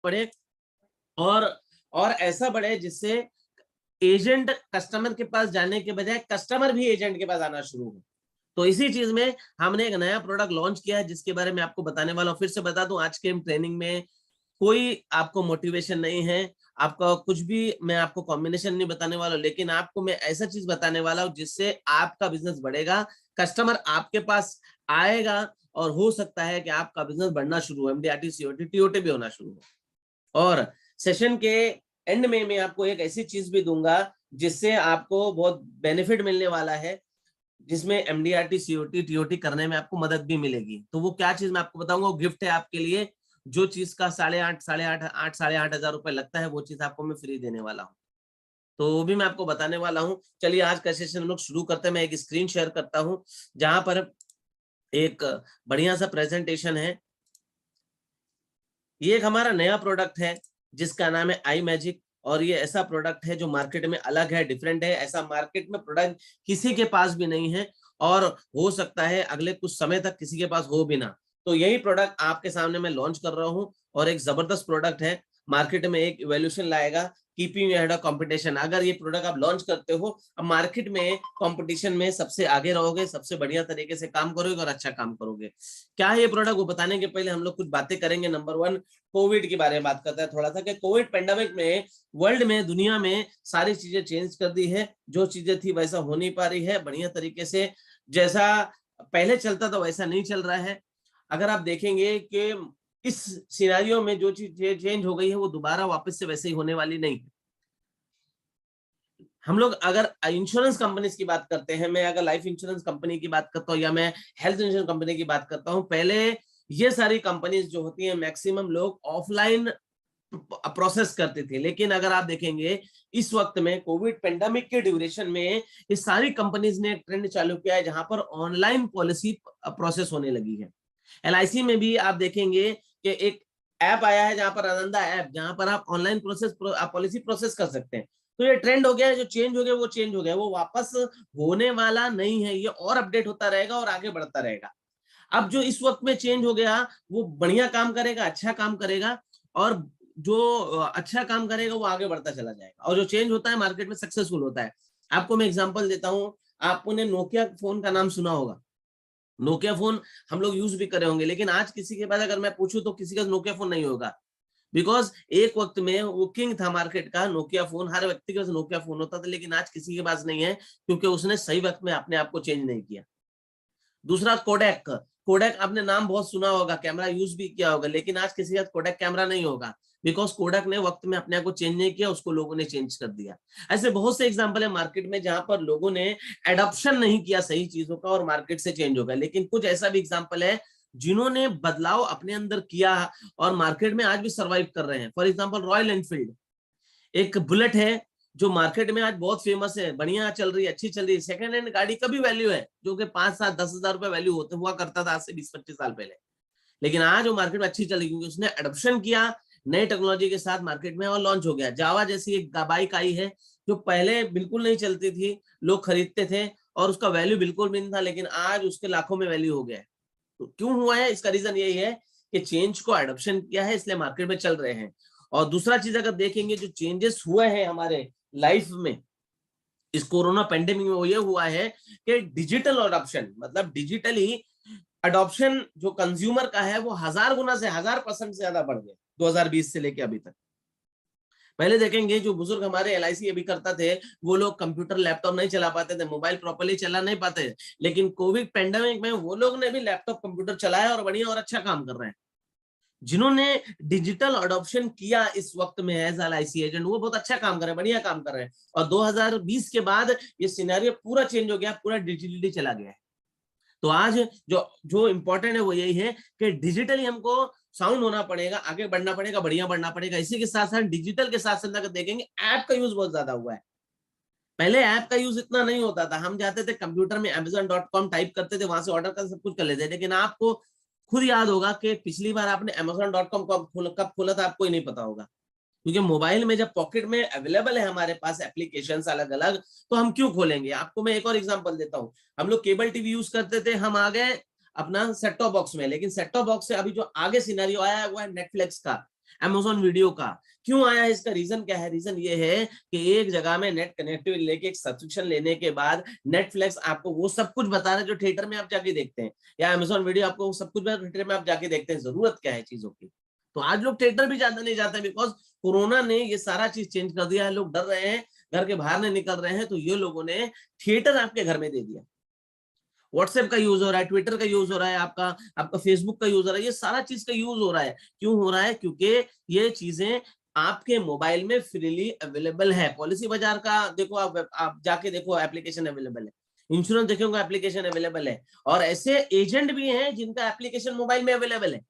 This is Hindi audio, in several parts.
बढ़े और ऐसा बढ़े जिससे एजेंट कस्टमर के पास जाने के बजाय कस्टमर भी एजेंट के पास आना शुरू हो। तो इसी चीज में हमने एक नया प्रोडक्ट लॉन्च किया है जिसके बारे में आपको बताने वाला हूँ। फिर से बता दूं, आज के ट्रेनिंग में कोई आपको मोटिवेशन नहीं है, आपका कुछ भी मैं आपको कॉम्बिनेशन नहीं बताने वाला हूँ, लेकिन आपको मैं ऐसा चीज बताने वाला हूँ जिससे आपका बिजनेस बढ़ेगा, कस्टमर आपके पास आएगा और हो सकता है कि आपका बिजनेस बढ़ना शुरू हो, एमडीआरटी, सीओटी, टीओटी भी होना शुरू हो। और सेशन के एंड में मैं आपको एक ऐसी चीज भी दूंगा जिससे आपको बहुत बेनिफिट मिलने वाला है, जिसमें एमडीआरटी, सीओटी, टीओटी करने में आपको मदद भी मिलेगी। तो वो क्या चीज मैं आपको बताऊंगा, वो गिफ्ट है आपके लिए। जो चीज का 8,500 रुपए लगता है, वो चीज आपको मैं फ्री देने वाला हूँ। तो वो भी मैं आपको बताने वाला हूँ। चलिए आज का सेशन हम लोग शुरू करते हैं। मैं एक स्क्रीन शेयर करता हूँ जहां पर एक बढ़िया सा प्रेजेंटेशन है। ये एक हमारा नया प्रोडक्ट है जिसका नाम है आई मैजिक, और ये ऐसा प्रोडक्ट है जो मार्केट में अलग है, डिफरेंट है। ऐसा मार्केट में प्रोडक्ट किसी के पास भी नहीं है और हो सकता है अगले कुछ समय तक किसी के पास हो भी ना। तो यही प्रोडक्ट आपके सामने मैं लॉन्च कर रहा हूँ और एक जबरदस्त प्रोडक्ट है, मार्केट में एक इवोल्यूशन लाएगा, कीपिंग अहेड ऑफ कंपटीशन। अगर ये प्रोडक्ट आप लॉन्च करते हो, अब मार्केट में कंपटीशन में सबसे आगे रहोगे, सबसे बढ़िया तरीके से काम करोगे और अच्छा काम करोगे। क्या है ये प्रोडक्ट, वो बताने के पहले हम लोग कुछ बातें करेंगे। नंबर 1, कोविड के बारे में बात करता है थोड़ा सा, कि कोविड पेंडेमिक में वर्ल्ड में, दुनिया में सारी चीजें चेंज कर दी है। जो चीजें थी वैसा हो नहीं पा रही है बढ़िया तरीके से, जैसा पहले चलता था वैसा नहीं चल रहा है। अगर आप देखेंगे कि इस सिनेरियो में जो चीज चेंज हो गई है वो दोबारा वापस से वैसे ही होने वाली नहीं है। हम लोग अगर इंश्योरेंस कंपनीज की बात करते हैं, मैं अगर लाइफ इंश्योरेंस कंपनी की बात करता हूँ या मैं हेल्थ इंश्योरेंस कंपनी की बात करता हूँ, पहले ये सारी कंपनीज जो होती हैं मैक्सिमम लोग ऑफलाइन प्रोसेस करते थे। लेकिन अगर आप देखेंगे इस वक्त में कोविड पेंडेमिक के ड्यूरेशन में ये सारी कंपनीज ने ट्रेंड चालू किया है जहां पर ऑनलाइन पॉलिसी प्रोसेस होने लगी है। एलआईसी में भी आप देखेंगे कि एक ऐप आया है जहां पर आनंदा ऐप, जहां पर आप ऑनलाइन पॉलिसी प्रोसेस कर सकते हैं। तो ये ट्रेंड हो गया है, जो चेंज हो गया वो चेंज हो गया, वो वापस होने वाला नहीं है। ये और अपडेट होता रहेगा और आगे बढ़ता रहेगा। अब जो इस वक्त में चेंज हो गया वो बढ़िया काम करेगा, अच्छा काम करेगा, और जो अच्छा काम करेगा वो आगे बढ़ता चला जाएगा, और जो चेंज होता है मार्केट में सक्सेसफुल होता है। आपको मैं एग्जांपल देता हूं, आपने नोकिया फोन का नाम सुना होगा। नोकिया फोन हम लोग यूज भी करे होंगे, लेकिन आज किसी के पास अगर मैं पूछूं तो किसी का नोकिया फोन नहीं होगा। बिकॉज एक वक्त में वो किंग था मार्केट का नोकिया फोन, हर व्यक्ति के पास नोकिया फोन होता था, लेकिन आज किसी के पास नहीं है क्योंकि उसने सही वक्त में अपने आप को चेंज नहीं किया। दूसरा कोडेक, कोडेक आपने नाम बहुत सुना होगा, कैमरा यूज भी किया होगा, लेकिन आज किसी का कोडेक कैमरा नहीं होगा बिकॉज कोडेक ने वक्त में अपने आप को चेंज नहीं किया, उसको लोगों ने चेंज कर दिया। ऐसे बहुत से एग्जांपल है मार्केट में जहां पर लोगों ने एडॉप्शन नहीं किया सही चीजों का और मार्केट से चेंज हो गया। लेकिन कुछ ऐसा भी एग्जांपल है जिन्होंने बदलाव अपने अंदर किया और मार्केट में आज भी सर्वाइव कर रहे हैं। फॉर एग्जाम्पल रॉयल एनफील्ड एक बुलेट है जो मार्केट में आज बहुत फेमस है, बढ़िया चल रही है, अच्छी चल रही है। सेकंड हैंड गाड़ी का भी वैल्यू है जो कि 5, 7, 10 हजार रुपए वैल्यू होते हुआ करता था आज से 20, 25 साल पहले। लेकिन आज वो मार्केट में अच्छी चली क्योंकि उसने एडॉप्शन किया नई टेक्नोलॉजी के साथ मार्केट में और लॉन्च हो गया। जावा जैसी एक बाइक आई है जो पहले बिल्कुल नहीं चलती थी, लोग खरीदते थे और उसका वैल्यू बिल्कुल भी नहीं था, लेकिन आज उसके लाखों में वैल्यू हो गया है। तो क्यों हुआ है, इसका रीजन यही है कि चेंज को एडॉप्शन किया है, इसलिए मार्केट में चल रहे हैं। और दूसरा चीज अगर देखेंगे जो चेंजेस हुए हैं हमारे लाइफ में इस कोरोना पेंडेमिक में, वो ये हुआ है कि डिजिटल अडॉप्शन, मतलब डिजिटली अडॉप्शन जो कंज्यूमर का है वो 1000 गुना से 1000% से ज्यादा बढ़ गया 2020 से लेके अभी तक। पहले देखेंगे जो बुजुर्ग हमारे एलआईसी अभी करता थे वो लोग कंप्यूटर लैपटॉप नहीं चला पाते थे, मोबाइल प्रॉपर्ली चला नहीं पाते, लेकिन कोविड पेंडेमिक में वो लोग ने भी लैपटॉप कंप्यूटर चलाया और बढ़िया और अच्छा काम कर रहे हैं। जिन्होंने डिजिटल अडॉप्शन किया इस वक्त में एज एलआईसी एजेंट, वो बहुत अच्छा काम कर रहे हैं, बढ़िया काम कर रहे हैं। और 2020 के बाद ये सिनेरियो पूरा चेंज हो गया, पूरा डिजिटली चला गया है। तो आज जो जो इम्पोर्टेंट है वो यही है कि डिजिटली हमको साउंड होना पड़ेगा, आगे बढ़ना पड़ेगा, बढ़िया बढ़ना पड़ेगा। इसी के साथ साथ डिजिटल के साथ साथ अगर देखेंगे ऐप का यूज बहुत ज्यादा हुआ है। पहले ऐप का यूज इतना नहीं होता था, हम जाते थे कंप्यूटर में amazon.com टाइप करते थे, वहां से ऑर्डर कर सब कुछ कर लेते थे। लेकिन आपको खुद याद होगा कि पिछली बार आपने amazon.com कब खोला था, आपको ही नहीं पता होगा। क्योंकि मोबाइल में जब पॉकेट में अवेलेबल है हमारे पास एप्लीकेशंस अलग अलग, तो हम क्यों खोलेंगे। आपको मैं एक और एग्जांपल देता हूं, हम लोग केबल टीवी यूज करते थे, हम आ गए अपना सेट टॉप बॉक्स में, लेकिन सेट टॉप बॉक्स से अभी जो आगे सिनेरियो आया है वो है नेटफ्लिक्स का। Amazon वीडियो का क्यों आया है, इसका रीजन क्या है? रीजन ये है कि एक जगह में नेट कनेक्टिविटी लेके एक सब्सक्रिप्शन लेने के बाद नेटफ्लिक्स आपको वो सब कुछ बता रहा है जो थिएटर में आप जाके देखते हैं, या Amazon वीडियो आपको वो सब कुछ थिएटर में आप जाके देखते हैं। जरूरत क्या है चीजों की? तो आज लोग थिएटर भी ज्यादा नहीं जाते, बिकॉज कोरोना ने ये सारा चीज चेंज कर दिया है। लोग डर रहे हैं, घर के बाहर नहीं निकल रहे हैं, तो ये लोगों ने थिएटर आपके घर में दे दिया। व्हाट्सएप का यूज हो रहा है, ट्विटर का यूज हो रहा है, आपका फेसबुक का यूज हो रहा है, ये सारा चीज का यूज हो रहा है। क्यों हो रहा है? क्योंकि ये चीजें आपके मोबाइल में फ्रीली अवेलेबल है। पॉलिसी बाजार का देखो, आप जाके देखो, एप्लीकेशन अवेलेबल है। इंश्योरेंस देखोगे, एप्लीकेशन अवेलेबल है। और ऐसे एजेंट भी हैं जिनका एप्लीकेशन मोबाइल में अवेलेबल है।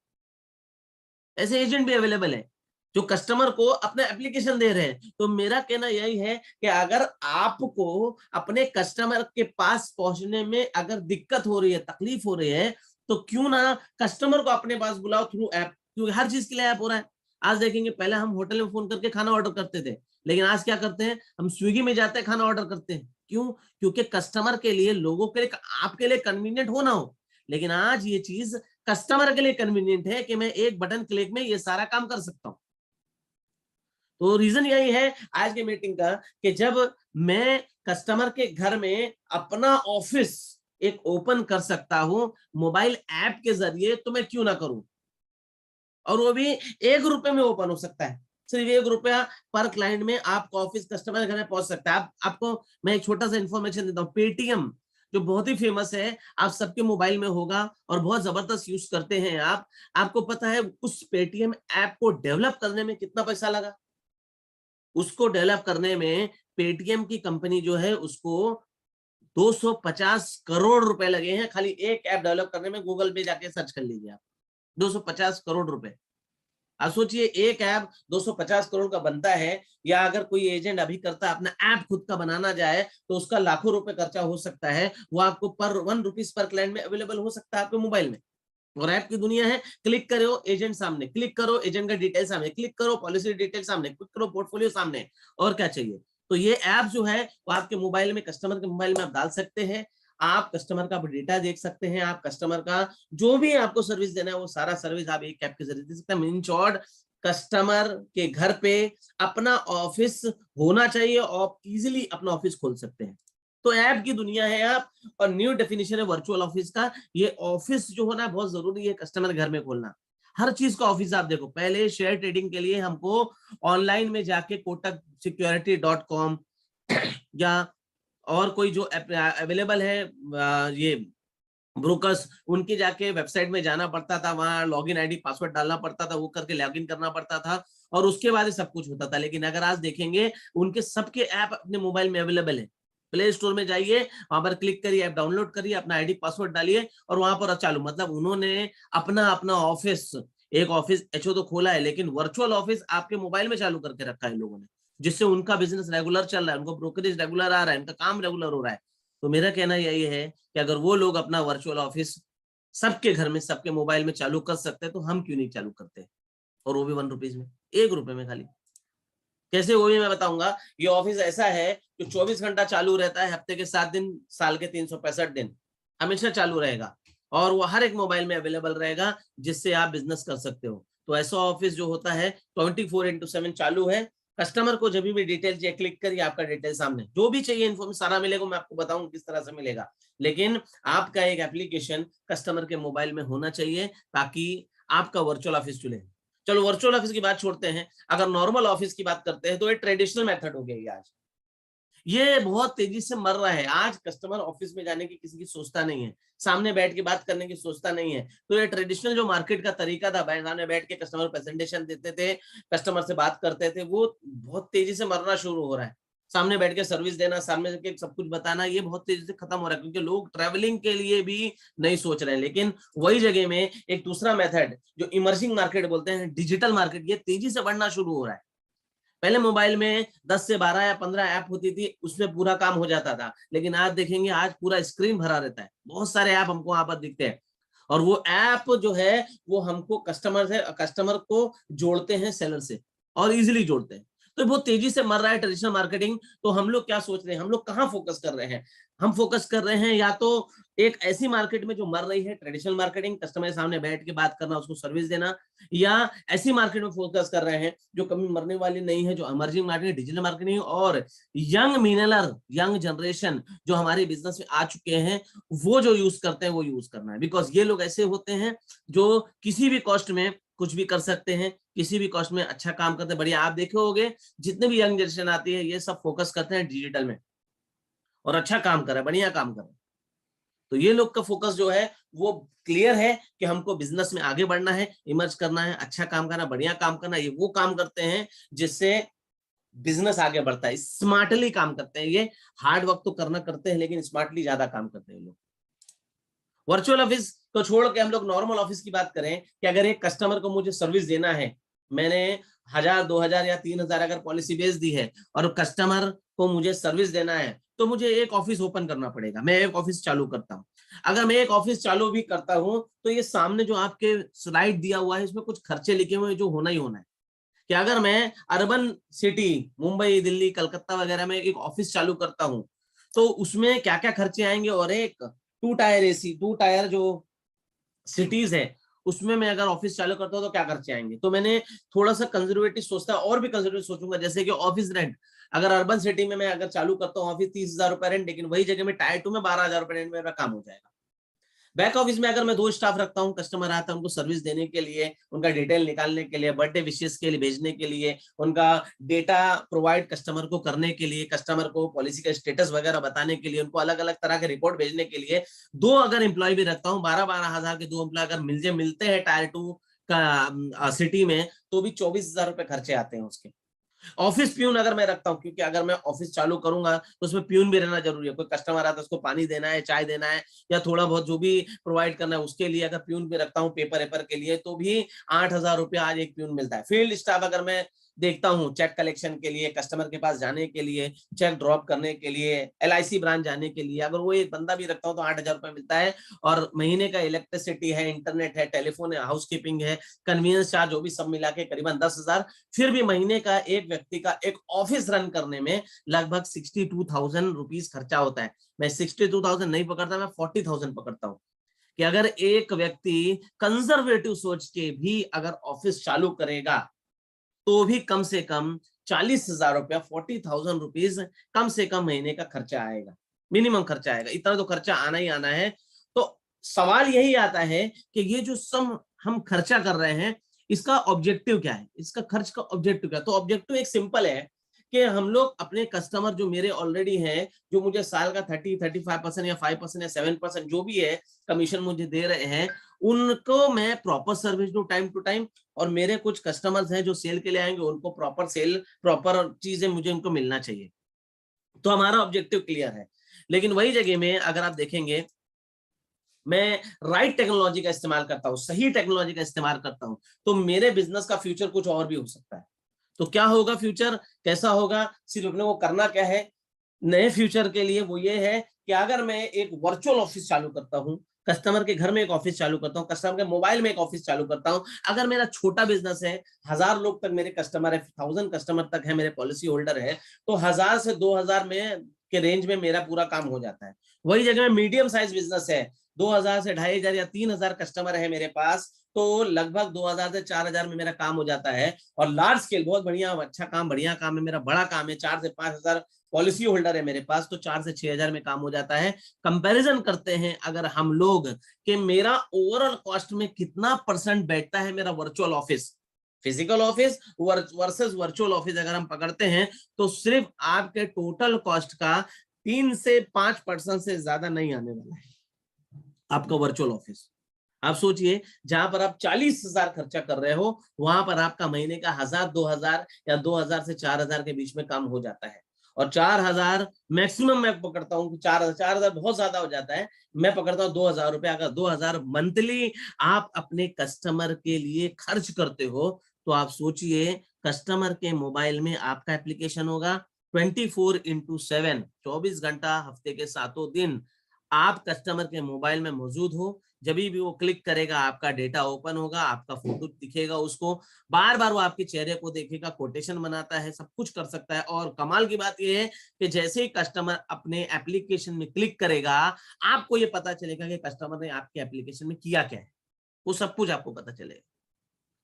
ऐसे एजेंट भी अवेलेबल है जो कस्टमर को अपना एप्लीकेशन दे रहे हैं। तो मेरा कहना यही है कि अगर आपको अपने कस्टमर के पास पहुंचने में अगर दिक्कत हो रही है, तकलीफ हो रही है, तो क्यों ना कस्टमर को अपने पास बुलाओ थ्रू ऐप, क्योंकि हर चीज के लिए ऐप हो रहा है। आज देखेंगे, पहले हम होटल में फोन करके खाना ऑर्डर करते थे, लेकिन आज क्या करते हैं? हम स्विगी में जाते हैं, खाना ऑर्डर करते हैं। क्यों? क्योंकि कस्टमर के लिए, लोगों के लिए, आपके लिए कन्वीनियंट हो ना हो, लेकिन आज ये चीज कस्टमर के लिए कन्वीनियंट है कि मैं एक बटन क्लिक में ये सारा काम कर सकता हूं। तो रीजन यही है आज की मीटिंग का कि जब मैं कस्टमर के घर में अपना ऑफिस एक ओपन कर सकता हूं मोबाइल ऐप के जरिए, तो मैं क्यों ना करूं? और वो भी ₹1 में ओपन हो सकता है। सिर्फ ₹1 पर क्लाइंट में आपका ऑफिस कस्टमर घर में पहुंच सकता है। आपको मैं एक छोटा सा इंफॉर्मेशन देता हूँ। पेटीएम जो बहुत ही फेमस है, आप सबके मोबाइल में होगा और बहुत जबरदस्त यूज करते हैं आप। आपको पता है उस पेटीएम ऐप को डेवलप करने में कितना पैसा लगा? उसको डेवलप करने में पेटीएम की कंपनी जो है उसको 250 करोड़ रुपए लगे हैं, खाली एक ऐप डेवलप करने में। गूगल पे जाके सर्च कर लीजिए आप, 250 करोड़ रुपए। आप सोचिए, एक ऐप 250 करोड़ का बनता है, या अगर कोई एजेंट अभी करता है अपना ऐप खुद का बनाना जाए तो उसका लाखों रुपए खर्चा हो सकता है। वो आपको पर ₹1 पर क्लाइंट में अवेलेबल हो सकता है आपके मोबाइल में। और ऐप की दुनिया है, क्लिक करो एजेंट सामने, क्लिक करो एजेंट का डिटेल सामने, क्लिक करो पॉलिसी डिटेल सामने, क्लिक करो पोर्टफोलियो सामने, और क्या चाहिए? तो ये ऐप जो है वो आपके मोबाइल में, कस्टमर के मोबाइल में आप डाल सकते हैं। आप कस्टमर का डेटा देख सकते हैं, आप कस्टमर का जो भी आपको सर्विस देना है वो सारा सर्विस आप एक ऐप के जरिए दे सकते हैं। इन शॉर्ट, कस्टमर के घर पे अपना ऑफिस होना चाहिए और इजीली अपना ऑफिस खोल सकते हैं। तो ऐप की दुनिया है आप। और न्यू डेफिनेशन है वर्चुअल ऑफिस का। ये ऑफिस जो होना बहुत जरूरी है कस्टमर घर में खोलना। हर चीज का ऑफिस आप देखो, पहले शेयर ट्रेडिंग के लिए हमको ऑनलाइन में जाके kotaksecurity.com या और कोई जो अवेलेबल है ये ब्रोकर्स, उनके जाके वेबसाइट में जाना पड़ता था, वहां लॉगिन आईडी पासवर्ड डालना पड़ता था, वो करके लॉगिन करना पड़ता था, और उसके बाद सब कुछ होता था। लेकिन अगर आज देखेंगे, उनके सबके ऐप अपने मोबाइल में अवेलेबल है। प्ले स्टोर में जाइए, वहां पर क्लिक करिए, ऐप डाउनलोड करिए, अपना आईडी पासवर्ड डालिए और वहां पर चालू। मतलब उन्होंने अपना अपना ऑफिस, एक ऑफिस एचओ तो खोला है, लेकिन वर्चुअल ऑफिस आपके मोबाइल में चालू करके रखा है लोगों ने, जिससे उनका बिजनेस रेगुलर चल रहा है, उनको ब्रोकरेज रेगुलर आ रहा है, उनका काम रेगुलर हो रहा है। तो मेरा कहना यही है कि अगर वो लोग अपना वर्चुअल ऑफिस सबके घर में, सबके मोबाइल में चालू कर सकते हैं, तो हम क्यों नहीं चालू करते? और वो भी ₹1 में, ₹1 में खाली। कैसे? वो भी मैं बताऊंगा। ये ऑफिस ऐसा है जो 24 घंटा चालू रहता है, हफ्ते के 7 दिन, साल के 365 दिन हमेशा चालू रहेगा, और वो हर एक मोबाइल में अवेलेबल रहेगा, जिससे आप बिजनेस कर सकते हो। तो ऐसा ऑफिस जो होता है 24/7 चालू है। कस्टमर को जब भी डिटेल चाहिए, क्लिक करिए, आपका डिटेल सामने, जो भी चाहिए इन्फॉर्मेशन सारा मिलेगा। मैं आपको बताऊंगा किस तरह से मिलेगा, लेकिन आपका एक एप्लीकेशन कस्टमर के मोबाइल में होना चाहिए, ताकि आपका वर्चुअल ऑफिस चले। चलो वर्चुअल ऑफिस की बात छोड़ते हैं, अगर नॉर्मल ऑफिस की बात करते हैं, तो ये ट्रेडिशनल मेथड हो गया ये आज। ये बहुत तेजी से मर रहा है। आज कस्टमर ऑफिस में जाने की किसी की सोचता नहीं है, सामने बैठ के बात करने की सोचता नहीं है। तो ये ट्रेडिशनल जो मार्केट का तरीका था, सामने बैठ के कस्टमर प्रेजेंटेशन देते थे, कस्टमर से बात करते थे, वो बहुत तेजी से मरना शुरू हो रहा है। सामने बैठ के सर्विस देना, सामने के सब कुछ बताना, ये बहुत तेजी से खत्म हो रहा है, क्योंकि लोग ट्रैवलिंग के लिए भी नहीं सोच रहे हैं। लेकिन वही जगह में एक दूसरा मेथड जो इमर्जिंग मार्केट बोलते हैं, डिजिटल मार्केट, ये तेजी से बढ़ना शुरू हो रहा है। पहले मोबाइल में 10 से 12 या 15 ऐप होती थी, उसमें पूरा काम हो जाता था। लेकिन आज देखेंगे, आज पूरा स्क्रीन भरा रहता है, बहुत सारे ऐप हमको वहां पर दिखते हैं। और वो ऐप जो है वो हमको कस्टमर को जोड़ते हैं सेलर से, और इजीली जोड़ते हैं। तो बहुत तेजी से मर रहा है ट्रेडिशनल मार्केटिंग। तो हम लोग क्या सोच रहे हैं, हम लोग कहाँ फोकस कर रहे हैं? हम फोकस कर रहे हैं या तो एक ऐसी मार्केट में जो मर रही है, ट्रेडिशनल मार्केटिंग, कस्टमर के सामने बैठ के बात करना, उसको सर्विस देना, या ऐसी मार्केट में फोकस कर रहे हैं जो कभी मरने वाली नहीं है, जो इमर्जिंग मार्केट, डिजिटल मार्केटिंग और यंग मिलेनियर, यंग जनरेशन जो हमारे बिजनेस में आ चुके हैं, वो जो यूज करते हैं वो यूज करना है। बिकॉज ये लोग ऐसे होते हैं जो किसी भी कॉस्ट में कुछ भी कर सकते हैं, किसी भी कॉस्ट में अच्छा काम करते हैं, बढ़िया। आप देखे होंगे जितने भी यंग जनरेशन आती है ये सब फोकस करते हैं डिजिटल में और अच्छा काम कर रहा है, बढ़िया काम कर रहा है। तो ये लोग का फोकस जो है वो क्लियर है कि हमको बिजनेस में आगे बढ़ना है, इमर्ज करना है, अच्छा काम करना, बढ़िया काम करना। ये वो काम करते हैं जिससे बिजनेस आगे बढ़ता है, स्मार्टली काम करते हैं। ये हार्ड वर्क तो करना करते हैं लेकिन स्मार्टली ज्यादा काम करते हैं लोग। वर्चुअल ऑफिस को छोड़ के हम लोग नॉर्मल ऑफिस की बात करें कि अगर एक कस्टमर को मुझे सर्विस देना है, मैंने 1000, 2000 या 3000 अगर पॉलिसी बेच दी है और कस्टमर को मुझे सर्विस देना है, तो मुझे एक ऑफिस ओपन करना पड़ेगा। मैं एक ऑफिस चालू करता हूँ। अगर मैं एक ऑफिस चालू भी करता हूँ तो ये सामने जो आपके स्लाइड दिया हुआ है इसमें कुछ खर्चे लिखे हुए हैं जो होना ही होना है। कि अगर मैं अर्बन सिटी मुंबई, दिल्ली, कलकत्ता वगैरह में एक ऑफिस चालू करता हूँ तो उसमें क्या क्या खर्चे आएंगे, और एक 2 टायर एसी, 2 टायर जो सिटीज है उसमें मैं अगर ऑफिस चालू करता हूँ तो क्या खर्चे आएंगे। तो मैंने थोड़ा सा कंजर्वेटिव सोचता, और भी कंजर्वेटिव सोचूंगा। जैसे कि ऑफिस रेंट, अगर अर्बन सिटी में मैं अगर चालू करता हूँ ऑफिस 30,000 रुपए रेंट, लेकिन वही जगह में टायर 2 में 12,000 रुपए रेंट में मेरा काम हो जाएगा। बैक ऑफिस में अगर मैं 2 स्टाफ रखता हूँ, कस्टमर आता है उनको सर्विस देने के लिए, उनका डिटेल निकालने के लिए, बर्थडे विशेष के लिए भेजने के लिए, उनका डेटा प्रोवाइड कस्टमर को करने के लिए, कस्टमर को पॉलिसी का स्टेटस वगैरह बताने के लिए, उनको अलग अलग तरह के रिपोर्ट भेजने के लिए 2 अगर एम्प्लॉय भी रखता हूँ, 12-12 हजार के 2 एम्प्लॉय अगर मिलते हैं टायर 2 का सिटी में, तो भी 24,000 रुपए खर्चे आते हैं उसके। ऑफिस प्यून अगर मैं रखता हूँ, क्योंकि अगर मैं ऑफिस चालू करूंगा तो उसमें प्यून भी रहना जरूरी है। कोई कस्टमर आता है उसको पानी देना है, चाय देना है, या थोड़ा बहुत जो भी प्रोवाइड करना है उसके लिए अगर प्यून भी रखता हूँ पेपर वेपर के लिए, तो भी 8,000 रुपया आज एक प्यून मिलता है। फील्ड स्टाफ अगर मैं देखता हूँ चेक कलेक्शन के लिए, कस्टमर के पास जाने के लिए, चेक ड्रॉप करने के लिए, LIC ब्रांच जाने के लिए, अगर वो एक बंदा भी रखता हूँ तो 8,000 रुपया मिलता है। और महीने का इलेक्ट्रिसिटी है, इंटरनेट है, टेलीफोन है, हाउस कीपिंग है, कन्वीनियंस चार्ज, जो भी सब मिला के करीबन 10,000। फिर भी महीने का एक व्यक्ति का एक ऑफिस रन करने में लगभग 62,000 रुपीज खर्चा होता है। मैं 62,000 नहीं पकड़ता, मैं 40,000 पकड़ता हूँ। कि अगर एक व्यक्ति कंजर्वेटिव सोच के भी अगर ऑफिस चालू करेगा तो भी कम से कम 40,000 रुपया, 40,000 रुपीज कम से कम महीने का खर्चा आएगा, मिनिमम खर्चा आएगा। इतना तो खर्चा आना ही आना है। तो सवाल यही आता है कि ये जो सम हम खर्चा कर रहे हैं इसका ऑब्जेक्टिव क्या है, इसका खर्च का ऑब्जेक्टिव क्या है। तो ऑब्जेक्टिव एक सिंपल है कि हम लोग अपने कस्टमर जो मेरे ऑलरेडी हैं, जो मुझे साल का 30-35% या 5% या 7% जो भी है कमीशन मुझे दे रहे हैं, उनको मैं प्रॉपर सर्विस दूं टाइम टू टाइम। और मेरे कुछ कस्टमर्स हैं जो सेल के लिए आएंगे, उनको प्रॉपर सेल, प्रॉपर चीजें मुझे उनको मिलना चाहिए। तो हमारा ऑब्जेक्टिव क्लियर है। लेकिन वही जगह में अगर आप देखेंगे, मैं राइट टेक्नोलॉजी का इस्तेमाल करता हूँ, सही टेक्नोलॉजी का इस्तेमाल करता हूँ, तो मेरे बिजनेस का फ्यूचर कुछ और भी हो सकता है। तो क्या होगा फ्यूचर, कैसा होगा, सिर्फ अपने को करना क्या है नए फ्यूचर के लिए, वो ये है कि अगर मैं एक वर्चुअल ऑफिस चालू करता हूँ, कस्टमर के घर में एक ऑफिस चालू करता हूँ, कस्टमर के मोबाइल में एक ऑफिस चालू करता हूँ, अगर मेरा छोटा बिजनेस है, 1000 लोग तक मेरे कस्टमर है, 1000 कस्टमर तक है मेरे पॉलिसी होल्डर है, तो 1000 से 2000 में के रेंज में मेरा पूरा काम हो जाता है। वही जगह में मीडियम साइज बिजनेस है, 2000 से 2500 या 3000 कस्टमर है मेरे पास, तो लगभग 2000 से 4000 में मेरा काम हो जाता है। और लार्ज स्केल बहुत बढ़िया अच्छा काम, बढ़िया काम है, मेरा बड़ा काम है, 4 से 5000 पॉलिसी होल्डर है मेरे पास, तो 4 से 6000 में काम हो जाता है। कंपैरिजन करते हैं अगर हम लोग कि मेरा ओवरऑल कॉस्ट में कितना परसेंट बैठता है मेरा virtual office, physical office versus virtual office अगर हम पकड़ते हैं, तो सिर्फ आपके टोटल कॉस्ट का 3 से 5% से ज्यादा नहीं आने वाला है आपका वर्चुअल ऑफिस। आप सोचिए, जहां पर आप 40,000 खर्चा कर रहे हो, वहां पर आपका महीने का 1000, 2000 या 2000 से 4000 के बीच में काम हो जाता है। और 4000 मैक्सिमम मैं पकड़ता हूँ, 4000 बहुत ज्यादा हो जाता है, मैं पकड़ता हूँ 2000 रुपए। अगर 2000 मंथली आप अपने कस्टमर के लिए खर्च करते हो, तो आप सोचिए कस्टमर के मोबाइल में आपका एप्लीकेशन होगा 24/7, 24 घंटा हफ्ते के 7 दिन आप कस्टमर के मोबाइल में मौजूद हो। जब भी वो क्लिक करेगा आपका डेटा ओपन होगा, आपका फोटो दिखेगा उसको, बार बार वो आपके चेहरे को देखेगा, कोटेशन बनाता है, सब कुछ कर सकता है। और कमाल की बात ये है कि जैसे ही कस्टमर अपने एप्लीकेशन में क्लिक करेगा, आपको ये पता चलेगा कि कस्टमर ने आपके एप्लीकेशन में किया क्या है, वो सब कुछ आपको पता चलेगा।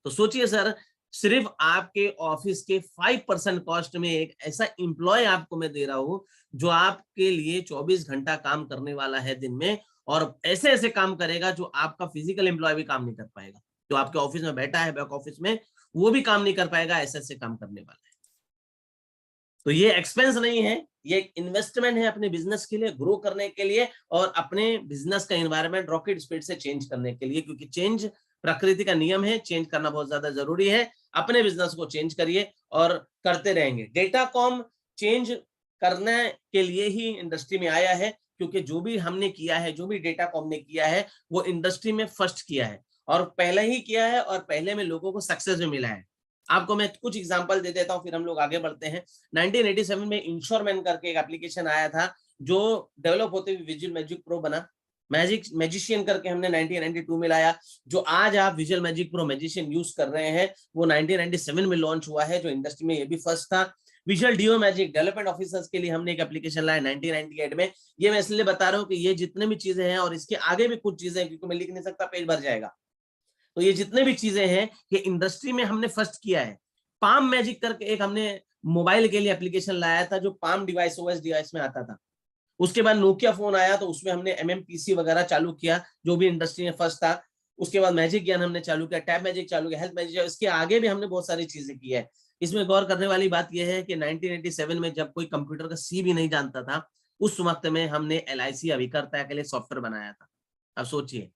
तो सोचिए सर, सिर्फ आपके ऑफिस के 5% कॉस्ट में एक ऐसा एम्प्लॉय आपको मैं दे रहा हूं जो आपके लिए 24 घंटा काम करने वाला है दिन में, और ऐसे ऐसे काम करेगा जो आपका फिजिकल एम्प्लॉय भी काम नहीं कर पाएगा। जो आपके ऑफिस में बैठा है बैक ऑफिस में, वो भी काम नहीं कर पाएगा, ऐसे ऐसे काम करने वाला है। तो ये एक्सपेंस नहीं है, ये एक इन्वेस्टमेंट है अपने बिजनेस के लिए, ग्रो करने के लिए, और अपने बिजनेस का एनवायरनमेंट रॉकेट स्पीड से चेंज करने के लिए, क्योंकि चेंज प्रकृति का नियम है, चेंज करना बहुत ज्यादा जरूरी है। अपने बिजनेस को चेंज करिए और करते रहेंगे। डेटाकॉम चेंज करने के लिए ही इंडस्ट्री में आया है, क्योंकि जो भी हमने किया है, जो भी डेटाकॉम ने किया है, वो इंडस्ट्री में फर्स्ट किया है, और पहले ही किया है, और पहले में लोगों को सक्सेस भी मिला है। आपको मैं कुछ एग्जांपल दे देता हूं, फिर हम लोग आगे बढ़ते हैं। 1987 में इंश्योरमैन करके एक एप्लीकेशन आया था, जो डेवलप होते हुए विजुअल मैजिक प्रो बना। मैजिशियन करके हमने 1992 में लाया। जो आज आप visual magic pro magician use कर रहे हैं, वो 1997 में लॉन्च हुआ है, जो इंडस्ट्री में ये भी फर्स्ट था। विजुअल डिओ मैजिक डेवलपमेंट ऑफिसर्स के लिए हमने एक एप्लीकेशन लाया 1998 में। ये मैं इसलिए बता रहा हूँ कि ये जितने भी चीजें हैं, और इसके आगे भी कुछ चीजें हैं, क्योंकि मैं लिख नहीं सकता, पेज भर जाएगा। तो ये जितने भी चीजें हैं, ये इंडस्ट्री में हमने फर्स्ट किया है। पाम मैजिक करके एक हमने मोबाइल के लिए एप्लीकेशन लाया था, जो पाम डिवाइस ओएस डिवाइस में आता था। उसके बाद नोकिया फोन आया, तो उसमें हमने एमएमपीसी वगैरह चालू किया, जो भी इंडस्ट्री में फर्स्ट था। उसके बाद मैजिक ज्ञान हमने चालू किया, टैब मैजिक चालू किया, हेल्थ मैजिक, इसके आगे भी हमने बहुत सारी चीजें की है। इसमें गौर करने वाली बात यह है कि 1987 में जब कोई कंप्यूटर का सी भी नहीं जानता था, उस वक्त में हमने LIC अभिकर्ता के लिए सॉफ्टवेयर बनाया था। अब सोचिए,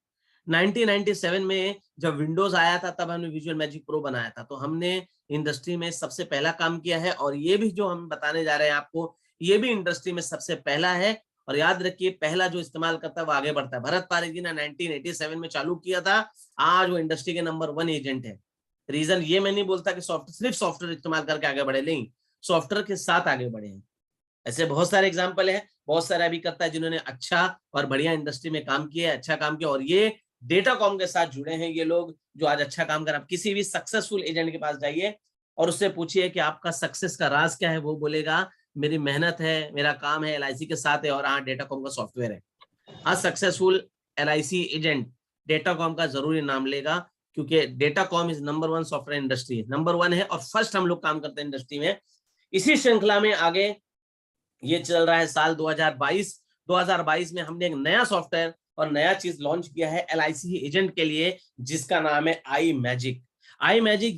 1997 में जब विंडोज आया था, तब हमने विजुअल मैजिक प्रो बनाया था। तो हमने इंडस्ट्री में सबसे पहला काम किया है, और ये भी जो हम बताने जा रहे हैं आपको, ये भी इंडस्ट्री में सबसे पहला है। और याद रखिए, पहला जो इस्तेमाल करता है वो आगे बढ़ता है। भरत पारिक जी ने 1987 में चालू किया था, आज वो इंडस्ट्री के नंबर 1 एजेंट है। रीजन ये मैं नहीं बोलता कि सिर्फ सॉफ्टवेयर इस्तेमाल करके आगे बढ़े, नहीं, सॉफ्टवेयर के साथ आगे बढ़े हैं। ऐसे बहुत सारे एग्जाम्पल है, बहुत सारे अभी करता है जिन्होंने अच्छा और बढ़िया इंडस्ट्री में काम किया है, अच्छा काम किया, और ये डेटाकॉम के साथ जुड़े हैं ये लोग, जो आज अच्छा काम कर रहे हैं। आप किसी भी सक्सेसफुल एजेंट के पास जाइए और उससे पूछिए कि आपका सक्सेस का राज क्या है, वो बोलेगा मेरी मेहनत है, मेरा काम है, LIC के साथ है, और हाँ, डेटाकॉम का सॉफ्टवेयर है। आज सक्सेसफुल LIC एजेंट डेटाकॉम का जरूरी नाम लेगा, क्योंकि Datacom is number 1 software industry, number 1 है, और फर्स्ट हम लोग काम करते हैं इंडस्ट्री में। इसी श्रृंखला में आगे ये चल रहा है साल 2022 में हमने एक नया सॉफ्टवेयर और नया चीज लॉन्च किया है LIC एजेंट के लिए, जिसका नाम है आई मैजिक।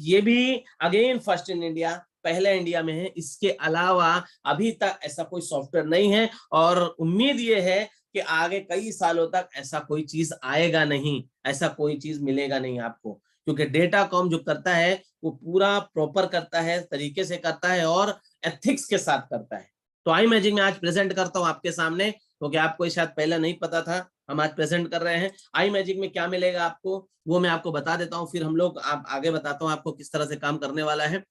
ये भी अगेन फर्स्ट इन इंडिया, पहले इंडिया में है। इसके अलावा अभी तक ऐसा कोई सॉफ्टवेयर नहीं है, और उम्मीद ये है कि आगे कई सालों तक ऐसा कोई चीज आएगा नहीं, ऐसा कोई चीज मिलेगा नहीं आपको, क्योंकि डेटाकॉम जो करता है वो पूरा प्रॉपर करता है, तरीके से करता है, और एथिक्स के साथ करता है। तो आई मैजिक में आज प्रेजेंट करता हूं आपके सामने, क्योंकि आपको शायद पहले नहीं पता था, हम आज प्रेजेंट कर रहे हैं। आई मैजिक में क्या मिलेगा आपको, वो मैं आपको बता देता हूं, फिर हम लोग आगे बताता हूं आपको किस तरह से काम करने वाला है।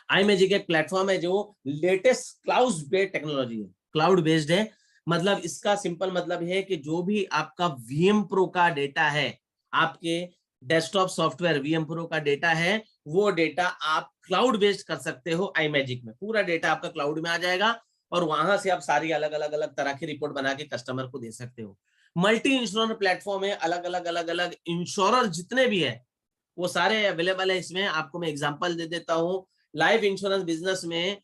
आई मैजिक एक प्लेटफॉर्म है जो लेटेस्ट क्लाउड बेस्ड टेक्नोलॉजी है, क्लाउड बेस्ड है। मतलब इसका सिंपल मतलब है कि जो भी आपका VM प्रो का डेटा है, आपके डेस्कटॉप सॉफ्टवेयर VM प्रो का डेटा है, वो डेटा आप क्लाउड बेस्ड कर सकते हो। आई मैजिक में पूरा डेटा आपका क्लाउड में आ जाएगा, और वहां से आप सारी अलग अलग तरह की रिपोर्ट बना के कस्टमर को दे सकते हो। मल्टी इंश्योरेंस प्लेटफॉर्म है, अलग अलग इंश्योरर जितने भी है वो सारे अवेलेबल है इसमें। आपको मैं एग्जांपल दे देता हूँ। लाइफ इंश्योरेंस बिजनेस में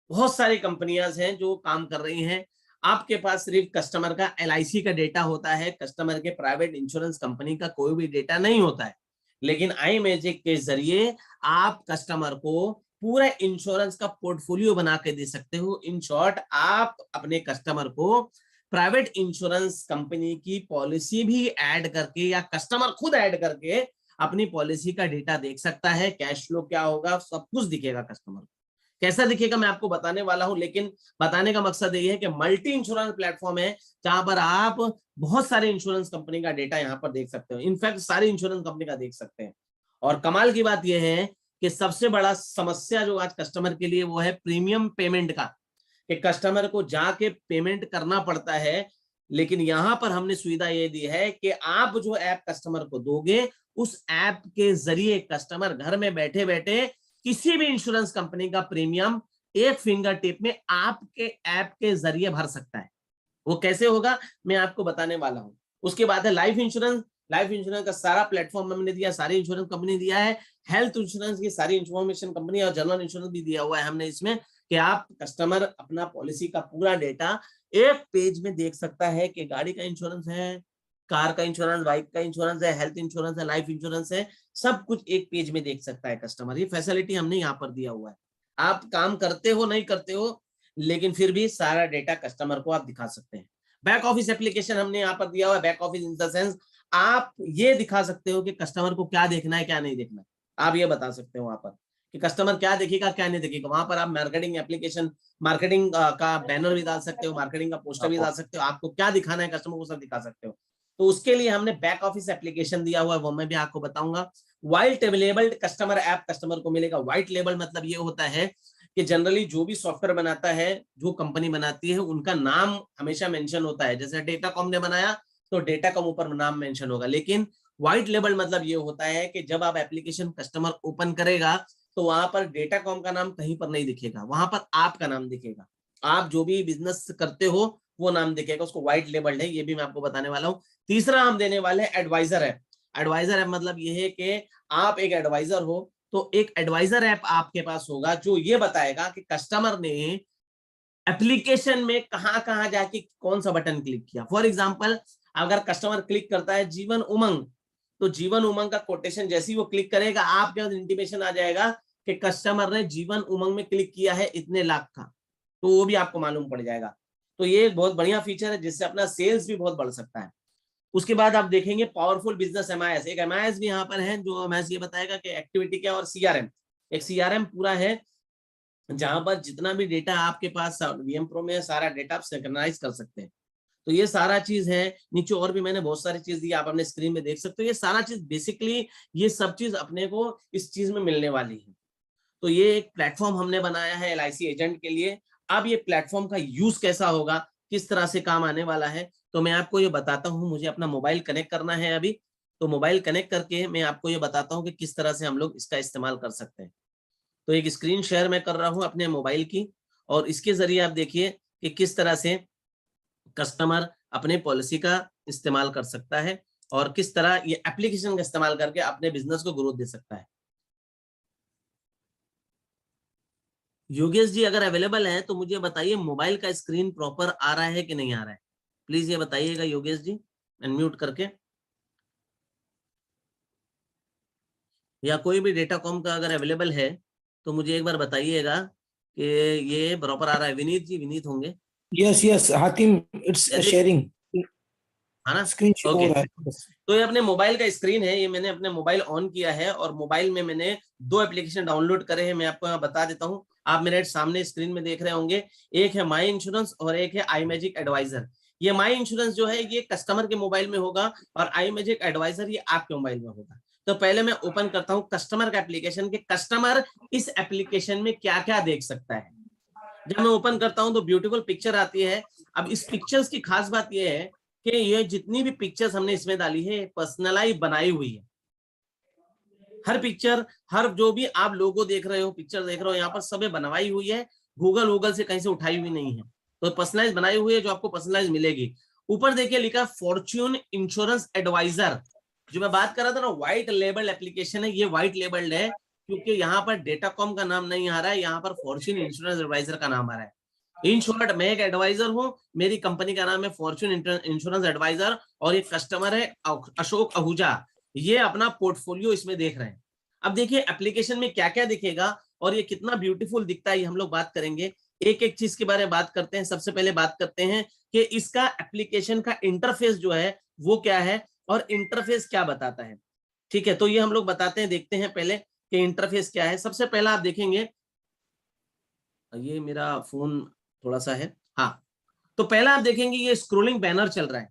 बहुत सारी कंपनियां हैं जो काम कर रही हैं। आपके पास सिर्फ कस्टमर का LIC का डेटा होता है, कस्टमर के प्राइवेट इंश्योरेंस कंपनी का कोई भी डेटा नहीं होता है। लेकिन आई मैजिक के जरिए आप कस्टमर को पूरा इंश्योरेंस का पोर्टफोलियो बना के दे सकते हो। इन शॉर्ट, आप अपने कस्टमर को प्राइवेट इंश्योरेंस कंपनी की पॉलिसी भी ऐड करके, या कस्टमर खुद ऐड करके अपनी पॉलिसी का डेटा देख सकता है। कैश फ्लो क्या होगा, सब कुछ दिखेगा कस्टमर को। कैसा दिखेगा मैं आपको बताने वाला हूं, लेकिन बताने का मकसद ये है कि मल्टी इंश्योरेंस प्लेटफॉर्म है, जहां पर आप बहुत सारे इंश्योरेंस कंपनी का डेटा यहां पर देख सकते हो। इनफैक्ट सारी इंश्योरेंस कंपनी का देख सकते हैं। और कमाल की बात यह है कि सबसे बड़ा समस्या जो आज कस्टमर के लिए वो है प्रीमियम पेमेंट का, कि कस्टमर को जाके पेमेंट करना पड़ता है। लेकिन यहाँ पर हमने सुविधा ये दी है कि आप जो ऐप कस्टमर को दोगे, उस ऐप के जरिए कस्टमर घर में बैठे बैठे किसी भी इंश्योरेंस कंपनी का प्रीमियम एक फिंगर टिप में आपके ऐप के जरिए भर सकता है। वो कैसे होगा मैं आपको बताने वाला हूं। उसके बाद है लाइफ इंश्योरेंस। लाइफ इंश्योरेंस का सारा प्लेटफॉर्म हमने दिया, सारी इंश्योरेंस कंपनी दिया है। हेल्थ इंश्योरेंस की सारी इंफॉर्मेशन कंपनी और जनरल इंश्योरेंस भी दिया हुआ है हमने इसमें, कि आप कस्टमर अपना पॉलिसी का पूरा डेटा एक पेज में देख सकता है कि गाड़ी का इंश्योरेंस है, कार का इंश्योरेंस, बाइक का इंश्योरेंस है, हेल्थ इंश्योरेंस है, लाइफ इंश्योरेंस है, सब कुछ एक पेज में देख सकता है कस्टमर। ये फैसिलिटी हमने यहाँ पर दिया हुआ है। आप काम करते हो नहीं करते हो, लेकिन फिर भी सारा डेटा कस्टमर को आप दिखा सकते हैं। बैक ऑफिस एप्लीकेशन हमने यहाँ पर दिया हुआ है। Back office in the sense आप ये दिखा सकते हो कि कस्टमर को क्या देखना है क्या नहीं देखना है। आप ये बता सकते हो वहां पर कि कस्टमर क्या देखेगा क्या नहीं देखेगा। वहां पर आप मार्केटिंग एप्लीकेशन, मार्केटिंग का बैनर भी डाल सकते हो, मार्केटिंग का पोस्टर भी डाल सकते हो, आपको क्या दिखाना है कस्टमर को सब दिखा सकते हो। तो उसके लिए हमने बैक ऑफिस एप्लीकेशन दिया हुआ है, वो मैं भी आपको बताऊंगा। White labelled customer app customer को मिलेगा। व्हाइट लेबल मतलब ये होता है कि जनरली जो भी सॉफ्टवेयर बनाता है, जो कंपनी बनाती है, उनका नाम हमेशा मेंशन होता है। जैसे डेटाकॉम ने बनाया तो डेटाकॉम ऊपर नाम मेंशन होगा। लेकिन व्हाइट लेबल मतलब ये होता है कि जब आप एप्लीकेशन कस्टमर ओपन करेगा तो वहां पर डेटाकॉम का नाम कहीं पर नहीं दिखेगा, वहां पर आपका नाम दिखेगा। आप जो भी बिजनेस करते हो वो नाम दिखेगा, उसको व्हाइट लेबल्ड है। ये भी मैं आपको बताने वाला हूँ। तीसरा हम देने वाले हैं एडवाइजर ऐप। एडवाइजर ऐप मतलब ये है कि आप एक एडवाइजर हो तो एक एडवाइजर ऐप आपके पास होगा जो ये बताएगा कि कस्टमर ने एप्लीकेशन में कहां कहां जाके कौन सा बटन क्लिक किया। फॉर एग्जांपल, अगर कस्टमर क्लिक करता है जीवन उमंग, तो जीवन उमंग का कोटेशन जैसे ही वो क्लिक करेगा आपके पास इंटीमेशन आ जाएगा कि कस्टमर ने जीवन उमंग में क्लिक किया है इतने लाख का, तो वो भी आपको मालूम पड़ जाएगा। तो ये एक बहुत बढ़िया फीचर है जिससे अपना सेल्स भी बहुत बढ़ सकता है। उसके बाद आप देखेंगे पावरफुल बिजनेस एमआईएस। एक एमआईएस भी यहाँ पर है जो एमआईएस ये बताएगा कि एक्टिविटी क्या और सीआरएम। एक सीआरएम पूरा है जहां पर जितना भी डेटा आपके पास वीएम प्रो में है, सारा डेटा आप सिंक्रोनाइज कर सकते हैं। तो ये सारा चीज है। नीचे और भी मैंने बहुत सारी चीज दी, आप अपने स्क्रीन में देख सकते हो। ये सारा चीज बेसिकली ये सब चीज अपने को इस चीज में मिलने वाली है। तो ये एक प्लेटफॉर्म हमने बनाया है एलआईसी एजेंट के लिए। अब ये प्लेटफॉर्म का यूज कैसा होगा, किस तरह से काम आने वाला है, तो मैं आपको ये बताता हूँ। मुझे अपना मोबाइल कनेक्ट करना है अभी, तो मोबाइल कनेक्ट करके मैं आपको ये बताता हूँ कि किस तरह से हम लोग इसका इस्तेमाल कर सकते हैं। तो एक स्क्रीन शेयर मैं कर रहा हूँ अपने मोबाइल की, और इसके जरिए आप देखिए कि किस तरह से कस्टमर अपने पॉलिसी का इस्तेमाल कर सकता है और किस तरह ये एप्लीकेशन का इस्तेमाल करके अपने बिजनेस को ग्रोथ दे सकता है। योगेश जी अगर अवेलेबल है तो मुझे बताइए मोबाइल का स्क्रीन प्रॉपर आ रहा है कि नहीं आ रहा है, प्लीज ये बताइएगा योगेश जी, अनम्यूट करके। या कोई भी डेटाकॉम का अगर अवेलेबल है तो मुझे एक बार बताइएगा कि ये प्रॉपर आ रहा है। विनीत जी, विनीत होंगे। Yes yes Hatim, it's sharing, है ना, स्क्रीन शो हो ओके। रहा है। तो ये अपने मोबाइल का स्क्रीन है, ये मैंने अपने मोबाइल ऑन किया है और मोबाइल में मैंने 2 एप्लीकेशन डाउनलोड करे हैं। मैं आपको यहाँ बता देता हूँ, आप मेरे सामने स्क्रीन में देख रहे होंगे। एक है माई इंश्योरेंस और एक है आई मैजिक एडवाइजर। ये माई इंश्योरेंस जो है ये कस्टमर के मोबाइल में होगा और आई मैजिक एडवाइजर ये आपके मोबाइल में होगा। तो पहले मैं ओपन करता हूँ कस्टमर का एप्लीकेशन के कस्टमर इस एप्लीकेशन में क्या क्या देख सकता है। जब मैं ओपन करता हूं तो ब्यूटीफुल पिक्चर आती है। अब इस पिक्चर्स की खास बात यह है कि ये जितनी भी पिक्चर्स हमने इसमें डाली है पर्सनलाइज बनाई हुई है। हर पिक्चर, हर जो भी आप लोगो देख रहे हो, पिक्चर देख रहे हो, यहाँ पर सब बनवाई हुई है। गूगल से कहीं से उठाई हुई नहीं है, तो पर्सनलाइज बनाई हुई है जो आपको पर्सनलाइज मिलेगी। ऊपर देखिए लिखा फॉर्च्यून इंश्योरेंस एडवाइजर। जो मैं बात कर रहा था ना, व्हाइट लेबल एप्लीकेशन है, ये व्हाइट लेबल्ड है क्योंकि यहाँ पर डेटाकॉम का नाम नहीं आ रहा है, यहाँ पर फॉर्च्यून इंश्योरेंस एडवाइजर का नाम आ रहा है। इन शॉर्ट मैं एक एडवाइजर हूं, मेरी कंपनी का नाम है फॉर्च्यून इंश्योरेंस एडवाइजर और एक कस्टमर है अशोक आहूजा। ये अपना पोर्टफोलियो इसमें देख रहे हैं। अब देखिए एप्लीकेशन में क्या क्या दिखेगा और ये कितना ब्यूटीफुल दिखता है, ये हम लोग बात करेंगे। एक एक चीज के बारे में बात करते हैं। सबसे पहले बात करते हैं कि इसका एप्लीकेशन का इंटरफेस जो है वो क्या है और इंटरफेस क्या बताता है। ठीक है, तो ये हम लोग बताते हैं, देखते हैं पहले कि इंटरफेस क्या है। सबसे पहला आप देखेंगे, ये मेरा फोन थोड़ा सा है, हाँ। तो पहला आप देखेंगे ये स्क्रोलिंग बैनर चल रहा है।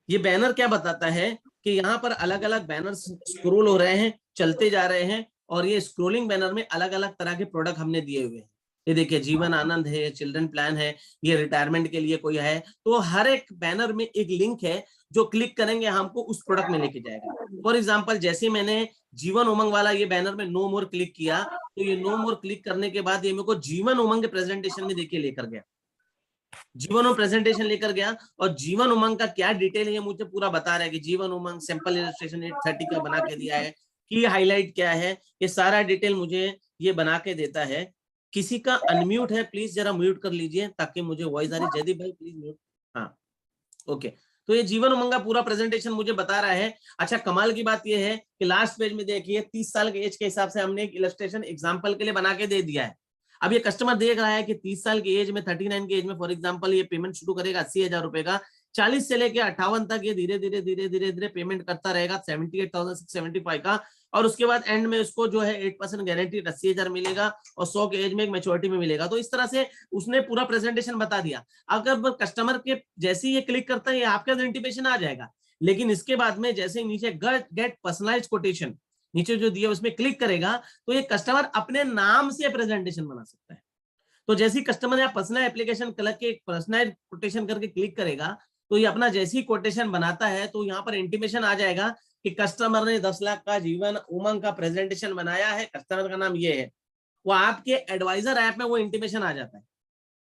ये बैनर क्या बताता है कि यहाँ पर अलग अलग बैनर स्क्रोल हो रहे हैं, चलते जा रहे हैं, और ये स्क्रोलिंग बैनर में अलग अलग तरह के प्रोडक्ट हमने दिए हुए हैं। ये देखिए जीवन आनंद है, चिल्ड्रन प्लान है, ये रिटायरमेंट के लिए कोई है। तो हर एक बैनर में एक लिंक है जो क्लिक करेंगे हमको उस प्रोडक्ट में लेके जाएगा। फॉर एग्जाम्पल जैसे मैंने जीवन उमंग वाला ये बैनर में नो मोर क्लिक किया, तो ये नो मोर क्लिक करने के बाद ये मेरे को जीवन उमंग के प्रेजेंटेशन में देखिए लेकर गया, जीवन उमंग प्रेजेंटेशन लेकर गया। और जीवन उमंग का क्या डिटेल है ये मुझे पूरा बता रहा है कि जीवन उमंग सैंपल इलस्ट्रेशन 830 का बना के दिया है, की हाईलाइट क्या है, ये सारा डिटेल मुझे ये बना के देता है। किसी का अनम्यूट है, प्लीज जरा म्यूट कर लीजिए ताकि मुझे वॉइस आ रही। जयदीप भाई प्लीज म्यूट। हाँ ओके, तो ये जीवन उमंग का पूरा प्रेजेंटेशन मुझे बता रहा है। अच्छा कमाल की बात ये है कि लास्ट पेज में देखिए 30 साल के एज के हिसाब से हमने एक इलस्ट्रेशन एग्जांपल के लिए बना के दे दिया है। अब ये कस्टमर देख रहा है कि 30 साल की एज में, 39 की एज में फॉर एग्जांपल ये पेमेंट शुरू करेगा 80,000 रुपए का, 40 से लेके 58 तक ये धीरे धीरे धीरे धीरे धीरे पेमेंट करता रहेगा 78,675 का। और उसके बाद एंड में उसको जो है 8% गारंटी 80,000 मिलेगा और 100 के एज में एक मैच्योरिटी में मिलेगा। तो इस तरह से उसने पूरा प्रेजेंटेशन बता दिया। अगर कस्टमर के जैसे ही ये क्लिक करता है ये आपका आइडेंटिफिकेशन आ जाएगा, लेकिन इसके बाद में जैसे ही नीचे गेट पर्सनलाइज्ड कोटेशन नीचे जो दिया उसमें क्लिक करेगा तो ये कस्टमर अपने नाम से प्रेजेंटेशन बना सकता है। तो जैसे ही कस्टमर या पर्सनल एप्लीकेशन करके पर्सनलाइज्ड कोटेशन करके क्लिक करेगा तो ये अपना जैसी कोटेशन बनाता है तो यहाँ पर इंटीमेशन आ जाएगा कि कस्टमर ने 10 लाख का जीवन उमंग का प्रेजेंटेशन बनाया है, कस्टमर का नाम ये है। वो आपके एडवाइजर ऐप में वो इंटीमेशन आ जाता है।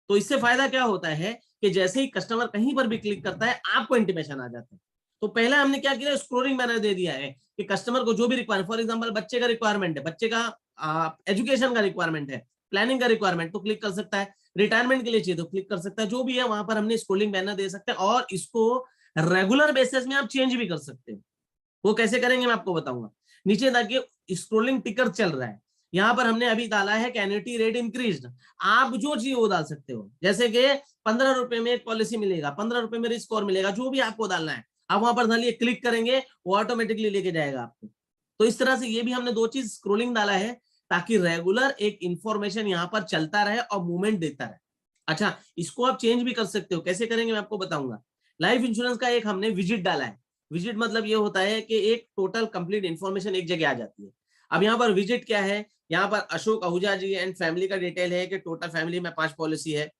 तो इससे फायदा क्या होता है कि जैसे ही कस्टमर कहीं पर भी क्लिक करता है आपको इंटीमेशन आ जाता है। तो पहले हमने क्या किया, स्क्रोलिंग बैनर दे दिया है कि कस्टमर को जो भी रिक्वायरमेंट, फॉर एग्जांपल बच्चे का रिक्वायरमेंट है, बच्चे का एजुकेशन का रिक्वायरमेंट है, प्लानिंग का रिक्वायरमेंट तो क्लिक कर सकता है, रिटायरमेंट के लिए चाहिए तो क्लिक कर सकता है, जो भी है वहां पर हमने स्क्रोलिंग बैनर दे सकते हैं। और इसको रेगुलर बेसिस में आप चेंज भी कर सकते हैं। वो कैसे करेंगे मैं आपको बताऊंगा। नीचे देखिए स्क्रोलिंग टिकर चल रहा है, यहाँ पर हमने अभी डाला है एन्युटी रेट इंक्रीज। आप जो चाहिए वो डाल सकते हो, जैसे कि 15 रुपए में एक पॉलिसी मिलेगा, 15 रुपए में रिस्क और मिलेगा, जो भी आपको डालना है आप वहां पर डालिए, क्लिक करेंगे वो ऑटोमेटिकली लेके जाएगा आपको। तो इस तरह से ये भी हमने दो चीज स्क्रोलिंग डाला है ताकि रेगुलर एक इंफॉर्मेशन यहाँ पर चलता रहे और मूवमेंट देता रहे। अच्छा इसको आप चेंज भी कर सकते हो, कैसे करेंगे मैं आपको बताऊंगा। लाइफ इंश्योरेंस का एक हमने विजिट डाला है। विजिट मतलब ये होता है कि एक टोटल कंप्लीट इंफॉर्मेशन एक जगह आ जाती है। अब यहाँ पर विजिट क्या है, यहाँ पर अशोक आहूजा जी एंड फैमिली का डिटेल है कि टोटल फैमिली में 5 पॉलिसी है,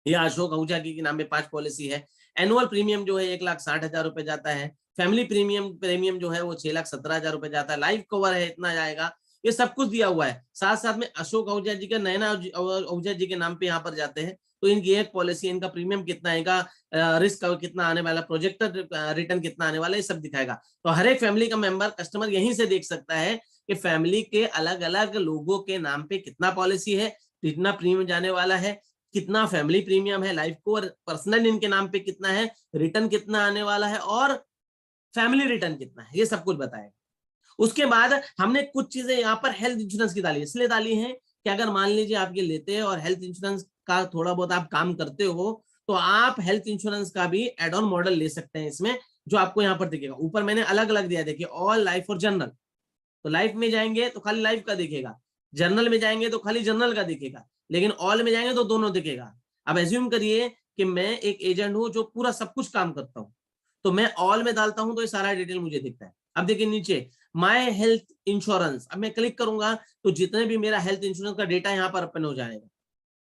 या अशोक आहूजा जी के नाम पे 5 पॉलिसी है। एनुअल प्रीमियम जो है 1,60,000 रुपए जाता है। फैमिली प्रीमियम जो है वो 6,17,000 रुपए जाता है। लाइफ कवर है इतना जाएगा, ये सब कुछ दिया हुआ है। साथ साथ में अशोक आहूजा जी के, नैना आहूजा जी के नाम पे यहाँ पर जाते हैं तो इनकी एक पॉलिसी, इनका प्रीमियम कितना है, इनका रिस्क कितना आने वाला, प्रोजेक्टेड रिटर्न कितना आने वाला, ये सब दिखाएगा। तो हर एक फैमिली का मेंबर कस्टमर यहीं से देख सकता है कि फैमिली के अलग अलग लोगों के नाम पे कितना पॉलिसी है, कितना प्रीमियम जाने वाला है, कितना फैमिली प्रीमियम है, लाइफ को और पर्सनल इनके नाम पे कितना है, रिटर्न कितना आने वाला है और फैमिली रिटर्न कितना है, ये सब कुछ बताएगा। उसके बाद हमने कुछ चीजें यहाँ पर हेल्थ इंश्योरेंस की डाली, इसलिए डाली है कि अगर मान लीजिए आप ये लेते हैं और हेल्थ इंश्योरेंस का थोड़ा बहुत आप काम करते हो तो आप हेल्थ इंश्योरेंस का भी एड ऑन मॉडल ले सकते हैं इसमें, जो आपको यहाँ पर दिखेगा। ऊपर मैंने अलग अलग दिया, देखिए ऑल, लाइफ और जनरल। तो लाइफ में जाएंगे तो खाली लाइफ का दिखेगा, जनरल में जाएंगे तो खाली जनरल का दिखेगा, लेकिन ऑल में जाएंगे तो दोनों दिखेगा। अब एज्यूम करिए कि मैं एक एजेंट हूं जो पूरा सब कुछ काम करता हूं, तो मैं ऑल में डालता हूं तो ये सारा डिटेल मुझे दिखता है। अब देखिए नीचे माय हेल्थ इंश्योरेंस, अब मैं क्लिक करूंगा तो जितने भी मेरा हेल्थ इंश्योरेंस का डेटा यहाँ पर ओपन हो जाएगा।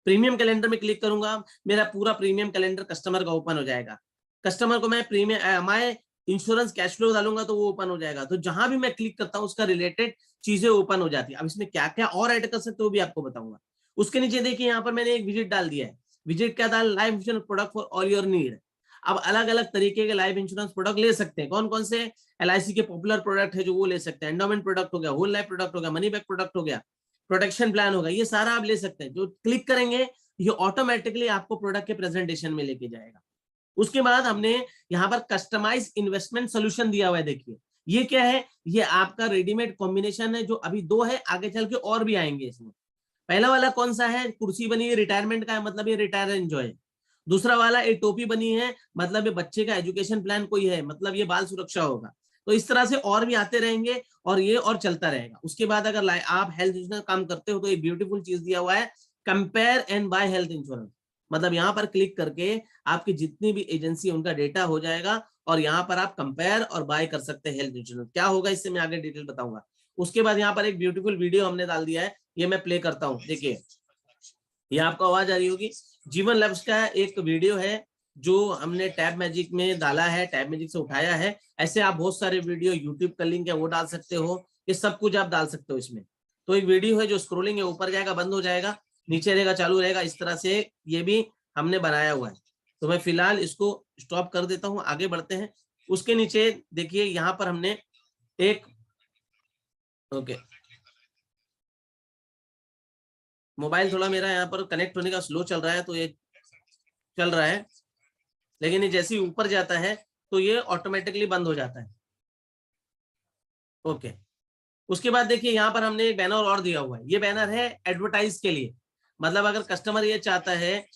प्रीमियम कैलेंडर में क्लिक करूंगा, मेरा पूरा प्रीमियम कैलेंडर कस्टमर का ओपन हो जाएगा। कस्टमर को मैं premium my insurance cash flow डालूंगा तो वो ओपन हो जाएगा। तो जहां भी मैं क्लिक करता हूँ उसका रिलेटेड चीजें ओपन हो जाती है। अब इसमें क्या क्या और ऐड कर सकते हो भी आपको बताऊंगा। उसके नीचे देखिए यहाँ पर मैंने एक विजिट डाल दिया है। विजिट क्या डाल, life insurance product for all your need. अब अलग अलग तरीके के लाइफ इंश्योरेंस प्रोडक्ट ले सकते हैं। कौन कौन से, एलआईसी के पॉपुलर प्रोडक्ट है जो वो ले सकते हैं, एंडोमेंट प्रोडक्ट हो गया, होल लाइफ प्रोडक्ट हो गया, मनी बैक प्रोडक्ट हो गया, प्रोटेक्शन प्लान होगा, ये सारा आप ले सकते हैं। जो क्लिक करेंगे ये ऑटोमेटिकली आपको प्रोडक्ट के प्रेजेंटेशन में लेके जाएगा। उसके बाद हमने यहाँ पर कस्टमाइज इन्वेस्टमेंट सोल्यूशन दिया हुआ है। देखिए ये क्या है, ये आपका रेडीमेड कॉम्बिनेशन है जो अभी 2 है, आगे चल के और भी आएंगे इसमें। पहला वाला कौन सा है, कुर्सी बनी है रिटायरमेंट का है, मतलब ये रिटायर एंजॉय। दूसरा वाला एक टोपी बनी है, मतलब ये बच्चे का एजुकेशन प्लान कोई है, मतलब ये बाल सुरक्षा होगा। तो इस तरह से और भी आते रहेंगे और ये और चलता रहेगा। उसके बाद अगर आप हेल्थ इंश्योरेंस काम करते हो तो एक ब्यूटीफुल चीज दिया हुआ है, compare and by health insurance. मतलब यहाँ पर क्लिक करके आपकी जितनी भी एजेंसी उनका डेटा हो जाएगा और यहाँ पर आप कंपेयर और बाय कर सकते हैं हेल्थ इंश्योरेंस। क्या होगा इससे मैं आगे डिटेल बताऊंगा। उसके बाद यहाँ पर एक ब्यूटीफुल वीडियो हमने डाल दिया है, ये मैं प्ले करता हूँ, देखिए। ये आपको आवाज आ रही होगी। जीवन लैब्स का एक वीडियो है जो हमने टैब मैजिक में डाला है, टैब मैजिक से उठाया है। ऐसे आप बहुत सारे वीडियो, यूट्यूब का लिंक है वो डाल सकते हो, ये सब कुछ आप डाल सकते हो इसमें। तो एक वीडियो है जो स्क्रोलिंग है, ऊपर जाएगा, बंद हो जाएगा, नीचे रहेगा, चालू रहेगा, इस तरह से ये भी हमने बनाया हुआ है। तो मैं फिलहाल इसको स्टॉप कर देता हूँ, आगे बढ़ते हैं। उसके नीचे देखिए यहाँ पर हमने एक, ओके, मोबाइल थोड़ा मेरा यहाँ पर कनेक्ट होने का स्लो चल रहा है, तो ये चल रहा है, लेकिन ये जैसे ही ऊपर जाता है तो ये ऑटोमेटिकली बंद हो जाता है। ओके, उसके बाद देखिए यहाँ पर हमने एक बैनर और दिया हुआ है। ये बैनर है एडवर्टाइज के लिए, मतलब अगर कस्टमर ये चाहता है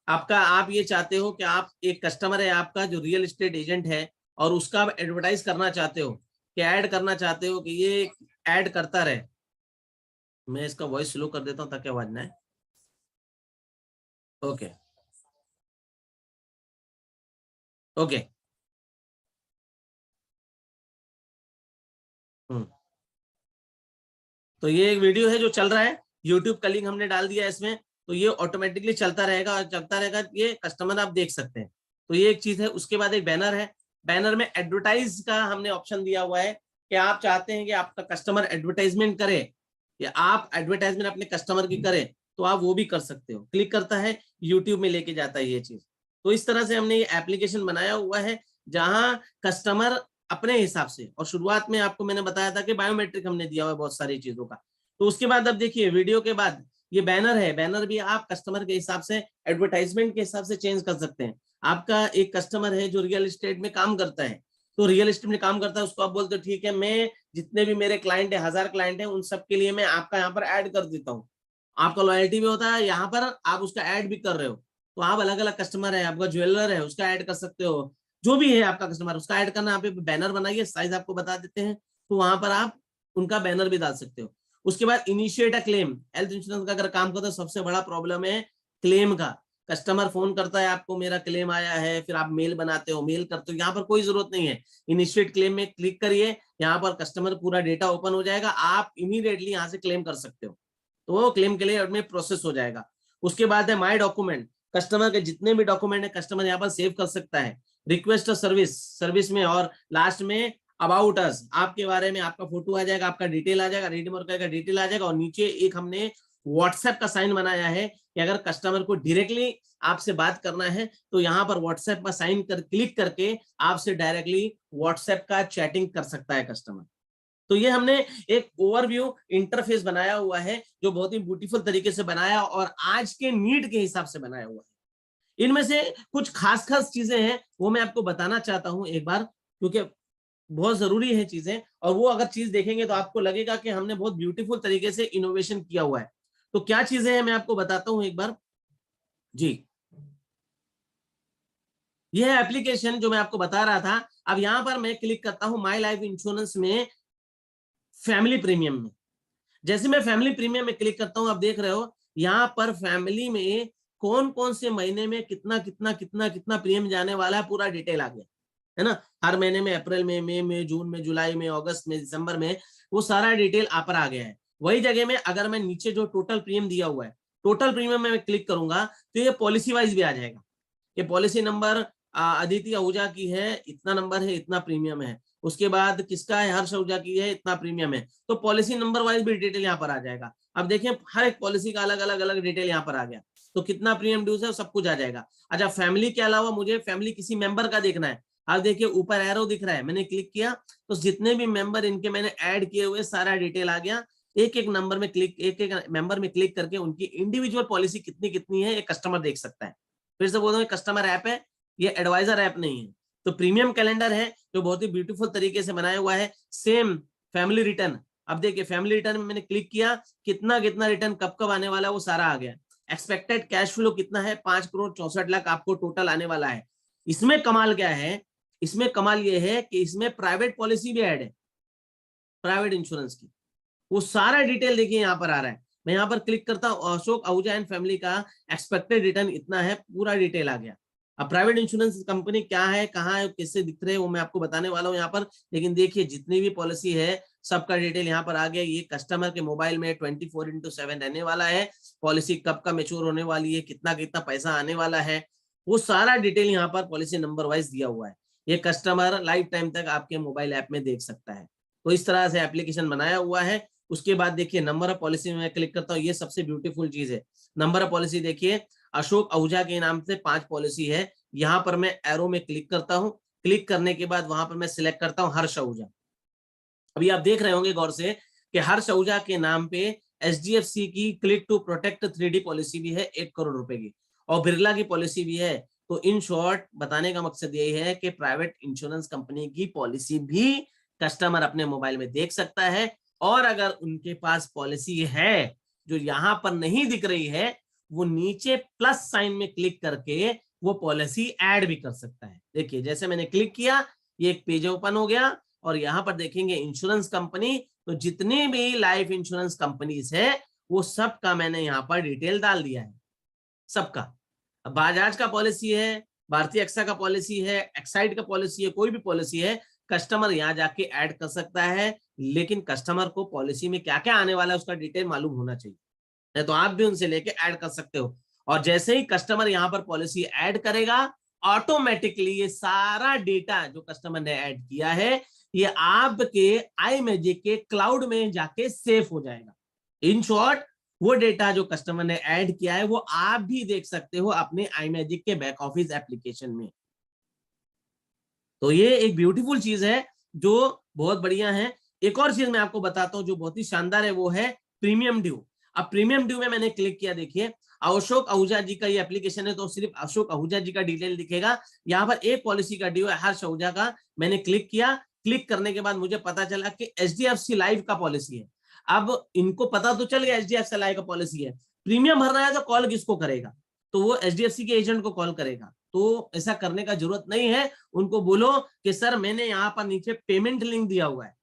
आपका, आप ये चाहते हो कि आप, एक कस्टमर है आपका जो रियल एस्टेट एजेंट है और उसका आप एडवर्टाइज करना चाहते हो, कि ऐड करना चाहते हो कि ये ऐड करता रहे। मैं इसका वॉइस स्लो कर देता हूँ ताकि आवाज ना आए। ओके ओके, तो ये एक वीडियो है जो चल रहा है, यूट्यूब का लिंक हमने डाल दिया है इसमें, तो ये ऑटोमेटिकली चलता रहेगा और चलता रहेगा, ये कस्टमर आप देख सकते हैं। तो ये एक चीज है। उसके बाद एक बैनर है, बैनर में एडवर्टाइज का हमने ऑप्शन दिया हुआ है कि आप चाहते हैं कि आपका कस्टमर एडवर्टाइजमेंट करे या आप एडवर्टाइजमेंट अपने कस्टमर की करें, तो आप वो भी कर सकते हो। क्लिक करता है, यूट्यूब में लेके जाता है ये चीज। तो इस तरह से हमने ये एप्लीकेशन बनाया हुआ है जहां कस्टमर अपने हिसाब से, और शुरुआत में आपको मैंने बताया था कि बायोमेट्रिक हमने दिया हुआ है बहुत सारी चीजों का। तो उसके बाद अब देखिए वीडियो के बाद ये बैनर है, बैनर भी आप कस्टमर के हिसाब से, एडवर्टाइजमेंट के हिसाब से चेंज कर सकते हैं। आपका एक कस्टमर है जो रियल एस्टेट में काम करता है, तो रियल एस्टेट में काम करता है, उसको आप बोलते हो ठीक है, मैं जितने भी मेरे क्लाइंट है, 1000 क्लाइंट है, उन सब के लिए मैं आपका यहाँ पर ऐड कर देता हूँ। आपका लॉयल्टी भी होता है, यहाँ पर आप उसका ऐड भी कर रहे हो। तो आप अलग अलग कस्टमर है, आपका ज्वेलर है उसका ऐड कर सकते हो, जो भी है आपका कस्टमर उसका ऐड करना। आप बैनर बनाइए, साइज आपको बता देते हैं, तो वहां पर आप उनका बैनर भी डाल सकते हो। उसके बाद initiate a claim. Health insurance का अगर काम करते हो, सबसे बड़ा प्रॉब्लम है क्लेम का। कस्टमर फोन करता है आपको, मेरा क्लेम आया है, फिर आप मेल बनाते हो, मेल करते हो, यहाँ पर कोई जरूरत नहीं है। इनिशिएट क्लेम में क्लिक करिए, यहाँ पर कस्टमर पूरा डेटा ओपन हो जाएगा, आप इमीडिएटली यहाँ से क्लेम कर सकते हो, तो वो क्लेम के लिए में प्रोसेस हो जाएगा। उसके बाद है माय डॉक्यूमेंट। कस्टमर के जितने भी डॉक्यूमेंट है कस्टमर यहाँ पर सेव कर सकता है। रिक्वेस्ट सर्विस, सर्विस में, और लास्ट में अबाउट अस, आपके बारे में आपका फोटो आ जाएगा, आपका डिटेल आ जाएगा, रेडीमोर का डिटेल आ जाएगा, और नीचे एक हमने व्हाट्सएप का साइन बनाया है कि अगर कस्टमर को डायरेक्टली आपसे बात करना है तो यहाँ पर व्हाट्सएप का साइन कर क्लिक करके आपसे डायरेक्टली व्हाट्सएप का चैटिंग कर सकता है कस्टमर। तो ये हमने एक ओवरव्यू इंटरफेस बनाया हुआ है जो बहुत ही ब्यूटीफुल तरीके से बनाया और आज के नीड के हिसाब से बनाया हुआ है। इनमें से कुछ खास खास चीजें हैं वो मैं आपको बताना चाहता हूं एक बार, क्योंकि बहुत जरूरी है चीजें, और वो अगर चीज देखेंगे तो आपको लगेगा कि हमने बहुत ब्यूटीफुल तरीके से इनोवेशन किया हुआ है। तो क्या चीजें हैं मैं आपको बताता हूं एक बार जी। यह एप्लीकेशन जो मैं आपको बता रहा था, अब यहां पर मैं क्लिक करता हूं माई लाइफ इंश्योरेंस में फैमिली प्रीमियम में। जैसे मैं फैमिली प्रीमियम में क्लिक करता हूं, आप देख रहे हो यहाँ पर फैमिली में कौन कौन से महीने में कितना कितना कितना कितना प्रीमियम जाने वाला है, पूरा डिटेल आ गया है ना। हर महीने में, अप्रैल में, मई में, जून में, जुलाई में, अगस्त में, दिसंबर में, वो सारा डिटेल आप पर आ गया है। वही जगह में अगर मैं नीचे जो टोटल प्रीमियम दिया हुआ है, टोटल प्रीमियम में मैं क्लिक करूंगा तो ये पॉलिसी वाइज भी आ जाएगा। ये पॉलिसी नंबर अदिति आहूजा की है, इतना नंबर है, इतना प्रीमियम है। उसके बाद किसका है, हर्ष आहूजा की है, इतना प्रीमियम है। तो पॉलिसी नंबर वाइज भी डिटेल यहाँ पर आ जाएगा। अब देखें हर एक पॉलिसी का अलग अलग अलग डिटेल यहाँ पर आ गया, तो कितना प्रीमियम ड्यूज है सब कुछ आ जाएगा। अच्छा, फैमिली के अलावा मुझे फैमिली किसी मेंबर का देखना है, अब देखिए ऊपर एरो दिख रहा है, मैंने क्लिक किया तो जितने भी मेंबर इनके मैंने ऐड किए हुए सारा डिटेल आ गया। एक एक नंबर में क्लिक, एक एक मेंबर में क्लिक करके उनकी इंडिविजुअल पॉलिसी कितनी कितनी है एक कस्टमर देख सकता है। फिर से बोल रहा हूँ, कस्टमर ऐप है, ये एडवाइजर ऐप नहीं है। तो प्रीमियम कैलेंडर है जो बहुत ही ब्यूटीफुल तरीके से बनाया हुआ है। सेम फैमिली रिटर्न, अब देखिए फैमिली रिटर्न में मैंने क्लिक किया, कितना कितना रिटर्न कब कब आने वाला है वो सारा आ गया। एक्सपेक्टेड कैश फ्लो कितना है, 5,64,00,000 आपको टोटल आने वाला है। इसमें कमाल क्या है, इसमें कमाल ये है कि इसमें प्राइवेट पॉलिसी भी ऐड है, प्राइवेट इंश्योरेंस की, वो सारा डिटेल देखिए यहाँ पर आ रहा है। मैं यहाँ पर क्लिक करता हूँ, अशोक आहूजा एंड फैमिली का एक्सपेक्टेड रिटर्न इतना है, पूरा डिटेल आ गया। अब प्राइवेट इंश्योरेंस कंपनी क्या है, कहाँ है, किससे दिख रहे हैं, वो मैं आपको बताने वाला हूँ यहाँ पर। लेकिन देखिए जितनी भी पॉलिसी है सबका डिटेल यहाँ पर आ गया। ये कस्टमर के मोबाइल में 24/7 रहने वाला है, पॉलिसी कब का मैच्योर होने वाली है, कितना कितना पैसा आने वाला है, वो सारा डिटेल यहाँ पर पॉलिसी नंबर वाइज दिया हुआ है। ये कस्टमर लाइफ टाइम तक आपके मोबाइल ऐप में देख सकता है। तो इस तरह से एप्लीकेशन बनाया हुआ है। उसके बाद देखिए नंबर ऑफ पॉलिसी में क्लिक करता हूँ, ये सबसे ब्यूटीफुल चीज है। नंबर ऑफ पॉलिसी देखिए, अशोक आहूजा के नाम से 5 पॉलिसी है। यहाँ पर मैं एरो में क्लिक करता हूँ, क्लिक करने के बाद वहां पर मैं सिलेक्ट करता हूँ हर्ष आहूजा। अभी आप देख रहे होंगे गौर से कि हर्ष आहूजा के नाम पे एचडीएफसी की click to protect 3D policy भी है 1 करोड़ रुपए की, और बिरला की पॉलिसी भी है। तो इन शॉर्ट बताने का मकसद यही है कि प्राइवेट इंश्योरेंस कंपनी की पॉलिसी भी कस्टमर अपने मोबाइल में देख सकता है, और अगर उनके पास पॉलिसी है जो यहाँ पर नहीं दिख रही है, वो नीचे प्लस साइन में क्लिक करके वो पॉलिसी ऐड भी कर सकता है। देखिए जैसे मैंने क्लिक किया, ये एक पेज ओपन हो गया, और यहाँ पर देखेंगे इंश्योरेंस कंपनी, तो जितनी भी लाइफ इंश्योरेंस कंपनीज है वो सब का मैंने यहाँ पर डिटेल डाल दिया है, सबका। अब बजाज का पॉलिसी है, भारतीय एक्सा का पॉलिसी है, एक्साइड का पॉलिसी है, कोई भी पॉलिसी है, कस्टमर यहाँ जाके ऐड कर सकता है। लेकिन कस्टमर को पॉलिसी में क्या क्या आने वाला है उसका डिटेल मालूम होना चाहिए, तो आप भी उनसे लेके ऐड कर सकते हो। और जैसे ही कस्टमर यहाँ पर पॉलिसी ऐड करेगा, ऑटोमेटिकली ये सारा डेटा जो कस्टमर ने ऐड किया है ये आपके आई मैजिक के क्लाउड में जाके सेव हो जाएगा। इन शॉर्ट वो डेटा जो कस्टमर ने ऐड किया है वो आप भी देख सकते हो अपने आई मैजिक के बैक ऑफिस एप्लीकेशन में। तो ये एक ब्यूटीफुल चीज है जो बहुत बढ़िया है। एक और चीज मैं आपको बताता हूँ जो बहुत ही शानदार है, वो है प्रीमियम ड्यू। अब प्रीमियम ड्यू में मैंने क्लिक किया, देखिए अशोक आहूजा जी का ये एप्लीकेशन है, तो सिर्फ अशोक आहूजा जी का डिटेल दिखेगा। यहाँ पर एक पॉलिसी का ड्यू है हर्ष आहूजा का, मैंने क्लिक किया, क्लिक करने के बाद मुझे पता चला कि एचडीएफसी लाइफ का पॉलिसी है। अब इनको पता तो चल गया एचडीएफसी लाइफ का पॉलिसी है, प्रीमियम भरना है तो कॉल किसको करेगा, तो वो एचडीएफसी के एजेंट को कॉल करेगा। तो ऐसा करने का जरूरत नहीं है, उनको बोलो कि सर मैंने यहाँ पर नीचे पेमेंट लिंक दिया हुआ है,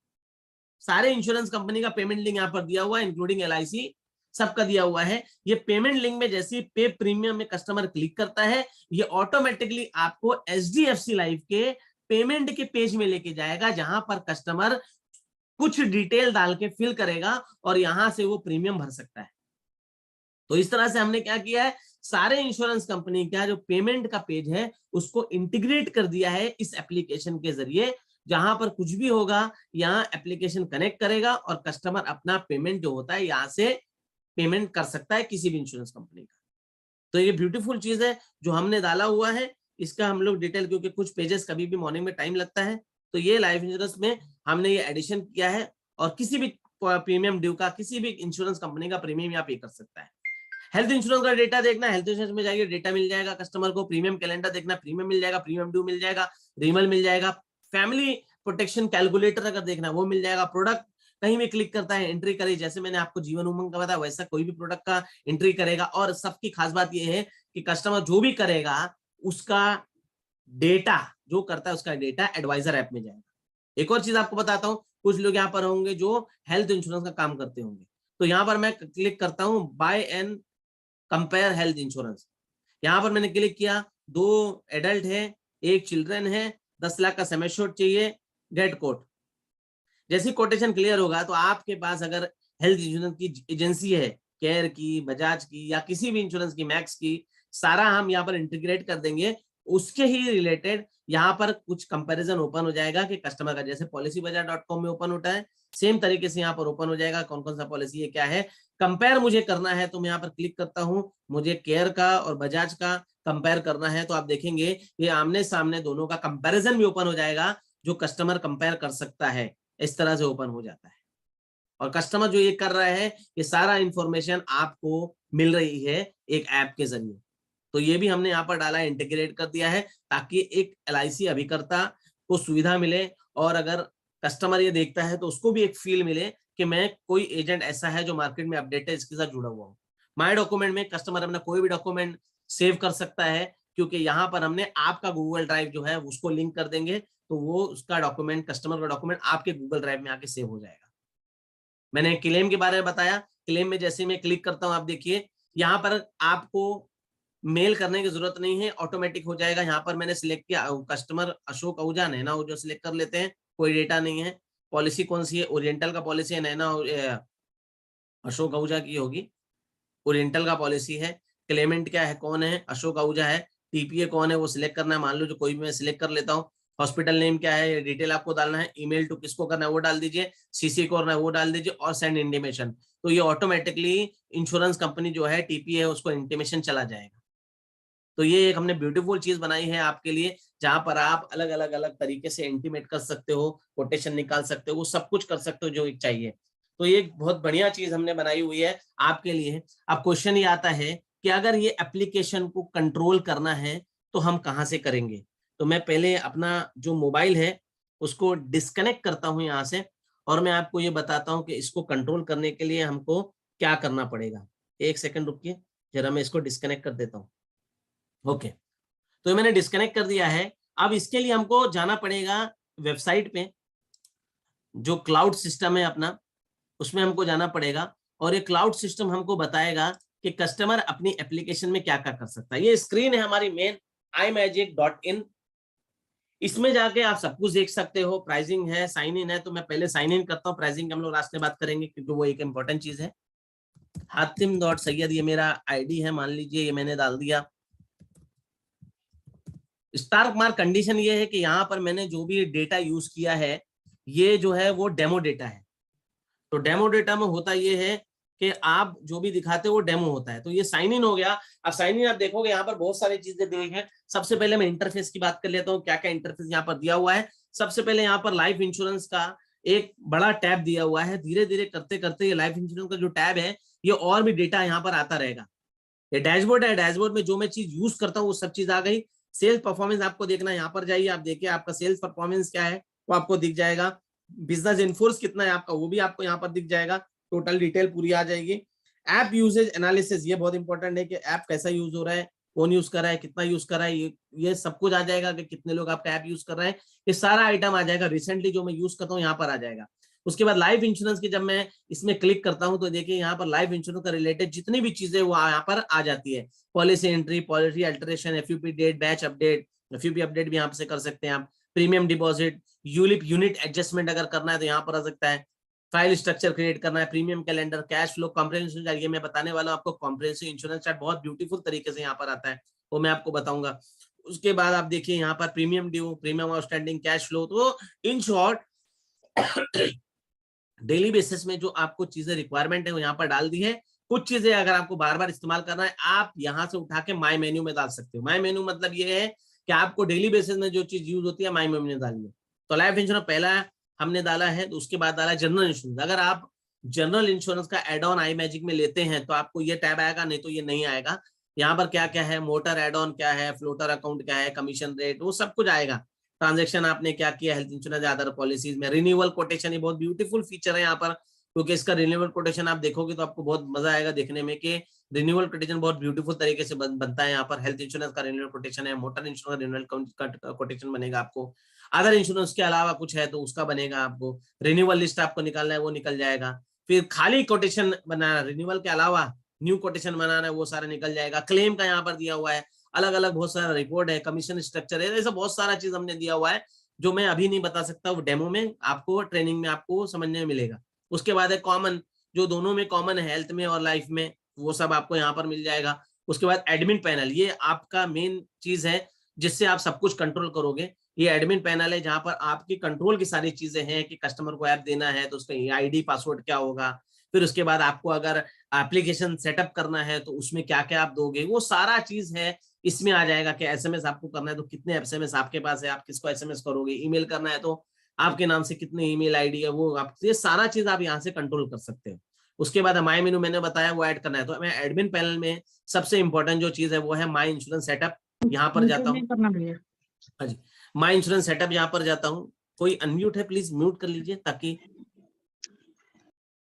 सारे इंश्योरेंस कंपनी का पेमेंट लिंक यहाँ पर दिया हुआ है, इंक्लूडिंग एलआईसी सबका दिया हुआ है। ये पेमेंट लिंक में जैसे पे प्रीमियम में कस्टमर क्लिक करता है, ये ऑटोमेटिकली आपको एचडीएफसी लाइफ के पेमेंट के पेज में लेके जाएगा, जहां पर कस्टमर कुछ डिटेल डाल के फिल करेगा और यहां से वो प्रीमियम भर सकता है। तो इस तरह से हमने क्या किया है, सारे इंश्योरेंस कंपनी का जो पेमेंट का पेज है उसको इंटीग्रेट कर दिया है इस एप्लीकेशन के जरिए। जहां पर कुछ भी होगा यहाँ एप्लीकेशन कनेक्ट करेगा और कस्टमर अपना पेमेंट जो होता है यहाँ से पेमेंट कर सकता है किसी भी इंश्योरेंस कंपनी का। तो ये ब्यूटीफुल चीज है जो हमने डाला हुआ है, इसका हम लोग डिटेल, क्योंकि कुछ पेजेस कभी भी मॉर्निंग में टाइम लगता है, तो ये लाइफ इंश्योरेंस में हमने ये एडिशन किया है। और किसी भी प्रीमियम ड्यू का किसी भी इंश्योरेंस कंपनी का प्रीमियम यहाँ पे कर सकता है। हेल्थ इंश्योरेंस का डेटा देखना, हेल्थ इंश्योरेंस में जाइए डेटा मिल जाएगा कस्टमर को। प्रीमियम कैलेंडर देखना, प्रीमियम मिल जाएगा, प्रीमियम ड्यू मिल जाएगा, रिमल मिल जाएगा। फैमिली प्रोटेक्शन कैलकुलेटर अगर देखना वो मिल जाएगा। प्रोडक्ट कहीं भी क्लिक करता है एंट्री करे, जैसे मैंने आपको जीवन उमंग का बताया वैसा कोई भी प्रोडक्ट का एंट्री करेगा। और सबकी खास बात यह है कि कस्टमर जो भी करेगा उसका डेटा जो करता है उसका डेटा एडवाइजर ऐप में जाएगा। एक और चीज आपको बताता हूँ, कुछ लोग यहाँ पर होंगे जो हेल्थ इंश्योरेंस का काम करते होंगे, तो यहाँ पर मैं क्लिक करता हूँ buy and compare health insurance. यहाँ पर मैंने क्लिक किया, 2 एडल्ट है, 1 चिल्ड्रन है, 10 लाख का सम एश्योर्ड चाहिए, गेट कोट। जैसी कोटेशन क्लियर होगा तो आपके पास अगर हेल्थ इंश्योरेंस की एजेंसी है, केयर की, बजाज की या किसी भी इंश्योरेंस की, मैक्स की, सारा हम यहाँ पर इंटीग्रेट कर देंगे। उसके ही रिलेटेड यहाँ पर कुछ कंपैरिजन ओपन हो जाएगा कि कस्टमर का, जैसे policybazaar.com में ओपन होता है सेम तरीके से यहाँ पर ओपन हो जाएगा, कौन कौन सा पॉलिसी है क्या है। कंपेयर मुझे करना है तो मैं यहाँ पर क्लिक करता हूँ, मुझे केयर का और बजाज का कंपेयर करना है, तो आप देखेंगे ये आमने सामने दोनों का कंपैरिजन भी ओपन हो जाएगा जो कस्टमर कंपेयर कर सकता है। इस तरह से ओपन हो जाता है और कस्टमर जो ये कर रहा है ये सारा इंफॉर्मेशन आपको मिल रही है एक ऐप के जरिए। तो ये भी हमने यहाँ पर डाला है, इंटीग्रेट कर दिया है ताकि एक एलआईसी अभिकर्ता को सुविधा मिले, और अगर कस्टमर ये देखता है तो उसको भी एक फील मिले कि मैं कोई एजेंट ऐसा है जो मार्केट में अपडेट है, इसके साथ जुड़ा हुआ हूँ। माई डॉक्यूमेंट में कस्टमर अपना कोई भी डॉक्यूमेंट सेव कर सकता है, क्योंकि यहाँ पर हमने आपका गूगल ड्राइव जो है उसको लिंक कर देंगे, तो वो उसका डॉक्यूमेंट, कस्टमर का डॉक्यूमेंट आपके गूगल ड्राइव में आके सेव हो जाएगा। मैंने क्लेम के बारे में बताया, क्लेम में जैसे मैं क्लिक करता हूं आप देखिए यहाँ पर आपको मेल करने की जरूरत नहीं है, ऑटोमेटिक हो जाएगा। यहाँ पर मैंने सिलेक्ट किया कस्टमर अशोक आहूजा, नैना आहूजा सिलेक्ट कर लेते हैं, कोई डेटा नहीं है। पॉलिसी कौन सी है, ओरिएंटल का पॉलिसी है, नैना अशोक आहूजा की होगी, ओरिएंटल का पॉलिसी है। क्लेमेंट क्या है, कौन है, अशोक आहूजा है। टीपीए कौन है वो सिलेक्ट करना है, मान लो जो कोई भी मैं सिलेक्ट कर लेता हूँ। हॉस्पिटल नेम क्या है, डिटेल आपको डालना है, ईमेल टू किसको करना है वो डाल दीजिए, सीसी को करना है वो डाल दीजिए, और सेंड इंटीमेशन। तो ये ऑटोमेटिकली इंश्योरेंस कंपनी जो है टीपीए है उसको इंटीमेशन चला जाएगा। तो ये एक हमने ब्यूटीफुल चीज बनाई है आपके लिए, जहां पर आप अलग अलग अलग तरीके से इंटीमेट कर सकते हो, कोटेशन निकाल सकते हो, वो सब कुछ कर सकते हो जो एक चाहिए। तो ये एक बहुत बढ़िया चीज हमने बनाई हुई है आपके लिए। अब क्वेश्चन ये आता है कि अगर ये एप्लीकेशन को कंट्रोल करना है तो हम कहाँ से करेंगे। तो मैं पहले अपना जो मोबाइल है उसको डिस्कनेक्ट करता हूँ यहाँ से, और मैं आपको ये बताता हूँ कि इसको कंट्रोल करने के लिए हमको क्या करना पड़ेगा। एक सेकंड रुकिए, जरा मैं इसको डिस्कनेक्ट कर देता हूँ। ओके, तो मैंने डिस्कनेक्ट कर दिया है। अब इसके लिए हमको जाना पड़ेगा वेबसाइट पे, जो क्लाउड सिस्टम है अपना, उसमें हमको जाना पड़ेगा, और ये क्लाउड सिस्टम हमको बताएगा कि कस्टमर अपनी एप्लीकेशन में क्या क्या कर सकता है। ये स्क्रीन है हमारी मेन imagic.in, इसमें जाके आप सब कुछ देख सकते हो। प्राइसिंग है, साइन इन है, तो मैं पहले साइन इन करता हूँ, प्राइसिंग हम लोग लास्ट में बात करेंगे क्योंकि वो एक इंपॉर्टेंट चीज है। hatim.sayyed ये मेरा आईडी है, मान लीजिए ये मैंने डाल दिया। स्टार मार्क कंडीशन ये है कि यहाँ पर मैंने जो भी डेटा यूज किया है ये जो है वो डेमो डेटा है। तो डेमो डेटा में होता ये है कि आप जो भी दिखाते हो वो डेमो होता है। तो ये साइन इन हो गया। अब साइन इन आप देखोगे यहाँ पर बहुत सारी चीजें दी हैं। सबसे पहले मैं इंटरफेस की बात कर लेता हूँ, क्या क्या इंटरफेस यहाँ पर दिया हुआ है। सबसे पहले यहाँ पर लाइफ इंश्योरेंस का एक बड़ा टैब दिया हुआ है। धीरे धीरे करते करते ये लाइफ इंश्योरेंस का जो टैब है ये और भी डेटा यहाँ पर आता रहेगा। ये डैशबोर्ड है, डैशबोर्ड में जो मैं चीज यूज करता हूँ वो सब चीज आ गई। सेल्स परफॉर्मेंस आपको देखना है, यहाँ पर जाइए, आप देखिए आपका सेल्स परफॉर्मेंस क्या है वो आपको दिख जाएगा। बिजनेस इनफोर्स कितना है आपका वो भी आपको यहाँ पर दिख जाएगा, टोटल डिटेल पूरी आ जाएगी। ऐप यूजेज एनालिसिस, ये बहुत इंपॉर्टेंट है कि ऐप कैसा यूज हो रहा है, कौन यूज कर रहा है, कितना यूज कर रहा है, ये सब कुछ आ जाएगा कि कितने लोग आपका ऐप यूज कर रहे हैं, ये सारा आइटम आ जाएगा। रिसेंटली जो मैं यूज करता हूँ यहाँ पर आ जाएगा। उसके बाद लाइफ इंश्योरेंस की जब मैं इसमें क्लिक करता हूं तो देखिए यहाँ पर लाइफ इंश्योरेंस का रिलेटेड जितनी भी चीजें वो यहाँ पर आ जाती है। Policy entry, policy alteration, FUP date, batch update, FUP update भी यहाँ से कर सकते हैं आप। Premium deposit, ULIP unit adjustment अगर करना है तो यहाँ पर आ सकता है। फाइल स्ट्रक्चर क्रिएट करना है, premium calendar, cash flow, comprehensive chart, ये मैं बताने वाला हूँ आपको। कॉम्प्रिहेंसिव इंश्योरेंस चार्ट बहुत ब्यूटीफुल तरीके से यहाँ पर आता है, वो मैं आपको बताऊंगा। उसके बाद आप देखिए यहाँ पर premium due, premium outstanding, cash flow. तो इन शॉर्ट डेली बेसिस में जो आपको चीजें रिक्वायरमेंट है वो यहाँ पर डाल दी है। कुछ चीजें अगर आपको बार बार इस्तेमाल करना है आप यहाँ से उठा के माई मेन्यू में डाल सकते हो। माई मेन्यू मतलब ये है कि आपको डेली बेसिस में जो चीज यूज होती है माई मेन्यू में डालनी है। तो लाइफ इंश्योरेंस पहला हमने डाला है, तो उसके बाद डाला जनरल इंश्योरेंस। अगर आप जनरल इंश्योरेंस का एड ऑन आई मैजिक में लेते हैं तो आपको ये टैब आएगा, नहीं तो ये नहीं आएगा। यहाँ पर क्या क्या है, मोटर एड ऑन क्या है, फ्लोटर अकाउंट क्या है, कमीशन रेट, वो सब कुछ आएगा। ट्रांजैक्शन आपने क्या किया, हेल्थ इंश्योरेंस, अदर पॉलिसीज में रिन्यूअल कोटेशन, ये बहुत ब्यूटीफुल फीचर है यहाँ पर, क्योंकि इसका रिन्यूअल कोटेशन आप देखोगे तो आपको बहुत मजा आएगा देखने में कि रिन्यूअल कोटेशन बहुत ब्यूटीफुल तरीके से बनता है। यहाँ पर हेल्थ इंश्योरेंस का रिन्यूअल कोटेशन है, मोटर इंश्योरेंस का रिन्यूअल कोटेशन बनेगा आपको। अदर इंश्योरेंस के अलावा कुछ है तो उसका बनेगा आपको। रिन्यूअल लिस्ट आपको निकालना है वो निकल जाएगा। फिर खाली कोटेशन बनाना, रिन्यूअल के अलावा न्यू कोटेशन बनाना है वो सारा निकल जाएगा। क्लेम का यहाँ पर दिया हुआ है, अलग अलग बहुत सारा रिपोर्ट है, कमीशन स्ट्रक्चर है, ऐसा बहुत सारा चीज हमने दिया हुआ है जो मैं अभी नहीं बता सकता। वो डेमो में आपको, ट्रेनिंग में आपको समझने में मिलेगा। उसके बाद है कॉमन, जो दोनों में कॉमन है, हेल्थ में और लाइफ में, वो सब आपको यहाँ पर मिल जाएगा। उसके बाद एडमिन पैनल, ये आपका मेन चीज है जिससे आप सब कुछ कंट्रोल करोगे। ये एडमिन पैनल है जहां पर आपकी कंट्रोल की सारी चीजें हैं कि कस्टमर को ऐप देना है तो उसका आईडी पासवर्ड क्या होगा, फिर उसके बाद आपको अगर एप्लीकेशन सेटअप करना है तो उसमें क्या क्या आप दोगे, वो सारा चीज है इसमें आ जाएगा। कि एसएमएस आपको करना है तो कितने एसएमएस आपके पास है, आप किसको एसएमएस करोगे, ईमेल करना है तो आपके नाम से कितने ईमेल आईडी है, वो आप ये सारा चीज आप यहाँ से कंट्रोल कर सकते हो। उसके बाद माई मेनू मैंने बताया वो ऐड करना है। तो मैं एडमिन पैनल में सबसे इंपॉर्टेंट जो चीज है वो है माई इंश्योरेंस सेटअप। यहाँ पर जाता हूँ, हाँ जी, माई इंश्योरेंस सेटअप यहाँ पर जाता हूँ। कोई अनम्यूट है प्लीज म्यूट कर लीजिए ताकि,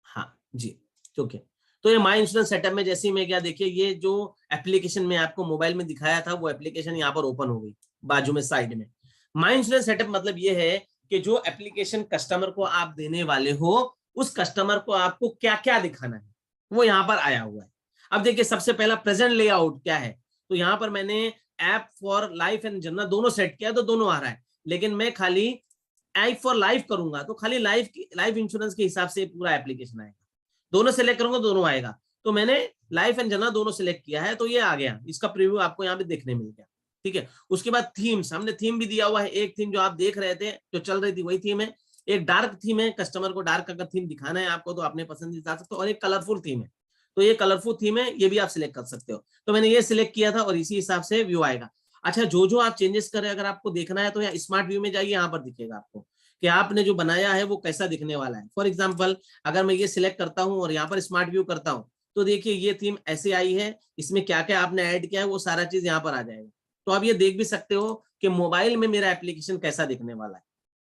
हाँ जी, ओके। तो ये माई इंश्योरेंस सेटअप में जैसे ही मैं क्या, देखिए ये जो एप्लीकेशन में आपको मोबाइल में दिखाया था वो एप्लीकेशन यहाँ पर ओपन हो गई बाजू में साइड में। माई इंश्योरेंस सेटअप मतलब ये है कि जो एप्लीकेशन कस्टमर को आप देने वाले हो उस कस्टमर को आपको क्या क्या दिखाना है वो यहाँ पर आया हुआ है। अब देखिए सबसे पहला प्रेजेंट लेआउट क्या है, तो यहाँ पर मैंने app for life and general दोनों सेट किया तो दोनों आ रहा है, लेकिन मैं खाली लाइफ फॉर लाइफ करूंगा तो खाली लाइफ इंश्योरेंस के हिसाब से पूरा एप्लीकेशन आएगा, दोनों सेलेक्ट करूंगा दोनों आएगा। तो मैंने लाइफ एंड जनरल दोनों सिलेक्ट किया है, तो ये आ गया, इसका प्रीव्यू आपको यहाँ पे देखने मिल गया। ठीक है, उसके बाद थीम्स, हमने थीम भी दिया हुआ है। एक थीम जो आप देख रहे थे जो चल रही थी वही थीम है, एक डार्क थीम है, कस्टमर को डार्क अगर थीम दिखाना है आपको तो अपने पसंद से दिखा सकते हो, और एक कलरफुल थीम है, तो ये कलरफुल थीम है, ये भी आप सिलेक्ट कर सकते हो। तो मैंने ये सिलेक्ट किया था और इसी हिसाब से व्यू आएगा। अच्छा, जो जो आप चेंजेस करें अगर आपको देखना है तो यहाँ स्मार्ट व्यू में जाइए, यहाँ पर दिखेगा आपको कि आपने जो बनाया है वो कैसा दिखने वाला है। फॉर एग्जाम्पल अगर मैं ये सिलेक्ट करता हूँ और यहाँ पर स्मार्ट व्यू करता हूँ तो देखिए ये थीम ऐसे आई है, इसमें क्या क्या आपने ऐड किया है वो सारा चीज यहाँ पर आ जाएगा। तो आप ये देख भी सकते हो कि मोबाइल में मेरा एप्लीकेशन कैसा दिखने वाला है।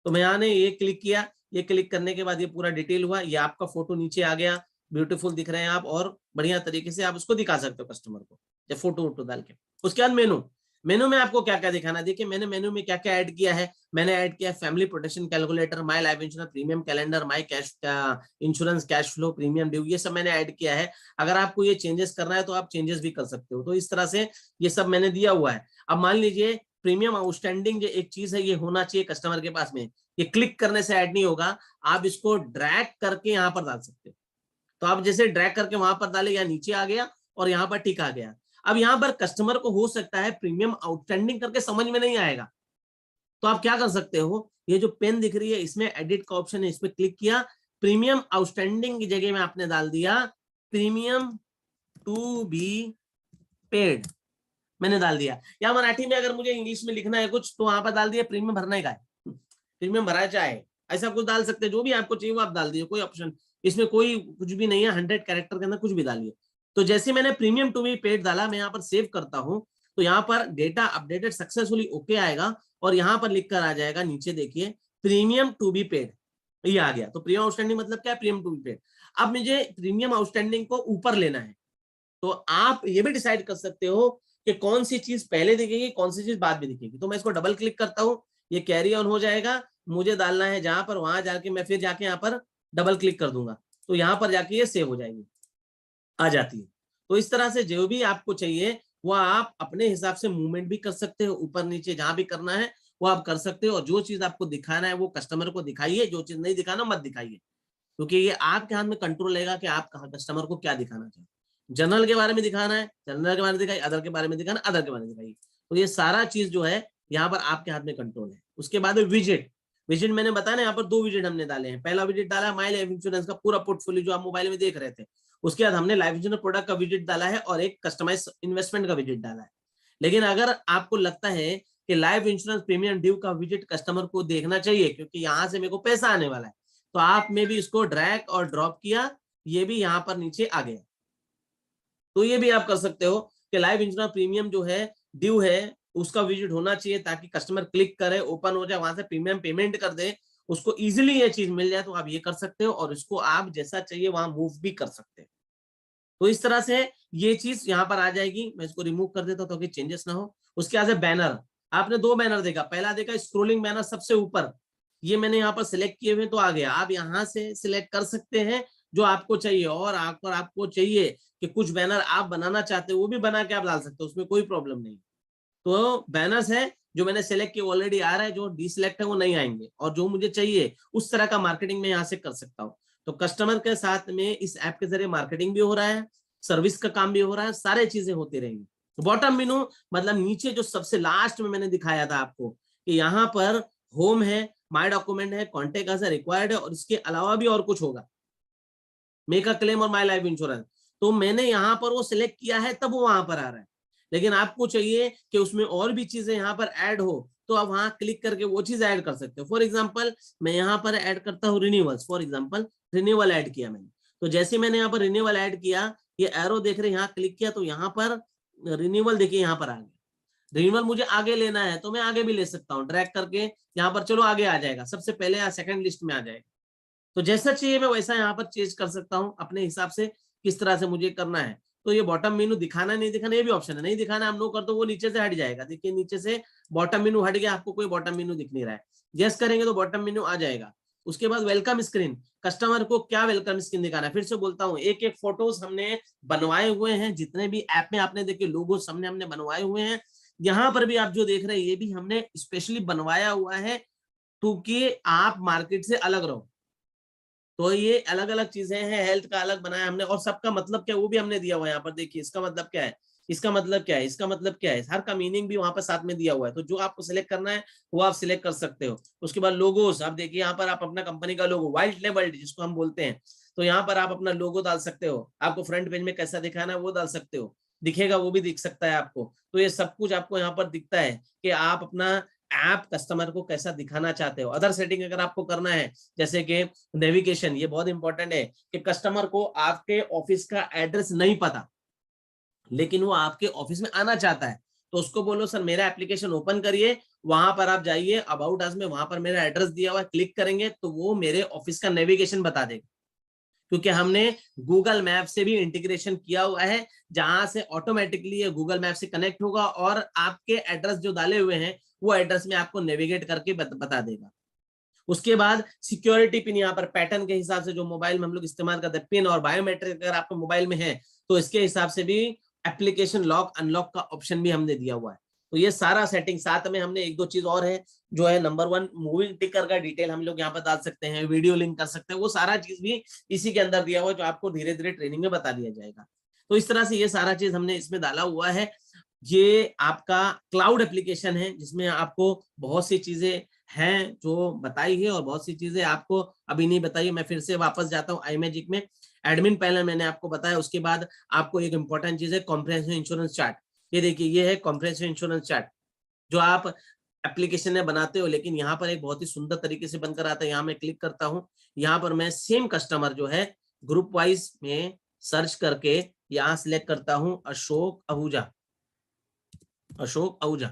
तो मैं यहाँ ने ये क्लिक किया, ये क्लिक करने के बाद ये पूरा डिटेल हुआ, ये आपका फोटो नीचे आ गया, ब्यूटीफुल दिख रहे हैं आप, और बढ़िया तरीके से आप उसको दिखा सकते हो कस्टमर को जब फोटो वोटो डाल के। उसके बाद मेनू, मेनू में आपको क्या क्या दिखाना है, देखिए मैंने मेनू में क्या क्या ऐड किया है। मैंने ऐड किया family protection calculator, my life insurance premium calendar, my cash insurance cash flow premium due, ये सब मैंने ऐड किया है। अगर आपको ये चेंजेस करना है तो आप चेंजेस भी कर सकते हो। तो इस तरह से ये सब मैंने दिया हुआ है। अब मान लीजिए प्रीमियम आउटस्टैंडिंग जो एक चीज है ये होना चाहिए कस्टमर के पास में, ये क्लिक करने से ऐड नहीं होगा, आप इसको ड्रैग करके यहाँ पर डाल सकते हो। तो आप जैसे ड्रैग करके वहां पर डाले, या नीचे आ गया और यहाँ पर टिक आ गया। अब यहाँ पर कस्टमर को हो सकता है प्रीमियम आउटस्टैंडिंग करके समझ में नहीं आएगा, तो आप क्या कर सकते हो, ये जो पेन दिख रही है इसमें एडिट का ऑप्शन है, इस पर क्लिक किया, प्रीमियम आउटस्टैंडिंग की जगह में आपने डाल दिया प्रीमियम टू बी पेड, मैंने डाल दिया। या मराठी में अगर मुझे इंग्लिश में लिखना है कुछ तो वहां पर डाल दिया प्रीमियम भरने का है, प्रीमियम भरा चाहे, ऐसा कुछ डाल सकते हैं, जो भी आपको चाहिए वो आप डाल दीजिए, कोई ऑप्शन इसमें कोई कुछ भी नहीं है, 100 कैरेक्टर के अंदर कुछ भी डालिए। तो जैसे मैंने प्रीमियम टू बी पेड डाला, मैं यहाँ पर सेव करता हूँ तो यहाँ पर डेटा अपडेटेड सक्सेसफुली ओके आएगा, और यहाँ पर लिखकर आ जाएगा नीचे देखिए प्रीमियम टू बी पेड, ये आ गया। तो प्रीमियम आउटस्टैंडिंग मतलब क्या है, प्रीमियम टू बी पेड। अब मुझे प्रीमियम आउटस्टैंडिंग को ऊपर लेना है, तो आप ये भी डिसाइड कर सकते हो कि कौन सी चीज पहले दिखेगी कौन सी चीज बाद में दिखेगी। तो मैं इसको डबल क्लिक करता हूँ, ये कैरी ऑन हो जाएगा, मुझे डालना है जहां पर, वहां जाके मैं फिर जाके यहाँ पर डबल क्लिक कर दूंगा तो यहाँ पर जाके ये सेव हो जाएगी, आ जाती है। तो इस तरह से जो भी आपको चाहिए वो आप अपने हिसाब से मूवमेंट भी कर सकते हो, ऊपर नीचे जहां भी करना है वो आप कर सकते हो। और जो चीज आपको दिखाना है वो कस्टमर को दिखाइए, जो चीज नहीं दिखाना मत दिखाइए, क्योंकि ये आपके हाथ में कंट्रोल रहेगा कि आप कस्टमर को क्या दिखाना चाहते हैं। जनरल के बारे में दिखाना है जनरल के बारे में दिखाइए, अदर के बारे में दिखाना अदर के बारे में दिखाइए। तो ये सारा चीज जो है यहाँ पर आपके हाथ में कंट्रोल है। उसके बाद विजिट, विजिट मैंने बताया ना, यहाँ पर 2 विजिट हमने डाले हैं। पहला विजिट डाला है माई लाइफ इंश्योरेंस का पूरा पोर्टफोलियो जो आप मोबाइल में देख रहे थे, उसके बाद हमने लाइफ इंश्योरेंस प्रोडक्ट का विजिट डाला है और एक कस्टमाइज इन्वेस्टमेंट का विजिट डाला है। लेकिन अगर आपको लगता है कि लाइफ इंश्योरेंस प्रीमियम ड्यू का विजिट कस्टमर को देखना चाहिए क्योंकि यहाँ से मेरे को पैसा आने वाला है, तो आप में भी इसको ड्रैग और ड्रॉप किया, ये भी यहाँ पर नीचे आ गया। तो ये भी आप कर सकते हो कि लाइफ इंश्योरेंस प्रीमियम जो है ड्यू है उसका विजिट होना चाहिए ताकि कस्टमर क्लिक करे, ओपन हो जाए, वहां से प्रीमियम पेमेंट कर दे, उसको इजीली ये चीज मिल जाए। तो आप ये कर सकते हो और इसको आप जैसा चाहिए वहां मूव भी कर सकते हैं। तो इस तरह से ये चीज यहाँ पर आ जाएगी। मैं इसको रिमूव कर देता हूँ ताकि चेंजेस ना हो। उसके बाद बैनर, आपने 2 बैनर देखा, पहला देखा स्क्रोलिंग बैनर सबसे ऊपर, ये मैंने यहाँ पर सिलेक्ट किए हुए तो आ गया। आप यहाँ से सिलेक्ट कर सकते हैं जो आपको चाहिए, और आपको चाहिए कि कुछ बैनर आप बनाना चाहते हो वो भी बना के आप डाल सकते हो, उसमें कोई प्रॉब्लम नहीं। तो बैनर्स है जो मैंने सेलेक्ट किया ऑलरेडी आ रहा है, जो डिसलेक्ट है वो नहीं आएंगे, और जो मुझे चाहिए उस तरह का मार्केटिंग में यहाँ से कर सकता हूँ। तो कस्टमर के साथ में इस ऐप के जरिए मार्केटिंग भी हो रहा है, सर्विस का काम भी हो रहा है, सारी चीजें होती रहेंगी। बॉटम मेनू मतलब नीचे जो सबसे लास्ट में मैंने दिखाया था आपको कि यहाँ पर होम है, माय डॉक्यूमेंट है, कॉन्टेक्ट अस रिक्वायर्ड है, और इसके अलावा भी और कुछ होगा, मेक अ क्लेम और माय लाइफ इंश्योरेंस। तो मैंने यहाँ पर वो सिलेक्ट किया है तब वो वहां पर आ रहा है। लेकिन आपको चाहिए कि उसमें और भी चीजें यहाँ पर ऐड हो तो आप वहां क्लिक करके वो चीज ऐड कर सकते हो। फॉर एग्जांपल मैं यहाँ पर ऐड करता हूँ renewals, for example renewal add किया मैंने, तो जैसे मैंने यहाँ पर रिन्यूअल ऐड किया, ये एरो देख रहे हैं, यहाँ क्लिक किया तो यहाँ पर रिन्यूअल देखिए यहाँ पर आ गया। रिन्यूअल मुझे आगे लेना है तो मैं आगे भी ले सकता हूँ, ड्रैग करके यहाँ पर चलो आगे आ जाएगा, सबसे पहले या सेकंड लिस्ट में आ जाएगा। तो जैसा चाहिए मैं वैसा यहाँ पर चेंज कर सकता हूँ अपने हिसाब से, किस तरह से मुझे करना है। तो ये बॉटम मेनू दिखाना नहीं दिखाना ये भी ऑप्शन है, नहीं दिखाना हम नो कर दो वो नीचे से हट जाएगा। देखिए नीचे से बॉटम मेनू हट गया, आपको कोई बॉटम मेनू दिख नहीं रहा है, यस करेंगे तो बॉटम मेनू आ जाएगा। उसके बाद वेलकम स्क्रीन, कस्टमर को क्या वेलकम स्क्रीन दिखाना है, फिर से बोलता हूँ एक एक फोटोज हमने बनवाए हुए हैं, जितने भी ऐप में आपने देखे लोगो हमने बनवाए हुए हैं। यहाँ पर भी आप जो देख रहे हैं ये भी हमने स्पेशली बनवाया हुआ है टू कि आप मार्केट से अलग रहो। तो ये अलग अलग चीजें हैं, हेल्थ का अलग बनाया हमने, और सबका मतलब क्या वो भी हमने दिया हुआ है यहाँ पर। देखिए इसका मतलब क्या है, इसका मतलब क्या है, इसका मतलब क्या है, हर का मीनिंग भी वहां पर साथ में दिया हुआ है। तो जो आपको सिलेक्ट करना है वो आप सिलेक्ट कर सकते हो। उसके बाद लोगोस, आप देखिए यहाँ पर आप अपना कंपनी का लोगो वाइट लेबल जिसको हम बोलते हैं, तो यहाँ पर आप अपना लोगो डाल सकते हो। आपको फ्रंट पेज में कैसा दिखाना है वो डाल सकते हो, दिखेगा वो भी दिख सकता है आपको। तो ये सब कुछ आपको यहाँ पर दिखता है कि आप अपना ऐप कस्टमर को कैसा दिखाना चाहते हो। अदर सेटिंग अगर आपको करना है, जैसे कि नेविगेशन, ये बहुत इंपॉर्टेंट है कि कस्टमर को आपके ऑफिस का एड्रेस नहीं पता लेकिन वो आपके ऑफिस में आना चाहता है, तो उसको बोलो सर मेरा एप्लीकेशन ओपन करिए, वहां पर आप जाइए अबाउट अस में, वहां पर मेरा एड्रेस दिया हुआ है, क्लिक करेंगे तो वो मेरे ऑफिस का नेविगेशन बता देगा। क्योंकि हमने गूगल मैप से भी इंटीग्रेशन किया हुआ है, जहां से ऑटोमेटिकली ये गूगल मैप से कनेक्ट होगा और आपके एड्रेस जो डाले हुए हैं वो एड्रेस में आपको नेविगेट करके बता देगा। उसके बाद सिक्योरिटी पिन, यहाँ पर पैटर्न के हिसाब से जो मोबाइल में हम लोग इस्तेमाल करते हैं पिन, और बायोमेट्रिक अगर आपके मोबाइल में है तो इसके हिसाब से भी एप्लीकेशन लॉक अनलॉक का ऑप्शन भी हमने दिया हुआ है। तो ये सारा सेटिंग, साथ में हमने एक दो चीज और है जो है, नंबर 1 मूविंग टिकर का डिटेल हम लोग यहाँ पर डाल सकते हैं, वीडियो लिंक कर सकते हैं, वो सारा चीज भी इसी के अंदर दिया हुआ है जो आपको धीरे धीरे ट्रेनिंग में बता दिया जाएगा। तो इस तरह से ये सारा चीज हमने इसमें डाला हुआ है। ये आपका क्लाउड एप्लीकेशन है जिसमें आपको बहुत सी चीजें हैं जो बताई है और बहुत सी चीजें आपको अभी नहीं बताई। मैं फिर से वापस जाता हूँ iMagick में, एडमिन पैनल मैंने आपको बताया। उसके बाद आपको एक इंपॉर्टेंट चीज है कॉम्प्रिहेंसिव इंश्योरेंस चार्ट। ये देखिए ये है कॉम्प्रिहेंसिव इंश्योरेंस चार्ट जो आप एप्लीकेशन में बनाते हो, लेकिन यहाँ पर एक बहुत ही सुंदर तरीके से बनकर आता है। यहाँ मैं क्लिक करता हूँ, यहाँ पर मैं सेम कस्टमर जो है ग्रुप वाइज में सर्च करके यहाँ सिलेक्ट करता हूँ अशोक आहूजा। अशोक आहूजा,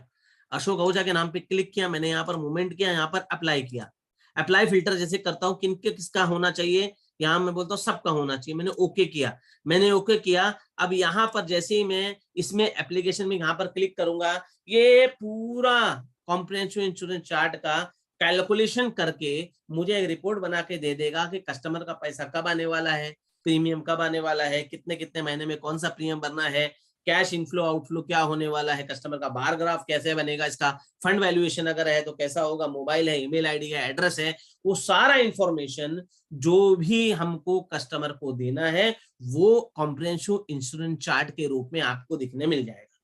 अशोक आहूजा के नाम पे क्लिक किया मैंने, यहाँ पर मूवमेंट किया, यहाँ पर अप्लाई किया। अप्लाई फिल्टर जैसे करता हूँ किनके किसका होना चाहिए, यहाँ मैं बोलता हूँ सबका होना चाहिए, मैंने ओके किया। मैंने ओके किया। अब यहाँ पर जैसे ही मैं इसमें एप्लीकेशन में यहाँ पर क्लिक करूंगा, ये पूरा कॉम्प्रिहेंसिव इंश्योरेंस चार्ट का कैलकुलेशन करके मुझे एक रिपोर्ट बना के दे देगा कि कस्टमर का पैसा कब आने वाला है, प्रीमियम कब आने वाला है, कितने कितने महीने में कौन सा प्रीमियम भरना है, कैश इनफ्लो आउटफ्लो क्या होने वाला है, कस्टमर का बार ग्राफ कैसे बनेगा, इसका फंड वैल्यूएशन अगर है तो कैसा होगा, मोबाइल है, ईमेल आईडी है, एड्रेस है, वो सारा इंफॉर्मेशन जो भी हमको कस्टमर को देना है वो कॉम्प्रिहेंसिव इंश्योरेंस चार्ट के रूप में आपको दिखने मिल जाएगा।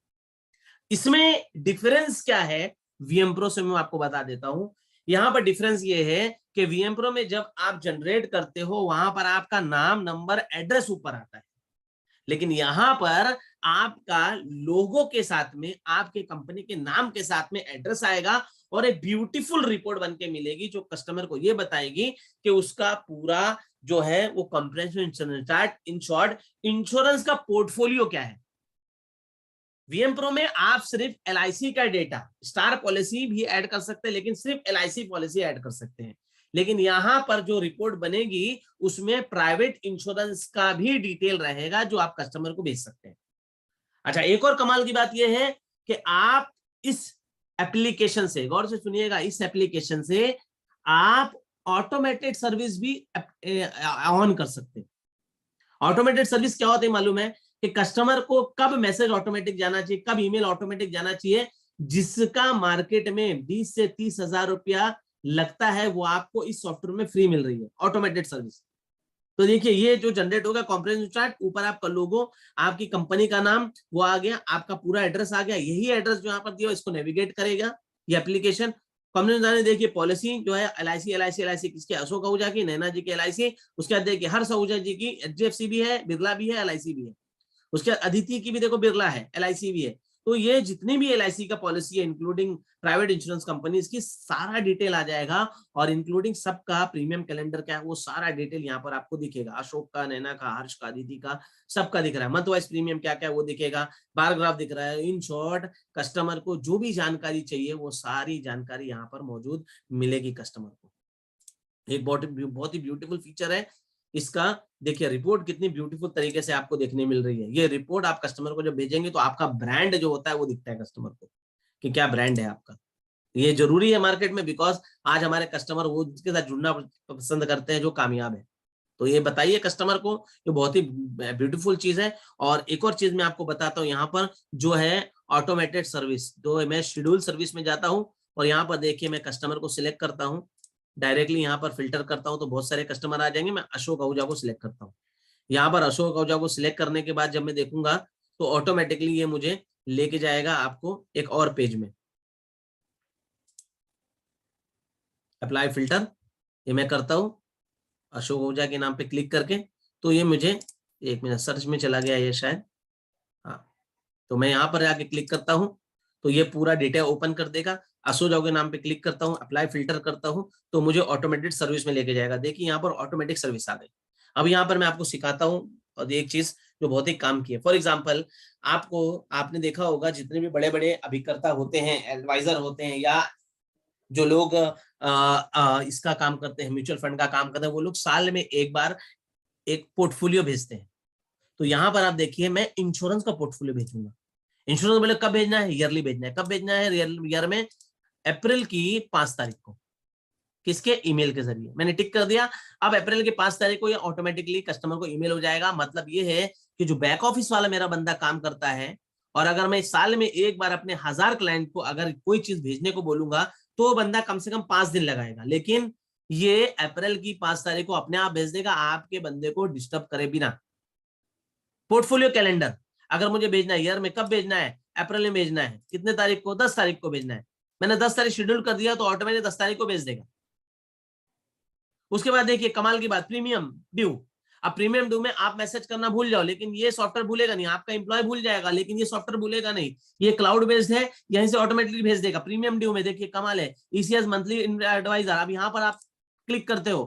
इसमें डिफरेंस क्या है वीएम प्रो से, मैं आपको बता देता हूं। यहां पर डिफरेंस ये है कि वीएम प्रो में जब आप जनरेट करते हो वहां पर आपका नाम, नंबर, एड्रेस ऊपर आता है, लेकिन यहां पर आपका लोगो के साथ में आपके कंपनी के नाम के साथ में एड्रेस आएगा और एक ब्यूटीफुल रिपोर्ट बनके मिलेगी जो कस्टमर को ये बताएगी कि उसका पूरा जो है वो comprehensive insurance chart, in short insurance का पोर्टफोलियो क्या है। वीएम प्रो में आप सिर्फ एलआईसी का डेटा, स्टार पॉलिसी भी ऐड कर सकते हैं लेकिन सिर्फ एलआईसी पॉलिसी ऐड कर सकते हैं, लेकिन यहां पर जो रिपोर्ट बनेगी उसमें प्राइवेट इंश्योरेंस का भी डिटेल रहेगा जो आप कस्टमर को भेज सकते हैं। अच्छा, एक और कमाल की बात यह है कि आप इस एप्लीकेशन से, गौर से सुनिएगा, इस एप्लीकेशन से आप ऑटोमेटेड सर्विस भी ऑन कर सकते हैं। ऑटोमेटेड सर्विस क्या होता है मालूम है कि कस्टमर को कब मैसेज ऑटोमेटिक जाना चाहिए, कब ईमेल ऑटोमेटिक जाना चाहिए, जिसका मार्केट में 20 से 30 हजार रुपया लगता है वो आपको इस सॉफ्टवेयर में फ्री मिल रही है, ऑटोमेटेड सर्विस। तो देखिए ये जो जनरेट होगा कॉम्प्रिहेंसिव चार्ट, ऊपर आपका लोगो, आपकी कंपनी का नाम वो आ गया, आपका पूरा एड्रेस आ गया, यही एड्रेस जो यहाँ पर दिया इसको नेविगेट करेगा ये एप्लीकेशन। कंपनी देखिए पॉलिसी जो है एलआईसी, एलआईसी किसके, अशोक आहूजा की, नैना जी की एलआईसी, उसके बाद देखिए हर्ष आहूजा जी की एचडीएफसी भी है, बिरला भी है, एलआईसी भी है, उसके अदिति की भी देखो बिरला है, एलआईसी भी है। तो ये जितनी भी एलआईसी का पॉलिसी है इंक्लूडिंग प्राइवेट इंश्योरेंस कंपनीज की, सारा डिटेल आ जाएगा और इंक्लूडिंग सबका प्रीमियम कैलेंडर क्या है वो सारा डिटेल यहाँ पर आपको दिखेगा। अशोक का, नैना का, हर्ष का, अदिति का, सबका दिख रहा है। मंथ वाइज प्रीमियम क्या क्या है वो दिखेगा, बार ग्राफ दिख रहा है। इन शॉर्ट कस्टमर को जो भी जानकारी चाहिए वो सारी जानकारी यहाँ पर मौजूद मिलेगी कस्टमर को। एक बहुत ही ब्यूटीफुल फीचर है इसका। देखिए रिपोर्ट कितनी ब्यूटीफुल तरीके से आपको देखने मिल रही है। ये रिपोर्ट आप कस्टमर को जब भेजेंगे तो आपका ब्रांड जो होता है वो दिखता है कस्टमर को कि क्या ब्रांड है आपका। ये जरूरी है मार्केट में, बिकॉज आज हमारे कस्टमर वो जिसके साथ जुड़ना पसंद करते हैं जो कामयाब है। तो ये बताइए कस्टमर को, ये बहुत ही ब्यूटीफुल चीज है। और एक और चीज मैं आपको बताता हूँ, यहाँ पर जो है ऑटोमेटेड सर्विस, तो मैं शेड्यूल सर्विस में जाता हूँ और यहाँ पर देखिए मैं कस्टमर को सिलेक्ट करता हूँ, डायरेक्टली यहाँ पर फिल्टर करता हूँ तो बहुत सारे कस्टमर आ जाएंगे। मैं अशोक आहूजा को सिलेक्ट करता हूँ। यहाँ पर अशोक आहूजा को सिलेक्ट करने के बाद जब मैं देखूंगा तो ऑटोमेटिकली ये मुझे लेके जाएगा आपको एक और पेज में। अप्लाई फिल्टर ये मैं करता हूँ अशोक आहूजा के नाम पे क्लिक करके, तो ये मुझे 1 मिनट सर्च में चला गया ये शायद, हाँ। तो मैं यहाँ पर आके क्लिक करता हूँ तो ये पूरा डेटा ओपन कर देगा। अशोक आहूजा के नाम पे क्लिक करता हूँ, अप्लाई फिल्टर करता हूँ तो मुझे ऑटोमेटेड सर्विस में लेके जाएगा। देखिए यहाँ पर ऑटोमेटिक सर्विस आ गई। अब यहाँ पर मैं आपको सिखाता हूँ और एक चीज जो बहुत ही काम की है। फॉर एग्जाम्पल आपने देखा होगा जितने भी बड़े बड़े अभिकर्ता होते हैं, एडवाइजर होते हैं, या जो लोग इसका काम करते हैं, म्यूचुअल फंड का काम करते हैं, वो लोग साल में एक बार एक पोर्टफोलियो भेजते हैं। तो यहाँ पर आप देखिए मैं इंश्योरेंस का पोर्टफोलियो भेजूंगा। इंश्योरेंस बोले कब भेजना है? ईयरली भेजना है। कब भेजना है? ईयर में अप्रैल की 5 तारीख को। किसके? ईमेल के जरिए। मैंने टिक कर दिया। अब अप्रैल की 5 तारीख को ये ऑटोमेटिकली कस्टमर को ईमेल हो जाएगा। मतलब ये है कि जो बैक ऑफिस वाला मेरा बंदा काम करता है, और अगर मैं साल में एक बार अपने 1000 क्लाइंट को अगर कोई चीज भेजने को बोलूंगा तो बंदा कम से कम 5 दिन लगाएगा। लेकिन ये अप्रैल की 5 तारीख को अपने आप भेज देगा, आपके बंदे को डिस्टर्ब करे बिना। पोर्टफोलियो कैलेंडर अगर मुझे भेजना है, ईयर में कब भेजना है? अप्रैल में भेजना है। कितने तारीख को? 10 तारीख को भेजना है। मैंने 10 तारीख शेड्यूल कर दिया तो ऑटोमेटिक 10 तारीख को भेज देगा। उसके बाद देखिए कमाल की बात, प्रीमियम ड्यू। अब प्रीमियम ड्यू में आप मैसेज करना भूल जाओ, लेकिन ये सॉफ्टवेयर भूलेगा नहीं। आपका एम्प्लॉय भूल जाएगा लेकिन ये सॉफ्टवेयर भूलेगा नहीं। ये क्लाउड बेस्ड है, यहीं से ऑटोमेटिकली भेज देगा। प्रीमियम ड्यू में देखिए कमाल है, ईसीएस मंथली एडवाइजर। अब यहाँ पर आप क्लिक करते हो,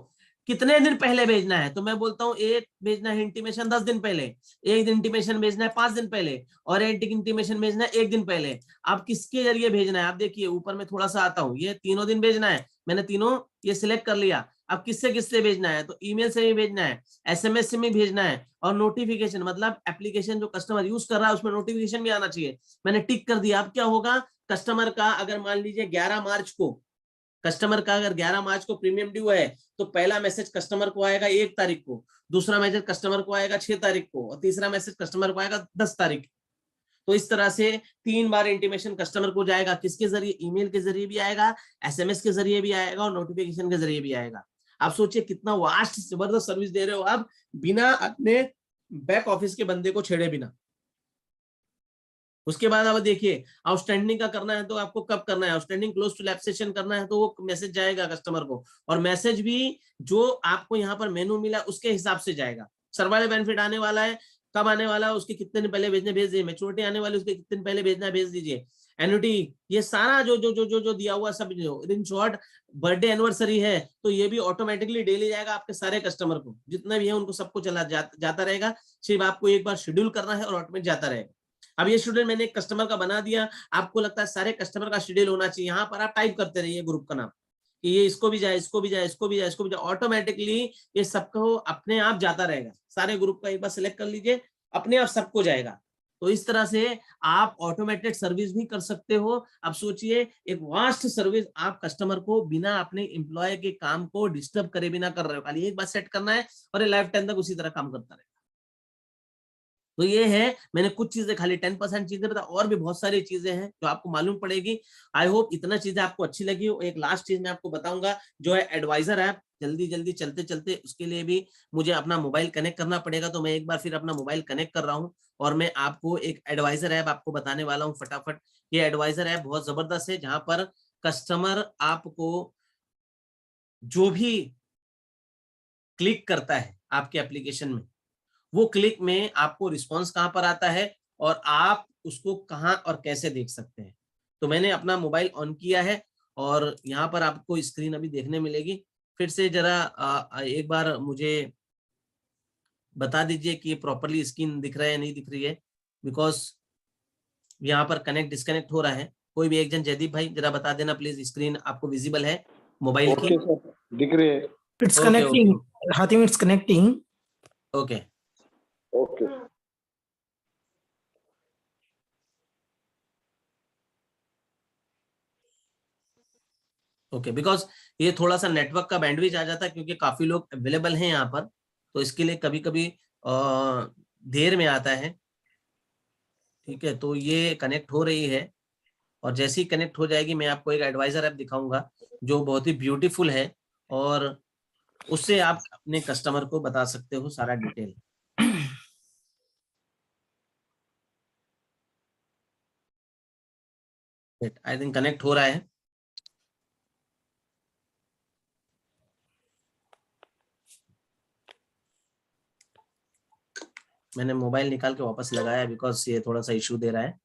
कितने दिन पहले भेजना है? तो मैं बोलता हूँ एक भेजना है इंटीमेशन 10 दिन पहले, एक इंटीमेशन भेजना है 5 दिन पहले, और एक इंटीमेशन भेजना है 1 दिन पहले। आप किसके जरिए भेजना है? आप देखिए ऊपर में थोड़ा सा आता हूँ, ये तीनों दिन भेजना है। मैंने तीनों ये सिलेक्ट कर लिया। अब किससे किससे भेजना है? तो ईमेल से भी भेजना है, एसएमएस से भी भेजना है, और नोटिफिकेशन मतलब एप्लीकेशन जो कस्टमर यूज कर रहा है उसमें नोटिफिकेशन भी आना चाहिए। मैंने टिक कर दिया। अब क्या होगा, कस्टमर का अगर मान लीजिए 11 मार्च को, कस्टमर का अगर 11 मार्च को प्रीमियम ड्यू है तो पहला मैसेज कस्टमर को आएगा 1 तारीख को, दूसरा मैसेज कस्टमर को आएगा 6 तारीख को, और तीसरा मैसेज कस्टमर को आएगा 10 तारीख। तो इस तरह से 3 बार इंटीमेशन कस्टमर को जाएगा। किसके जरिए? ईमेल के जरिए भी आएगा, एसएमएस के जरिए भी आएगा, और नोटिफिकेशन के जरिए भी आएगा। आप सोचिए कितना वास्ट जबरदस्त सर्विस दे रहे हो आप, बिना अपने बैक ऑफिस के बंदे को छेड़े बिना। उसके बाद अब देखिए आउटस्टैंडिंग का करना है तो आपको कब करना है? Outstanding close to lapse session करना है तो वो मैसेज जाएगा कस्टमर को, और मैसेज भी जो आपको यहाँ पर मेनू मिला उसके हिसाब से जाएगा। सर्वाइवल बेनिफिट आने वाला है, कब आने वाला है, उसके कितने दिन पहले भेजने भेज दीजिए। मैच्योरिटी आने वाली उसके कितने दिन पहले भेजना भेज दीजिए। एन्युटी, ये सारा जो जो जो जो जो दिया हुआ सब, इन शॉर्ट बर्थडे एनिवर्सरी है तो ये भी ऑटोमेटिकली डेली जाएगा आपके सारे कस्टमर को, जितने भी है उनको सबको चला जाता रहेगा। सिर्फ आपको एक बार शेड्यूल करना है और ऑटोमेटिक जाता रहेगा। अब ये शेड्यूल मैंने एक कस्टमर का बना दिया, आपको लगता है सारे कस्टमर का शेड्यूल होना चाहिए, यहाँ पर आप टाइप करते रहिए ग्रुप का नाम कि ये इसको भी जाए, इसको भी जाए, इसको भी जाए, इसको भी जाए। ऑटोमेटिकली ये सबको अपने आप जाता रहेगा। सारे ग्रुप का एक बार सिलेक्ट कर लीजिए, अपने आप सबको जाएगा। तो इस तरह से आप ऑटोमेटेड सर्विस भी कर सकते हो। अब सोचिए एक वास्ट सर्विस आप कस्टमर को बिना अपने एम्प्लॉय के काम को डिस्टर्ब करे बिना कर रहे हो। खाली एक बार सेट करना है और ये लाइफ टाइम तक उसी तरह काम करता रहेगा। तो ये है, मैंने कुछ चीजें खाली 10% चीजें बता, और भी बहुत सारी चीजें हैं जो आपको मालूम पड़ेगी। आई होप इतना चीजें आपको अच्छी लगी हो। एक लास्ट चीज मैं आपको बताऊंगा जो है एडवाइजर ऐप। जल्दी जल्दी चलते चलते उसके लिए भी मुझे अपना मोबाइल कनेक्ट करना पड़ेगा, तो मैं एक बार फिर अपना मोबाइल कनेक्ट कर रहा हूँ और मैं आपको एक एडवाइजर ऐप आपको बताने वाला हूँ फटाफट। ये एडवाइजर ऐप बहुत जबरदस्त है जहां पर कस्टमर आपको जो भी क्लिक करता है आपके एप्लीकेशन में, वो क्लिक में आपको रिस्पांस कहां पर आता है और आप उसको कहां और कैसे देख सकते हैं। तो मैंने अपना मोबाइल ऑन किया है और यहाँ पर आपको स्क्रीन अभी देखने मिलेगी। फिर से जरा एक बार मुझे बता दीजिए कि प्रॉपरली स्क्रीन दिख रहा है या नहीं दिख रही है, बिकॉज यहाँ पर कनेक्ट डिस्कनेक्ट हो रहा है। कोई भी एक जन, जयदीप भाई जरा बता देना प्लीज, स्क्रीन आपको विजिबल है मोबाइल की? ओके सर, दिख रही है। It's okay connecting. Okay Hatim, it's connecting. Okay. Okay okay, because ये थोड़ा सा नेटवर्क का बैंडविड्थ आ जाता है क्योंकि काफी लोग अवेलेबल हैं यहाँ पर, तो इसके लिए कभी कभी देर में आता है। ठीक है, तो ये कनेक्ट हो रही है और जैसे ही कनेक्ट हो जाएगी मैं आपको एक एडवाइजर ऐप दिखाऊंगा जो बहुत ही ब्यूटीफुल है और उससे आप अपने कस्टमर को बता सकते हो सारा डिटेल। आई थिंक कनेक्ट हो रहा है। मैंने मोबाइल निकाल के वापस लगाया बिकॉज ये थोड़ा सा इशू दे रहा है।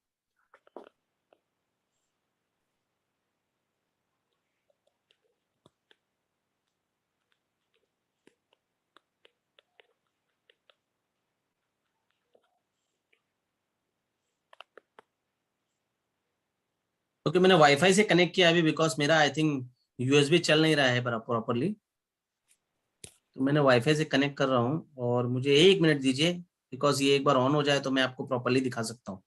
क्योंकि मैंने वाईफाई से कनेक्ट किया अभी बिकॉज मेरा आई थिंक यूएसबी चल नहीं रहा है प्रॉपरली, तो मैंने वाईफाई से कनेक्ट कर रहा हूँ और मुझे 1 मिनट दीजिए बिकॉज ये एक बार ऑन हो जाए तो मैं आपको प्रॉपरली दिखा सकता हूँ।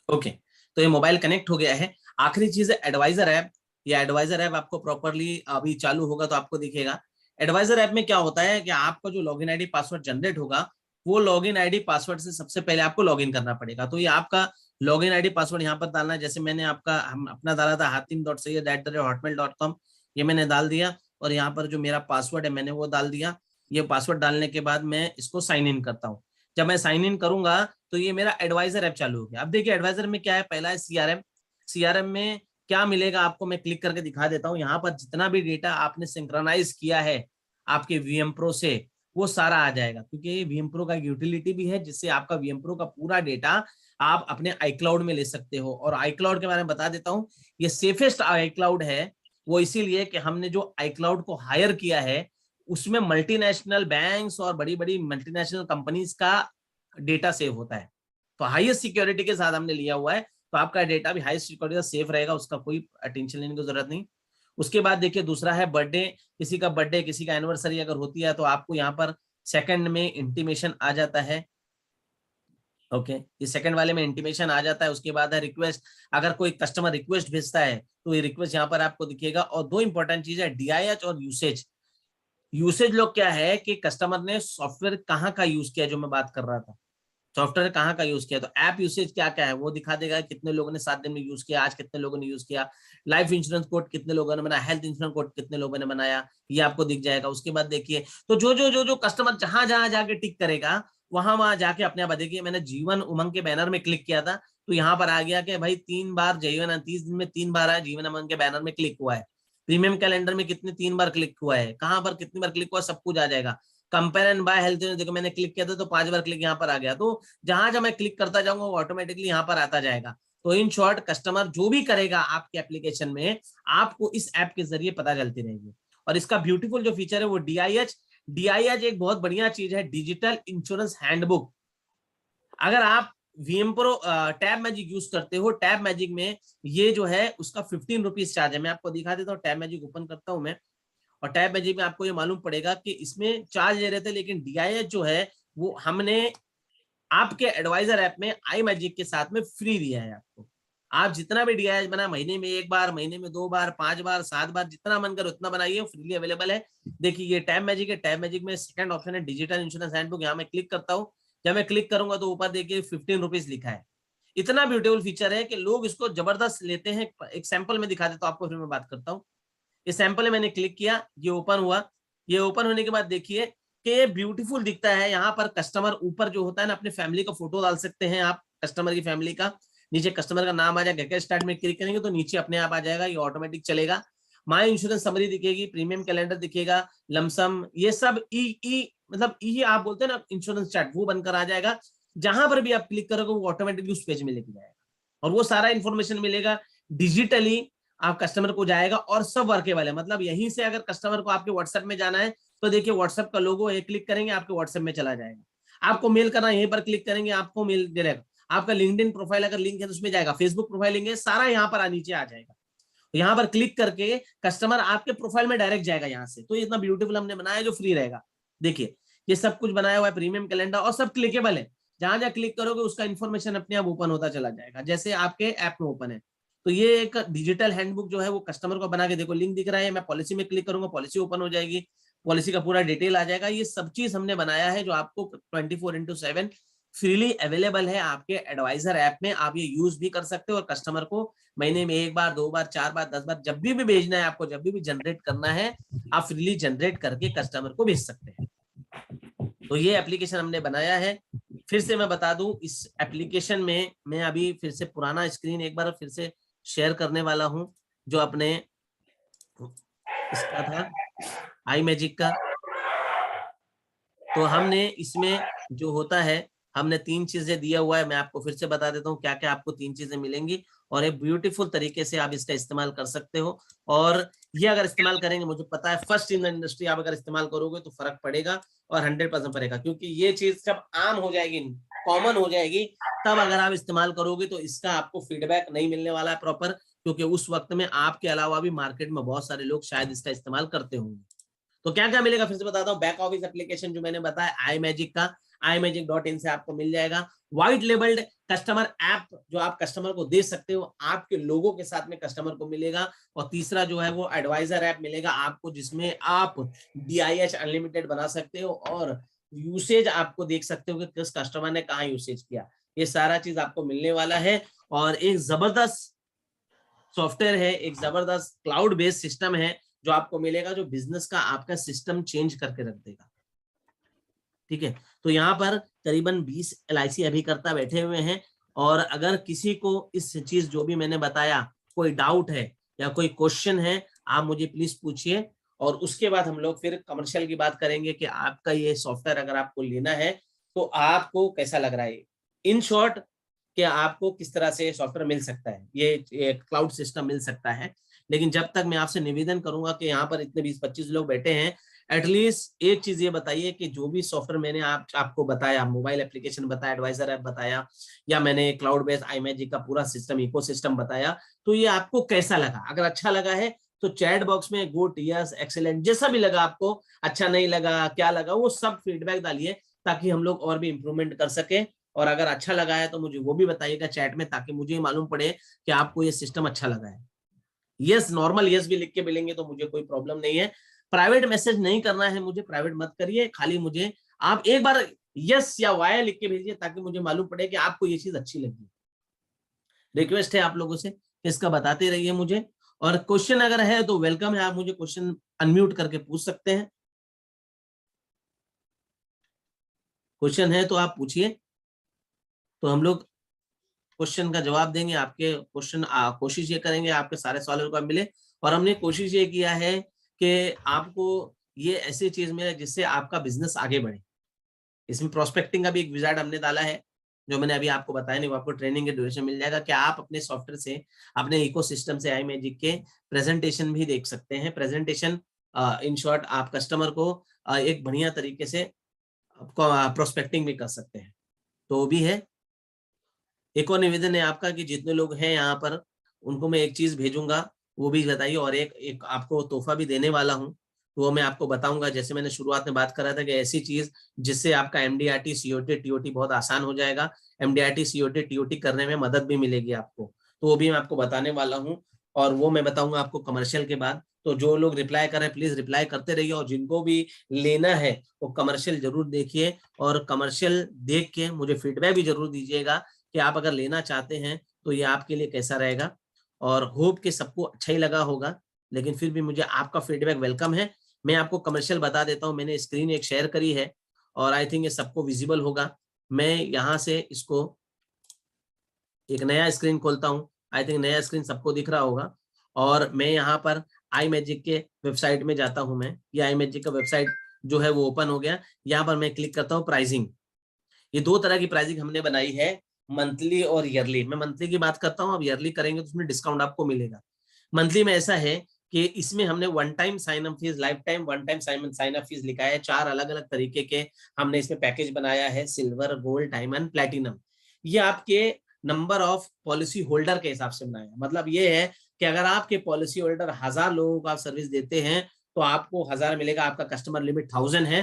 ओके, तो ये मोबाइल कनेक्ट हो गया है। आखिरी चीज है एडवाइजर ऐप। ये एडवाइजर ऐप आपको प्रॉपरली अभी चालू होगा तो आपको दिखेगा। एडवाइजर ऐप में क्या होता है कि आपका जो लॉगिन आईडी पासवर्ड जनरेट होगा वो लॉगिन आईडी पासवर्ड से सबसे पहले आपको लॉगिन करना पड़ेगा। तो ये आपका लॉगिन आईडी पासवर्ड यहाँ पर डालना है। जैसे मैंने हम अपना डाला था hatim.sayyed@hotmail.com, ये मैंने डाल दिया और यहाँ पर जो मेरा पासवर्ड है मैंने वो डाल दिया। ये पासवर्ड डालने के बाद मैं इसको साइन इन करता हूँ। जब मैं साइन इन करूंगा तो ये मेरा एडवाइजर ऐप चालू हो गया। अब देखिए एडवाइजर में क्या है, पहला है सीआरएम। सीआरएम में क्या मिलेगा आपको मैं क्लिक करके दिखा देता हूँ। यहाँ पर जितना भी डेटा आपने सिंक्रोनाइज किया है आपके वीएम प्रो से वो सारा आ जाएगा, क्योंकि ये वीएम प्रो का यूटिलिटी भी है जिससे आपका वीएम प्रो का पूरा डेटा आप अपने iCloud में ले सकते हो। और iCloud के बारे में बता देता हूँ, ये सेफेस्ट iCloud है। वो इसीलिए कि हमने जो iCloud को हायर किया है उसमें मल्टीनेशनल बैंक्स और बड़ी बड़ी मल्टीनेशनल कंपनीज का डेटा सेव होता है। तो हाईएस्ट सिक्योरिटी के साथ हमने लिया हुआ है, तो आपका डेटा भी हाईएस्ट सिक्योरिटी का सेफ रहेगा, उसका कोई टेंशन लेने की जरूरत नहीं। उसके बाद देखिए दूसरा है बर्थडे। किसी का एनिवर्सरी अगर होती है तो आपको यहाँ पर सेकंड में इंटीमेशन आ जाता है। ओके, ये सेकंड वाले में इंटीमेशन आ जाता है। उसके बाद है रिक्वेस्ट। अगर कोई कस्टमर रिक्वेस्ट भेजता है तो ये रिक्वेस्ट यहाँ पर आपको दिखेगा। और दो इंपॉर्टेंट चीज है डीआईएच और यूसेज। यूसेज लोग क्या है कि कस्टमर ने सॉफ्टवेयर कहाँ का यूज किया, जो मैं बात कर रहा था, सॉफ्टवेयर कहाँ का यूज किया। तो ऐप यूसेज क्या क्या है वो दिखा देगा, कितने लोगों ने 7 दिन में यूज किया, आज कितने लोगों ने यूज किया, लाइफ इंश्योरेंस कोड कितने लोगों ने बनाया, हेल्थ इंश्योरेंस कोड कितने लोगों ने बनाया, ये आपको दिख जाएगा। उसके बाद देखिए तो जो कस्टमर जहां जहां जाके टिक करेगा वहां जाके अपने आप देखिए। मैंने जीवन उमंग के बैनर में क्लिक किया था तो यहाँ पर आ गया कि भाई 3 बार जीवन 30 दिन में 3 बार आया जीवन उमंग के बैनर में क्लिक हुआ है। प्रीमियम कैलेंडर में कितने 3 बार क्लिक हुआ है, कहाँ पर कितनी बार क्लिक हुआ, सब कुछ आ जाएगा। कंपेयर एंड बाय हेल्थ देखो मैंने क्लिक किया था तो 5 बार क्लिक यहाँ पर आ गया। तो जहां जहां मैं क्लिक करता जाऊंगा वो ऑटोमेटिकली यहाँ पर आता जाएगा। तो इन शॉर्ट कस्टमर जो भी करेगा आपके एप्लीकेशन में आपको इस ऐप के जरिए पता चलती रहेगी। और इसका ब्यूटीफुल जो फीचर है वो डीआईएच। डीआईएच एक बहुत बढ़िया चीज है, डिजिटल इंश्योरेंस हैंडबुक। अगर आप VM pro tab magic use करते हो, टैब मैजिक में ये जो है उसका 15 रुपीज चार्ज है। मैं आपको दिखा देता हूँ, टैब मैजिक ओपन करता हूं मैं और टैब मैजिक में आपको ये मालूम पड़ेगा कि इसमें चार्ज ले रहे थे, लेकिन डीआईएच जो है वो हमने आपके एडवाइजर ऐप में आई मैजिक के साथ में फ्री दिया है आपको। आप जितना भी डीआईएच बना, महीने में 1 बार, महीने में 2 बार, 5 बार, 7 बार, जितना मन करे उतना बनाइए, फ्रीली अवेलेबल है। देखिए ये टैब मैजिक है। टैब मैजिक में सेकंड ऑप्शन है डिजिटल इंश्योरेंस हैंडबुक। यहाँ मैं क्लिक करता हूँ। जब मैं क्लिक करूंगा तो ऊपर देखिए 15 रुपीज लिखा है। इतना ब्यूटीफुल फीचर है कि लोग इसको जबरदस्त लेते हैं। एक सैंपल में दिखा देता हूँ आपको, फिर मैं बात करता हूँ। ये सैंपल है, मैंने क्लिक किया, ये ओपन हुआ। ये ओपन होने के बाद देखिए कि ये ब्यूटीफुल दिखता है। यहाँ पर कस्टमर ऊपर जो होता है ना, अपने फैमिली का फोटो डाल सकते हैं आप, कस्टमर की फैमिली का। नीचे कस्टमर का नाम आ जाएगा, गेट स्टार्ट में क्लिक करेंगे तो नीचे अपने आप आ जाएगा, ये ऑटोमेटिक चलेगा। माई इंश्योरेंस समरी दिखेगी, प्रीमियम कैलेंडर दिखेगा, लमसम, ये सब मतलब ई आप बोलते हैं ना इंश्योरेंस चैट, वो बनकर आ जाएगा। जहां पर भी आप क्लिक करोगे वो ऑटोमेटिकली उस पेज में लेके जाएगा और वो सारा इंफॉर्मेशन मिलेगा डिजिटली आप कस्टमर को जाएगा। और सब वर्केबल है, मतलब यहीं से अगर कस्टमर को आपके व्हाट्सएप में जाना है तो देखिए व्हाट्सएप का लोगो है, क्लिक करेंगे आपके व्हाट्सएप में चला जाएगा। आपको मेल करना है यहीं पर क्लिक करेंगे आपको मेल डायरेक्ट। आपका लिंक्डइन प्रोफाइल अगर लिंक है तो उसमें जाएगा, फेसबुक प्रोफाइल लिंक है, सारा यहाँ पर नीचे आ जाएगा। तो यहाँ पर क्लिक करके कस्टमर आपके प्रोफाइल में डायरेक्ट जाएगा यहाँ से। तो इतना ब्यूटीफुल हमने बनाया जो फ्री रहेगा। देखिए ये सब कुछ बनाया हुआ है, प्रीमियम कैलेंडर, और सब क्लिकेबल है। जहां जहां क्लिक करोगे उसका इन्फॉर्मेशन अपने आप ओपन होता चला जाएगा, जैसे आपके ऐप में ओपन है। तो ये एक डिजिटल हैंडबुक जो है वो कस्टमर को बना के, देखो लिंक दिख रहा है, मैं पॉलिसी में क्लिक करूंगा पॉलिसी ओपन हो जाएगी, पॉलिसी का पूरा डिटेल आ जाएगा। ये सब चीज हमने बनाया है जो आपको 24/7 फ्रीली अवेलेबल है आपके एडवाइजर ऐप में, आप ये यूज भी कर सकते हो और कस्टमर को महीने में 1 बार 2 बार 4 बार 10 बार जब भी भेजना है आपको, जब भी जनरेट करना है, आप फ्रीली जनरेट करके कस्टमर को भेज सकते हैं। तो ये एप्लीकेशन हमने बनाया है। फिर से मैं बता दूं, इस एप्लीकेशन में मैं अभी फिर से पुराना स्क्रीन एक बार फिर से शेयर करने वाला हूं, जो अपने इसका था आई मैजिक का। तो हमने इसमें जो होता है, हमने 3 चीजें दिया हुआ है। मैं आपको फिर से बता देता हूँ क्या क्या आपको 3 चीजें मिलेंगी और एक ब्यूटीफुल तरीके से आप इसका इस्तेमाल कर सकते हो। और ये अगर इस्तेमाल करेंगे, मुझे पता है फर्स्ट इन द इंडस्ट्री आप अगर इस्तेमाल करोगे तो फर्क पड़ेगा और 100% पड़ेगा, क्योंकि ये चीज जब आम हो जाएगी, कॉमन हो जाएगी, तब अगर आप इस्तेमाल करोगे तो इसका आपको फीडबैक नहीं मिलने वाला है प्रॉपर, क्योंकि उस वक्त में आपके अलावा भी मार्केट में बहुत सारे लोग शायद इसका इस्तेमाल करते होंगे। तो क्या क्या मिलेगा फिर से बताता हूँ। बैक ऑफिस एप्लीकेशन जो मैंने बताया आई मैजिक का, imagic.in से आपको मिल जाएगा। व्हाइट लेबल्ड कस्टमर ऐप जो आप कस्टमर को दे सकते हो, आपके लोगों के साथ में कस्टमर को मिलेगा। और तीसरा जो है वो एडवाइजर ऐप मिलेगा आपको, जिसमें आप DIH अनलिमिटेड बना सकते हो और यूसेज आपको देख सकते हो कि किस कस्टमर ने कहाँ यूसेज किया। ये सारा चीज आपको मिलने वाला है और एक जबरदस्त सॉफ्टवेयर है, एक जबरदस्त क्लाउड बेस्ड सिस्टम है जो आपको मिलेगा, जो बिजनेस का आपका सिस्टम चेंज करके रख देगा। ठीक है, तो यहाँ पर करीबन 20 LIC अभिकर्ता बैठे हुए हैं और अगर किसी को इस चीज जो भी मैंने बताया कोई डाउट है या कोई क्वेश्चन है, आप मुझे प्लीज पूछिए और उसके बाद हम लोग फिर कमर्शियल की बात करेंगे कि आपका ये सॉफ्टवेयर अगर आपको लेना है तो आपको कैसा लग रहा है। इन शॉर्ट कि आपको किस तरह से सॉफ्टवेयर मिल सकता है, ये क्लाउड सिस्टम मिल सकता है। लेकिन जब तक मैं आपसे निवेदन करूंगा कि यहाँ पर इतने 20-25 लोग बैठे हैं, एटलीस्ट एक चीज ये बताइए कि जो भी सॉफ्टवेयर मैंने आपको बताया, मोबाइल एप्लीकेशन बताया, एडवाइजर ऐप बताया, या मैंने क्लाउड बेस्ड आई मैजिक का पूरा सिस्टम इकोसिस्टम बताया, तो ये आपको कैसा लगा। अगर अच्छा लगा है तो चैट बॉक्स में गुड, यस, एक्सीलेंट, जैसा भी लगा आपको, अच्छा नहीं लगा, क्या लगा, वो सब फीडबैक डालिए ताकि हम लोग और भी इंप्रूवमेंट कर सके। और अगर अच्छा लगा है तो मुझे वो भी बताइएगा चैट में, ताकि मुझे मालूम पड़े कि आपको ये सिस्टम अच्छा लगा है। यस, नॉर्मल यस भी लिख के मिलेंगे तो मुझे कोई प्रॉब्लम नहीं है। प्राइवेट मैसेज नहीं करना है मुझे, प्राइवेट मत करिए, खाली मुझे आप एक बार यस या वाई लिख के भेजिए ताकि मुझे मालूम पड़े कि आपको ये चीज अच्छी लगी। रिक्वेस्ट है आप लोगों से, इसका बताते रहिए मुझे। और क्वेश्चन अगर है तो वेलकम है, आप मुझे क्वेश्चन अनम्यूट करके पूछ सकते हैं। क्वेश्चन है तो आप पूछिए, तो हम लोग क्वेश्चन का जवाब देंगे। आपके क्वेश्चन कोशिश ये करेंगे आपके सारे सवालों का मिले। और हमने कोशिश ये किया है कि आपको ये ऐसी चीज मिले जिससे आपका बिजनेस आगे बढ़े। इसमें प्रोस्पेक्टिंग का भी एक विजार्ड हमने डाला है, जो मैंने अभी आपको बताया नहीं, वो आपको ट्रेनिंग के ड्यूरेशन मिल जाएगा कि आप अपने सॉफ्टवेयर से, अपने इकोसिस्टम से आई मैजिक के प्रेजेंटेशन भी देख सकते हैं। प्रेजेंटेशन इन शॉर्ट आप कस्टमर को एक बढ़िया तरीके से प्रोस्पेक्टिंग भी कर सकते हैं, तो वो भी है। एक और निवेदन है आपका कि जितने लोग हैं यहाँ पर उनको मैं एक चीज भेजूंगा, वो भी बताइए। और एक आपको तोहफा भी देने वाला हूँ, तो वो मैं आपको बताऊंगा। जैसे मैंने शुरुआत में बात करा था कि ऐसी चीज जिससे आपका MDRT COT TOT बहुत आसान हो जाएगा, MDRT COT TOT करने में मदद भी मिलेगी आपको, तो वो भी मैं आपको बताने वाला हूँ। और वो मैं बताऊंगा आपको कमर्शियल के बाद। तो जो लोग रिप्लाई कर रहे हैं प्लीज रिप्लाई करते रहिए, और जिनको भी लेना है वो कमर्शियल जरूर देखिए और कमर्शियल देख के मुझे फीडबैक भी जरूर दीजिएगा कि आप अगर लेना चाहते हैं तो ये आपके लिए कैसा रहेगा। और होप कि सबको अच्छा ही लगा होगा, लेकिन फिर भी मुझे आपका फीडबैक वेलकम है। मैं आपको कमर्शियल बता देता हूँ, मैंने स्क्रीन एक शेयर करी है और आई थिंक ये सबको विजिबल होगा। मैं यहाँ से इसको एक नया स्क्रीन खोलता हूँ, आई थिंक नया स्क्रीन सबको दिख रहा होगा। और मैं यहाँ पर आई मैजिक के वेबसाइट में जाता हूँ। मैं ये आई मैजिक का वेबसाइट जो है वो ओपन हो गया। यहाँ पर मैं क्लिक करता हूँ प्राइसिंग। ये 2 तरह की प्राइसिंग हमने बनाई है, मंथली और ईयरली। मैं मंथली की बात करता हूँ, अब ईयरली करेंगे तो उसमें डिस्काउंट आपको मिलेगा। मंथली में ऐसा है कि इसमें हमने one time sign up fees, life time one time sign up fees लिखा है। 4 अलग अलग तरीके के हमने इसमें पैकेज बनाया है, सिल्वर, गोल्ड, डायमंड, प्लेटिनम। ये आपके नंबर ऑफ पॉलिसी होल्डर के हिसाब से बनाया है। मतलब ये है कि अगर आपके पॉलिसी होल्डर 1000 लोगों को आप सर्विस देते हैं तो आपको 1000 मिलेगा। आपका कस्टमर लिमिट 1000 है,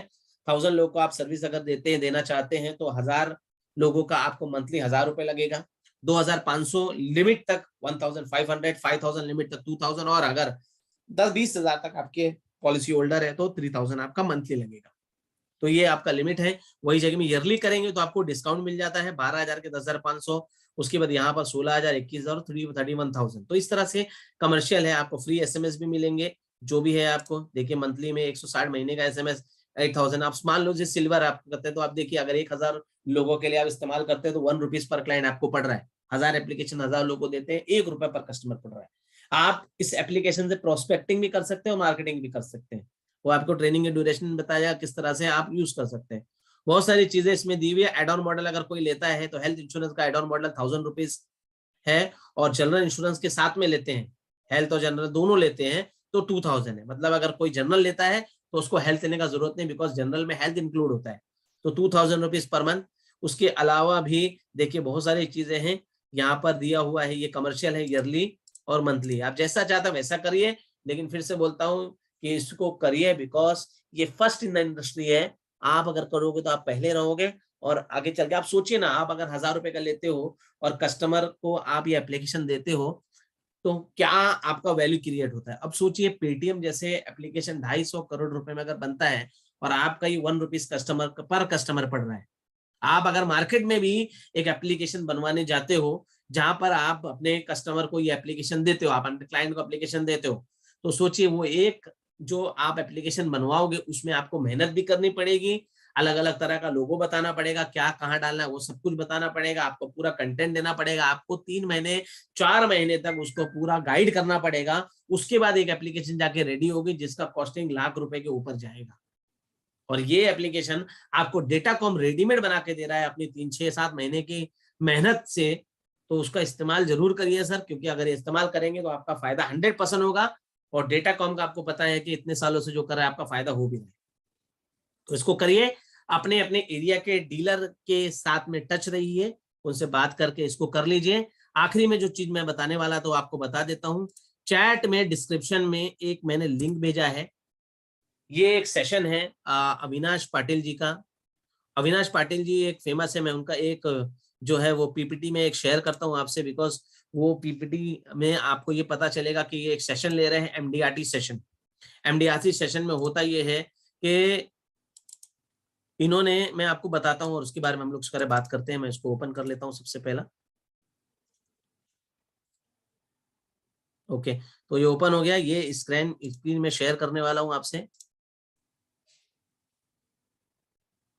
1000 लोगों को आप सर्विस अगर देना चाहते हैं तो 1000 लोगों का आपको मंथली 1000 रुपए लगेगा। 2500 लिमिट तक 1500, 5000 लिमिट तक 2000, और अगर 10-20 हजार तक आपके पॉलिसी होल्डर है तो 3000 आपका मंथली लगेगा। तो ये आपका लिमिट है। वही जगह में ईयरली करेंगे तो आपको डिस्काउंट मिल जाता है 12,000 के 10,500, उसके बाद यहाँ पर 16,000, 21,000, 31,000। तो इस तरह से कमर्शियल है, आपको फ्री SMS भी मिलेंगे जो भी है आपको। देखिए मंथली में 160 महीने का SMS 8,000। आप मान लो जिस सिल्वर आप करते हैं तो आप देखिए अगर 1,000 लोगों के लिए आप इस्तेमाल करते हैं तो 1 रुपीज पर क्लाइंट आपको पड़ रहा है। 1000 एप्लीकेशन 1000 लोगों को देते हैं, 1 रुपए पर कस्टमर पड़ रहा है। आप इस एप्लीकेशन से प्रोस्पेक्टिंग भी कर सकते हैं और मार्केटिंग भी कर सकते हैं। वो आपको ट्रेनिंग के ड्यूरेशन बताया किस तरह से आप यूज कर सकते हैं। बहुत सारी चीजें इसमें दी हुई है। एड ऑन मॉडल अगर कोई लेता है तो हेल्थ इंश्योरेंस का एड ऑन मॉडल 1000 रुपीज है, और जनरल इंश्योरेंस के साथ में लेते हैं, हेल्थ और जनरल दोनों लेते हैं तो 2000 है। मतलब अगर कोई जनरल लेता है तो उसको हेल्थ लेने का जरूरत नहीं, बिकॉज जनरल में हेल्थ इंक्लूड होता है। तो 2000 रुपीज पर मंथ। उसके अलावा भी देखिए बहुत सारी चीजें हैं यहाँ पर दिया हुआ है। ये कमर्शियल है, ईयरली और मंथली, आप जैसा चाहता वैसा करिए। लेकिन फिर से बोलता हूँ कि इसको करिए बिकॉज ये फर्स्ट इन द इंडस्ट्री है। आप अगर करोगे तो आप पहले रहोगे और आगे चल के आप सोचिए ना, आप अगर 1000 रुपए का लेते हो और कस्टमर को आप ये एप्लीकेशन देते हो तो क्या आपका वैल्यू क्रिएट होता है। अब सोचिए पेटीएम जैसे एप्लीकेशन 250 करोड़ रुपए में अगर बनता है और आपका ये 1 रुपीज कस्टमर पर कस्टमर पड़ रहा है। आप अगर मार्केट में भी एक एप्लीकेशन बनवाने जाते हो जहां पर आप अपने कस्टमर को ये एप्लीकेशन देते हो, आप अपने क्लाइंट को एप्लीकेशन देते हो, तो सोचिए वो एक जो आप एप्लीकेशन बनवाओगे उसमें आपको मेहनत भी करनी पड़ेगी, अलग अलग तरह का लोगो बताना पड़ेगा, क्या कहाँ डालना है वो सब कुछ बताना पड़ेगा, आपको पूरा कंटेंट देना पड़ेगा, आपको 3 महीने 4 महीने तक उसको पूरा गाइड करना पड़ेगा। उसके बाद एक एप्लीकेशन जाके रेडी होगी जिसका कॉस्टिंग लाख रुपए के ऊपर जाएगा। और ये एप्लीकेशन आपको डेटाकॉम रेडीमेड बना के दे रहा है अपनी 3, 6, 7 महीने की मेहनत से। तो उसका इस्तेमाल जरूर करिए सर, क्योंकि अगर इस्तेमाल करेंगे तो आपका फायदा 100% होगा। और डेटाकॉम का आपको पता है कि इतने सालों से जो कर रहा है आपका फायदा हो भी रहा है। तो इसको करिए, अपने अपने एरिया के डीलर के साथ में टच रहिए, उनसे बात करके इसको कर लीजिए। आखिरी में जो चीज मैं बताने वाला तो आपको बता देता हूं। चैट में डिस्क्रिप्शन में एक मैंने लिंक भेजा है। ये एक सेशन है अविनाश पाटिल जी का। अविनाश पाटिल जी एक फेमस है, मैं उनका एक जो है वो पीपीटी में एक शेयर करता हूँ आपसे, बिकॉज वो पीपीटी में आपको ये पता चलेगा कि ये एक सेशन ले रहे हैं एमडीआरटी सेशन। एमडीआरटी सेशन में होता ये है कि इन्होंने, मैं आपको बताता हूँ और उसके बारे में हम लोग इस बात करते हैं। मैं इसको ओपन कर लेता हूँ सबसे पहला। ओके, तो ये ओपन हो गया। ये स्क्रीन में शेयर करने वाला हूँ आपसे।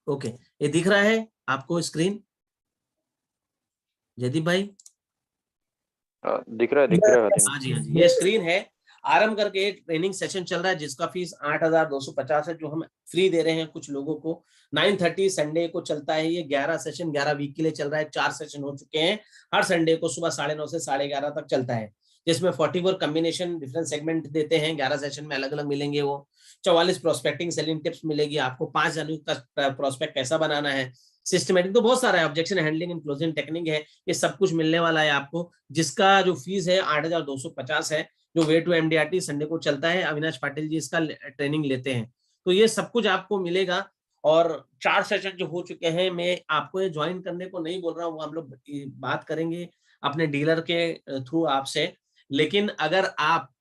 ओके, ये दिख रहा है आपको स्क्रीन जयदीप भाई? दिख रहा है हातिम। हाँ जी, हाँ जी, ये स्क्रीन है। आरंभ करके एक ट्रेनिंग सेशन चल रहा है जिसका फीस 8,250 है, जो हम फ्री दे रहे हैं कुछ लोगों को। 9:30 संडे को चलता है ये। 11 सेशन 11 वीक के लिए चल रहा है। 4 सेशन हो चुके हैं। हर संडे को सुबह 9:30 से 11:30 तक चलता है, जिसमें 44 कॉम्बिनेशन डिफरेंट सेगमेंट देते हैं। 11 सेशन में अलग अलग मिलेंगे वो। 44 प्रोस्पेक्टिंग सेलिंग टिप्स मिलेगी आपको। 5 जनवरी तक प्रोस्पेक्ट कैसा बनाना है, सिस्टमेटिक तो बहुत सारा है, objection handling and closing technique है, ये सब कुछ मिलने वाला है आपको। जिसका जो फीस है 8,250 है, जो वे टू एमडीआरटी संडे को चलता है। अविनाश पाटिल जी इसका ट्रेनिंग लेते हैं। तो ये सब कुछ आपको मिलेगा। और 4 सेशन जो हो चुके हैं, मैं आपको ये ज्वाइन करने को नहीं बोल रहा हूँ, हम लोग बात करेंगे अपने डीलर के थ्रू आपसे। लेकिन अगर आप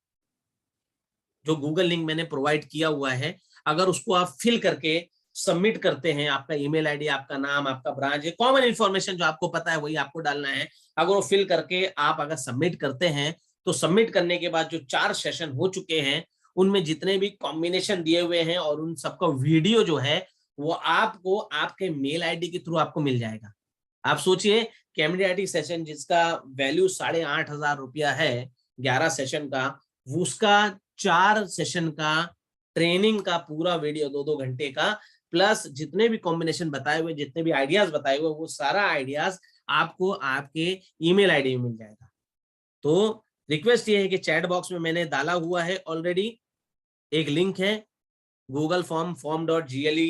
जो गूगल लिंक मैंने प्रोवाइड किया हुआ है, अगर उसको आप फिल करके सबमिट करते हैं, आपका ईमेल आईडी, आपका नाम, आपका ब्रांच, ये कॉमन इन्फॉर्मेशन जो आपको पता है वही आपको डालना है। अगर वो फिल करके आप अगर सबमिट करते हैं तो सबमिट करने के बाद जो 4 सेशन हो चुके हैं उनमें जितने भी कॉम्बिनेशन दिए हुए हैं और उन सबका वीडियो जो है वो आपको आपके मेल आईडी के थ्रू आपको मिल जाएगा। आप सोचिए कि एमडीआरटी सेशन जिसका वैल्यू 8,500 रुपया है 11 सेशन का, उसका 4 सेशन का ट्रेनिंग का पूरा वीडियो 2-2 घंटे का, प्लस जितने भी कॉम्बिनेशन बताए हुए, जितने भी आइडियाज बताए हुए, वो सारा आइडियाज आपको आपके ईमेल आईडी में मिल जाएगा। तो रिक्वेस्ट ये है कि चैट बॉक्स में मैंने डाला हुआ है ऑलरेडी एक लिंक है, गूगल form.gle,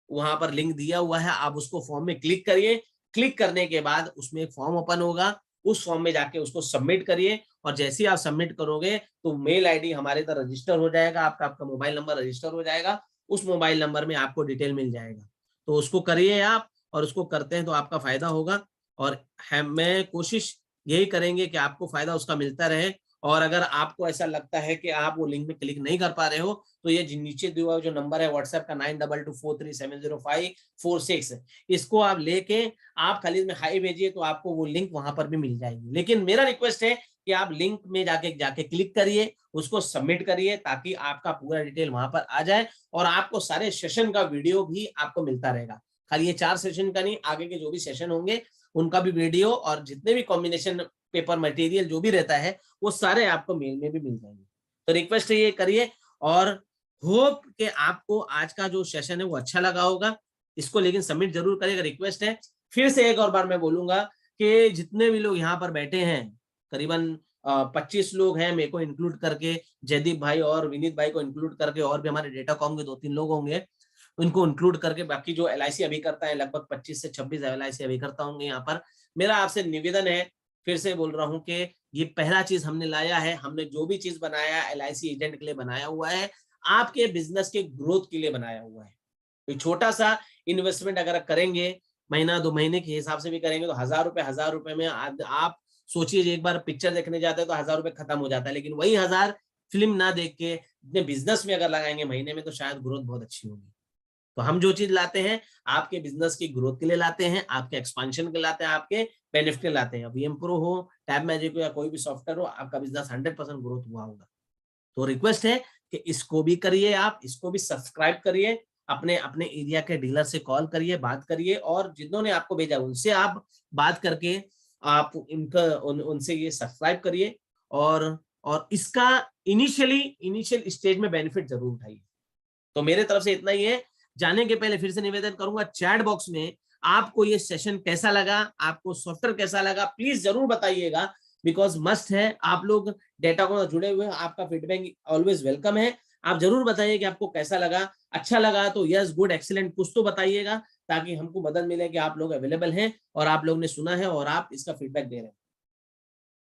वहां पर लिंक दिया हुआ है। आप उसको फॉर्म में क्लिक करिए। क्लिक करने के बाद उसमें एक फॉर्म ओपन होगा, उस फॉर्म में जाके उसको सबमिट करिए। और जैसे ही आप सबमिट करोगे तो मेल आईडी हमारे तरह रजिस्टर हो जाएगा, आपका मोबाइल नंबर रजिस्टर हो जाएगा, उस मोबाइल नंबर में आपको डिटेल मिल जाएगा। तो उसको करिए आप, और उसको करते हैं तो आपका फायदा होगा। और मैं कोशिश यही करेंगे कि आपको फायदा उसका मिलता रहे। और अगर आपको ऐसा लगता है कि आप वो लिंक में क्लिक नहीं कर पा रहे हो तो ये नीचे दिया हुआ जो नंबर है व्हाट्सएप का 9224370546, इसको आप लेके आप खाली इसमें हाई भेजिए तो आपको वो लिंक वहां पर भी मिल जाएगी। लेकिन मेरा रिक्वेस्ट है कि आप लिंक में जाके क्लिक करिए, उसको सबमिट करिए ताकि आपका पूरा डिटेल वहां पर आ जाए और आपको सारे सेशन का वीडियो भी आपको मिलता रहेगा। खाली ये 4 सेशन का नहीं, आगे के जो भी सेशन होंगे उनका भी वीडियो और जितने भी कॉम्बिनेशन पेपर मटेरियल जो भी रहता है वो सारे आपको मेल में भी मिल जाएंगे। तो रिक्वेस्ट है ये करिए और होप कि आपको आज का जो सेशन है वो अच्छा लगा होगा। इसको लेकिन सबमिट जरूर करिएगा, रिक्वेस्ट है। फिर से एक और बार मैं बोलूंगा कि जितने भी लोग यहाँ पर बैठे हैं करीबन 25 लोग हैं, मेरे को इंक्लूड करके, जयदीप भाई और विनीत भाई को इंक्लूड करके, और भी हमारे डेटा कॉम के 2-3 लोग होंगे, उनको इंक्लूड करके बाकी जो LIC अभी करता है लगभग 25 से 26 LIC अभी करता होंगे यहाँ पर। मेरा आपसे निवेदन है, फिर से बोल रहा हूँ कि ये पहला चीज हमने लाया है। हमने जो भी चीज बनाया LIC एजेंट के लिए बनाया हुआ है, आपके बिजनेस के ग्रोथ के लिए बनाया हुआ है। तो छोटा सा इन्वेस्टमेंट अगर करेंगे, महीना 2 महीने के हिसाब से भी करेंगे तो 1000 रुपए में आप सोचिए, एक बार पिक्चर देखने जाते हैं तो 1000 रुपए खत्म हो जाता है, लेकिन वही 1000 फिल्म ना देख के अपने बिजनेस में अगर लगाएंगे महीने में तो शायद ग्रोथ बहुत अच्छी होगी। तो हम जो चीज लाते हैं आपके बिजनेस की ग्रोथ के लिए लाते हैं, आपके एक्सपांशन के लिए लाते हैं, आपके बेनिफिट के लिए लाते हैं। वीएम प्रो हो, टैब मैजिक हो या कोई भी सॉफ्टवेयर हो, आपका बिजनेस 100% ग्रोथ हुआ होगा। तो रिक्वेस्ट है कि इसको भी करिए, आप इसको भी सब्सक्राइब करिए, अपने अपने एरिया के डीलर से कॉल करिए, बात करिए, और जिन्होंने आपको भेजा उनसे आप बात करके आप उनसे ये सब्सक्राइब करिए और इसका इनिशियल स्टेज में बेनिफिट जरूर उठाइए। तो मेरे तरफ से इतना ही है। जाने के पहले फिर से निवेदन करूंगा, चैट बॉक्स में आपको ये सेशन कैसा लगा, आपको सॉफ्टवेयर कैसा लगा, प्लीज जरूर बताइएगा, बिकॉज मस्ट है। आप लोग डेटा को जुड़े हुए हैं, आपका फीडबैक ऑलवेज वेलकम है। आप जरूर बताइए कि आपको कैसा लगा। अच्छा लगा तो यस, गुड, एक्सीलेंट कुछ तो बताइएगा, ताकि हमको मदद मिले कि आप लोग अवेलेबल हैं और आप लोग ने सुना है और आप इसका फीडबैक दे रहे हैं।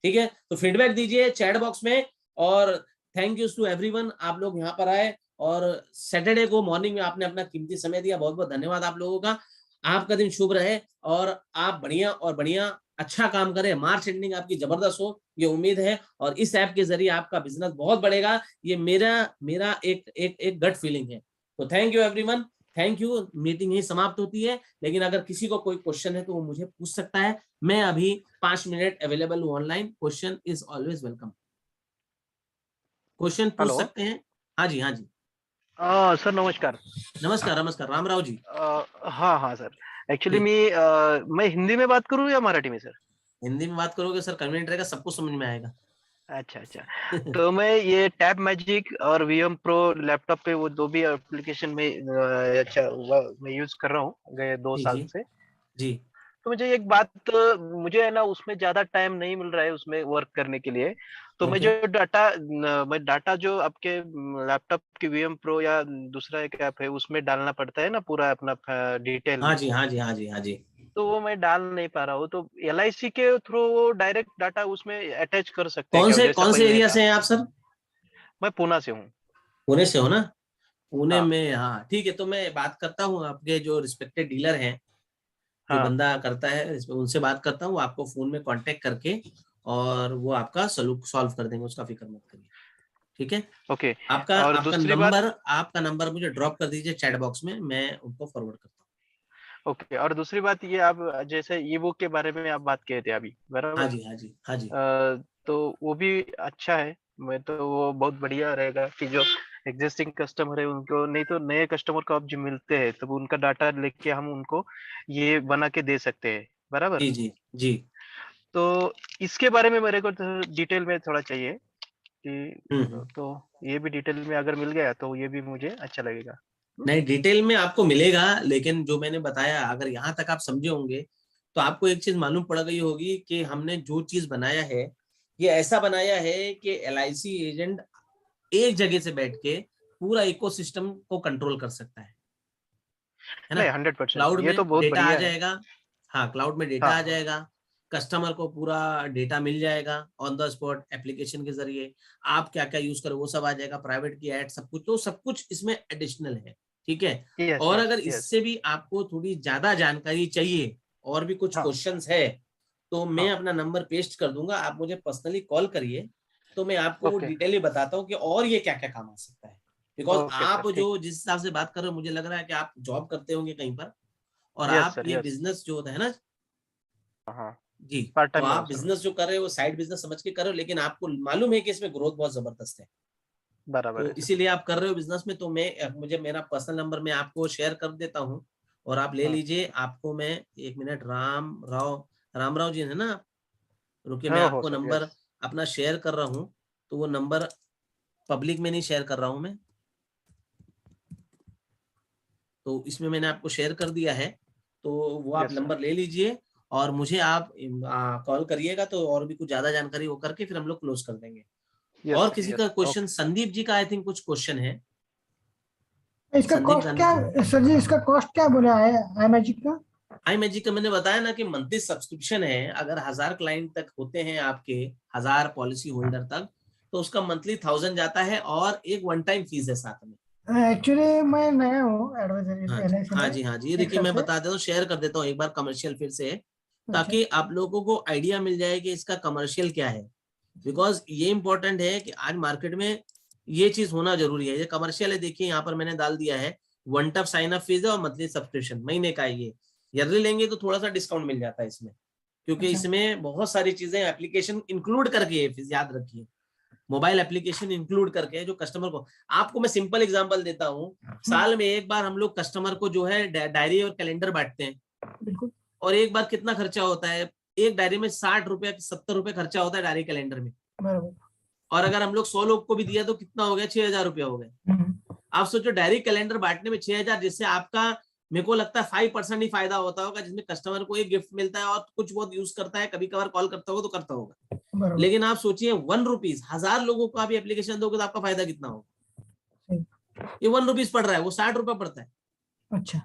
ठीक है, तो फीडबैक दीजिए चैट बॉक्स में। और थैंक यू टू एवरीवन, आप लोग यहाँ पर आए और सैटरडे को मॉर्निंग में आपने अपना कीमती समय दिया, बहुत बहुत धन्यवाद आप लोगों का। आपका दिन शुभ रहे और आप बढ़िया और बढ़िया अच्छा काम करें। मार्च एंडिंग आपकी जबरदस्त हो, ये उम्मीद है, और इस ऐप के जरिए आपका बिजनेस बहुत बढ़ेगा, ये मेरा एक गट फीलिंग है। तो thank you everyone, thank you. Meeting ही समाप्त होती है, लेकिन अगर किसी को कोई क्वेश्चन है तो वो मुझे पूछ सकता है। मैं अभी 5 मिनट अवेलेबल हूँ online, question is always welcome. Question पूछ हेलो। सकते हैं। हाँ जी, हाँ जी। सर नमस्कार। नमस्कार, नमस्कार, रामराव जी। हाँ हाँ सर, एक्चुअली जी, मैं हिंदी में बात करूँ या मराठी में सर? हिंदी में बात करोगे सर, कन्वीनियंट रहेगा, सबको समझ में आएगा। अच्छा अच्छा। तो मैं ये टैब मैजिक और वीएम प्रो लैपटॉप पे वो दो भी एप्लीकेशन में मैं यूज कर रहा हूँ गए 2 जी साल जी से। जी तो मुझे एक बात, मुझे है ना उसमें ज्यादा टाइम नहीं मिल रहा है उसमें वर्क करने के लिए। तो ओके। मैं डाटा जो आपके लैपटॉप की वीएम प्रो या दूसरा एक ऐप है उसमें डालना पड़ता है ना पूरा अपना डिटेल। हाँ जी, हाँ जी, हाँ जी, हाँ जी। तो वो मैं डाल नहीं पा रहा हूँ, तो LIC के थ्रू वो डायरेक्ट डाटा उसमें अटैच कर सकते हैं क्या, जैसे कौन से पहले एरिया था? से हैं आप सर? मैं पूना से हूँ। पुणे से हो ना? पुणे हाँ में, हाँ ठीक है। तो मैं बात करता हूँ, आपके जो रिस्पेक्टेड डीलर हैं, जो हाँ। बंदा करता है उनसे बात करता हूँ, आपको फोन में कांटेक्ट करके और वो आपका सॉल्व कर देंगे, उसका फिक्र मत करिए। ठीक है। ओके। आपका और आपका दूसरी बात, नंबर आपका नंबर मुझे ड्रॉप कर दीजिए चैट बॉक्स में, मैं उनको फॉरवर्ड करता ओके, और दूसरी बात ये, आप जैसे ई बुक के बारे में आप बात किए थे अभी, हूँ। हाँ बराबर? जी, हाँ जी, हाँ जी। तो वो भी अच्छा है। मैं तो वो बहुत बढ़िया रहेगा कि जो एग्जिस्टिंग कस्टमर है उनको, नहीं तो नए कस्टमर को आप जो मिलते हैं तो उनका डाटा लेके हम उनको ये बना के दे सकते हैं, बराबर? जी जी जी। तो इसके बारे में मेरे को डिटेल में थोड़ा चाहिए कि, हम्म। तो ये भी डिटेल में अगर मिल गया तो ये भी मुझे अच्छा लगेगा। नहीं, डिटेल में आपको मिलेगा, लेकिन जो मैंने बताया अगर यहाँ तक आप समझे होंगे तो आपको एक चीज मालूम पड़ गई होगी कि हमने जो चीज बनाया है ये ऐसा बनाया है कि LIC एजेंट एक जगह से बैठ के पूरा इकोसिस्टम को कंट्रोल कर सकता है ना? नहीं, 100% क्लाउड ये में तो बहुत डेटा आ बढ़िया है। जाएगा। हाँ, क्लाउड में डेटा हाँ आ हाँ। जाएगा, कस्टमर को पूरा डेटा मिल जाएगा ऑन द स्पॉट एप्लीकेशन के जरिए। आप क्या क्या यूज करो वो सब आ जाएगा, प्राइवेट की एड सब कुछ, तो सब कुछ इसमें एडिशनल है। ठीक है। यस और यस अगर यस। इससे भी आपको थोड़ी ज्यादा जानकारी चाहिए और भी कुछ हाँ क्वेश्चंस है तो मैं हाँ। अपना नंबर पेस्ट कर दूंगा, आप मुझे पर्सनली कॉल करिए। तो मैं आपको वो Okay. डिटेली बताता हूँ कि और ये क्या क्या काम आ सकता है। बिकॉज Okay, आप sir, जो जिस हिसाब से बात कर रहे हो, मुझे लग रहा है कि आप जॉब करते होंगे कहीं पर, और Yes, आप sir, ये yes. बिजनेस जो होता है ना हाँ, जी, पार्ट तो टाइम में हूँ आप सर। बिजनेस जो कर रहे हो वो साइड बिजनेस समझ के कर रहे हो, लेकिन आपको मालूम है कि इसमें ग्रोथ बहुत जबरदस्त है, बराबर तो है सर। इसीलिए आप कर रहे हो बिजनेस में। तो मैं मुझे मेरा पर्सनल नंबर मैं आपको शेयर कर देता हूँ, और आप ले हाँ, लीजिए। आपको मैं 1 मिनट, राम राव जी है ना, रुकिए मैं हो आपको सर, नंबर यस। अपना शेयर कर रहा हूँ। तो वो नंबर पब्लिक में नहीं शेयर कर रहा हूँ मैं, तो इसमें मैंने आपको शेयर कर दिया है। तो वो आप यस सर। नंबर ले लीजिए, और मुझे आप कॉल करिएगा, तो और भी कुछ ज्यादा जानकारी वो करके फिर हम लोग क्लोज कर देंगे। यस और सर, किसी का yes. Question, okay. Sandeep ji का आई थिंक कुछ क्वेश्चन है। इसका संदीप कॉस्ट गांधी, क्या सर जी, इसका कॉस्ट क्या बोला है आई मैजिक का? आई मैजिक का मैंने बताया ना कि मंथली सब्सक्रिप्शन है। अगर 1000 क्लाइंट तक होते हैं आपके, 1000 पॉलिसी होल्डर तक, तो उसका मंथली 1000 जाता है, और एक वन टाइम फीस है साथ में। एक्चुअली मैं नया हूँ एडवाइजरी हाँ पहले से हाँ मैं जी, हाँ जी, ये एक देखिए साल मैं से। बता देता हूँ, शेयर कर देता हूँ एक बार कमर्शियल फिर से, अच्छा ताकि आप लोगों को आइडिया मिल जाए कि इसका कमर्शियल क्या है। बिकॉज ये इंपॉर्टेंट है कि आज मार्केट में ये चीज होना जरूरी है। ये कमर्शियल है, देखिए यहाँ पर मैंने डाल दिया है, one time sign up fees है और मंथली सब्सक्रिप्शन महीने का है। ये ईयरली लेंगे तो थोड़ा सा डिस्काउंट मिल जाता है इसमें, क्योंकि अच्छा इसमें बहुत सारी चीजें एप्लीकेशन इंक्लूड करके है फीस, याद रखिए। मोबाइल एप्लीकेशन इंक्लूड करके जो कस्टमर को, आपको मैं सिंपल एग्जांपल देता हूँ। साल में एक बार हम लोग कस्टमर को जो है डायरी और कैलेंडर बांटते हैं, बिल्कुल और एक बार कितना खर्चा होता है, एक डायरी में 60 रुपया 70 रुपये खर्चा होता है डायरी कैलेंडर में। बराबर। और अगर हम लोग 100 लोग को भी दिया तो कितना हो गया, 6000 रुपया हो गए। आप सोचो डायरी कैलेंडर बांटने में 6000, जिससे आपका, मेरे को लगता है 5% ही फायदा होता होगा, जिसमें कस्टमर को एक गिफ्ट मिलता है और कुछ बहुत यूज करता है, कभी कभार कॉल करता होगा तो करता होगा। बराबर लेकिन आप सोचिए 1 रुपीज 1000 लोगों को आप एप्लीकेशन दोगे तो आपका फायदा कितना होगा। सही। ये 1 रुपीज पड़ रहा है, वो 60 रुपया पड़ता है। अच्छा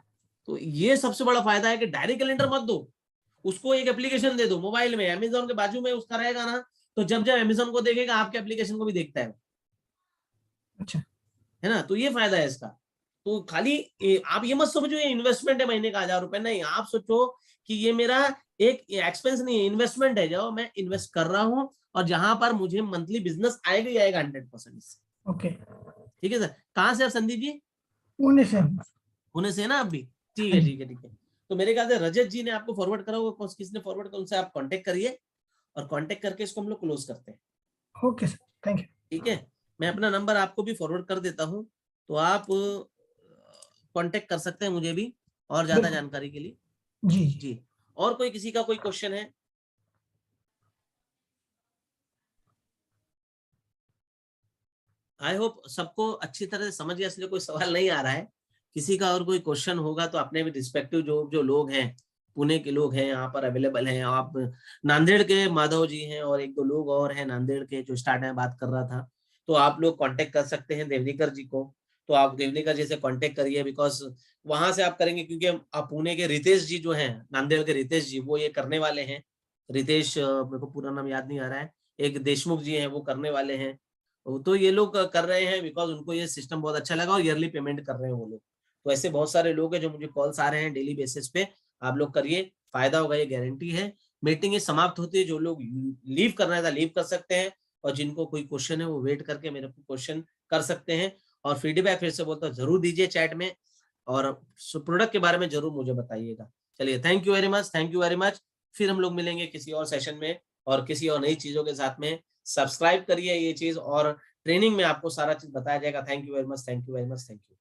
तो ये सबसे बड़ा फायदा है कि डायरी कैलेंडर मत दो, उसको एक एप्लीकेशन दे दो मोबाइल में, अमेजोन के बाजू में उसका रहेगा ना, तो जब जब अमेजोन को देखेगा आपके एप्लीकेशन को भी देखता अच्छा है ना। तो ये फायदा है इसका। तो खाली आप ये मत समझो ये इन्वेस्टमेंट है महीने का 1000 रुपए, नहीं, आप सोचो कि ये मेरा एक एक्सपेंस नहीं है, इन्वेस्टमेंट है जो मैं इन्वेस्ट कर रहा हूँ, और जहां पर मुझे मंथली बिजनेस आएगा ही आएगा 100% इससे। ओके। ठीक है सर। कहाँ से आप संदीप जी? पुणे से हूँ। पुणे से है ना आप भी? ठीक हाँ है जी। ठीक है ठीक है। तो मेरे ख्याल से रजत जी ने आपको फॉरवर्ड करा होगा, किसने फॉरवर्ड करा, उनसे आप कांटेक्ट करिए, और कांटेक्ट करके इसको हम लोग क्लोज करते हैं। Okay sir, thank you. ठीक है, मैं अपना नंबर आपको भी फॉरवर्ड कर देता हूँ, तो आप कांटेक्ट कर सकते हैं मुझे भी और ज्यादा बिल्कुल। जानकारी के लिए। जी जी। जी, और कोई किसी का कोई क्वेश्चन है? आई होप सबको अच्छी तरह से समझ गया, इसलिए कोई सवाल नहीं आ रहा है। किसी का और कोई क्वेश्चन होगा तो अपने भी रिस्पेक्टिव जो जो लोग हैं, पुणे के लोग हैं यहाँ पर अवेलेबल हैं। आप नांदेड़ के माधव जी हैं, और एक दो लोग और हैं नांदेड़ के जो स्टार्ट में बात कर रहा था, तो आप लोग कांटेक्ट कर सकते हैं देवनीकर जी को। तो आप देवनीकर जी से कांटेक्ट करिए, बिकॉज वहां से आप करेंगे, क्योंकि आप पुणे के रितेश जी जो हैं, नांदेड़ के रितेश जी, वो ये करने वाले हैं। रितेश, मेरे को पूरा नाम याद नहीं आ रहा है, एक देशमुख जी हैं वो करने वाले हैं। तो ये लोग कर रहे हैं बिकॉज उनको ये सिस्टम बहुत अच्छा लगा, और ईयरली पेमेंट कर रहे हैं वो लोग। तो ऐसे बहुत सारे लोग हैं जो मुझे कॉल्स आ रहे हैं डेली बेसिस पे। आप लोग करिए, फायदा होगा, ये गारंटी है। मीटिंग समाप्त होती है, जो लोग लीव करना था लीव कर सकते हैं, और जिनको कोई क्वेश्चन है वो वेट करके मेरे को क्वेश्चन कर सकते हैं। और फीडबैक फिर से बोलता हूँ जरूर दीजिए चैट में, और प्रोडक्ट के बारे में जरूर मुझे बताइएगा। चलिए, thank you very much, thank you very much. फिर हम लोग मिलेंगे किसी और सेशन में और किसी और नई चीजों के साथ में। सब्सक्राइब करिए ये चीज, और ट्रेनिंग में आपको सारा चीज बताया जाएगा। Thank you very much, thank you very much, thank you.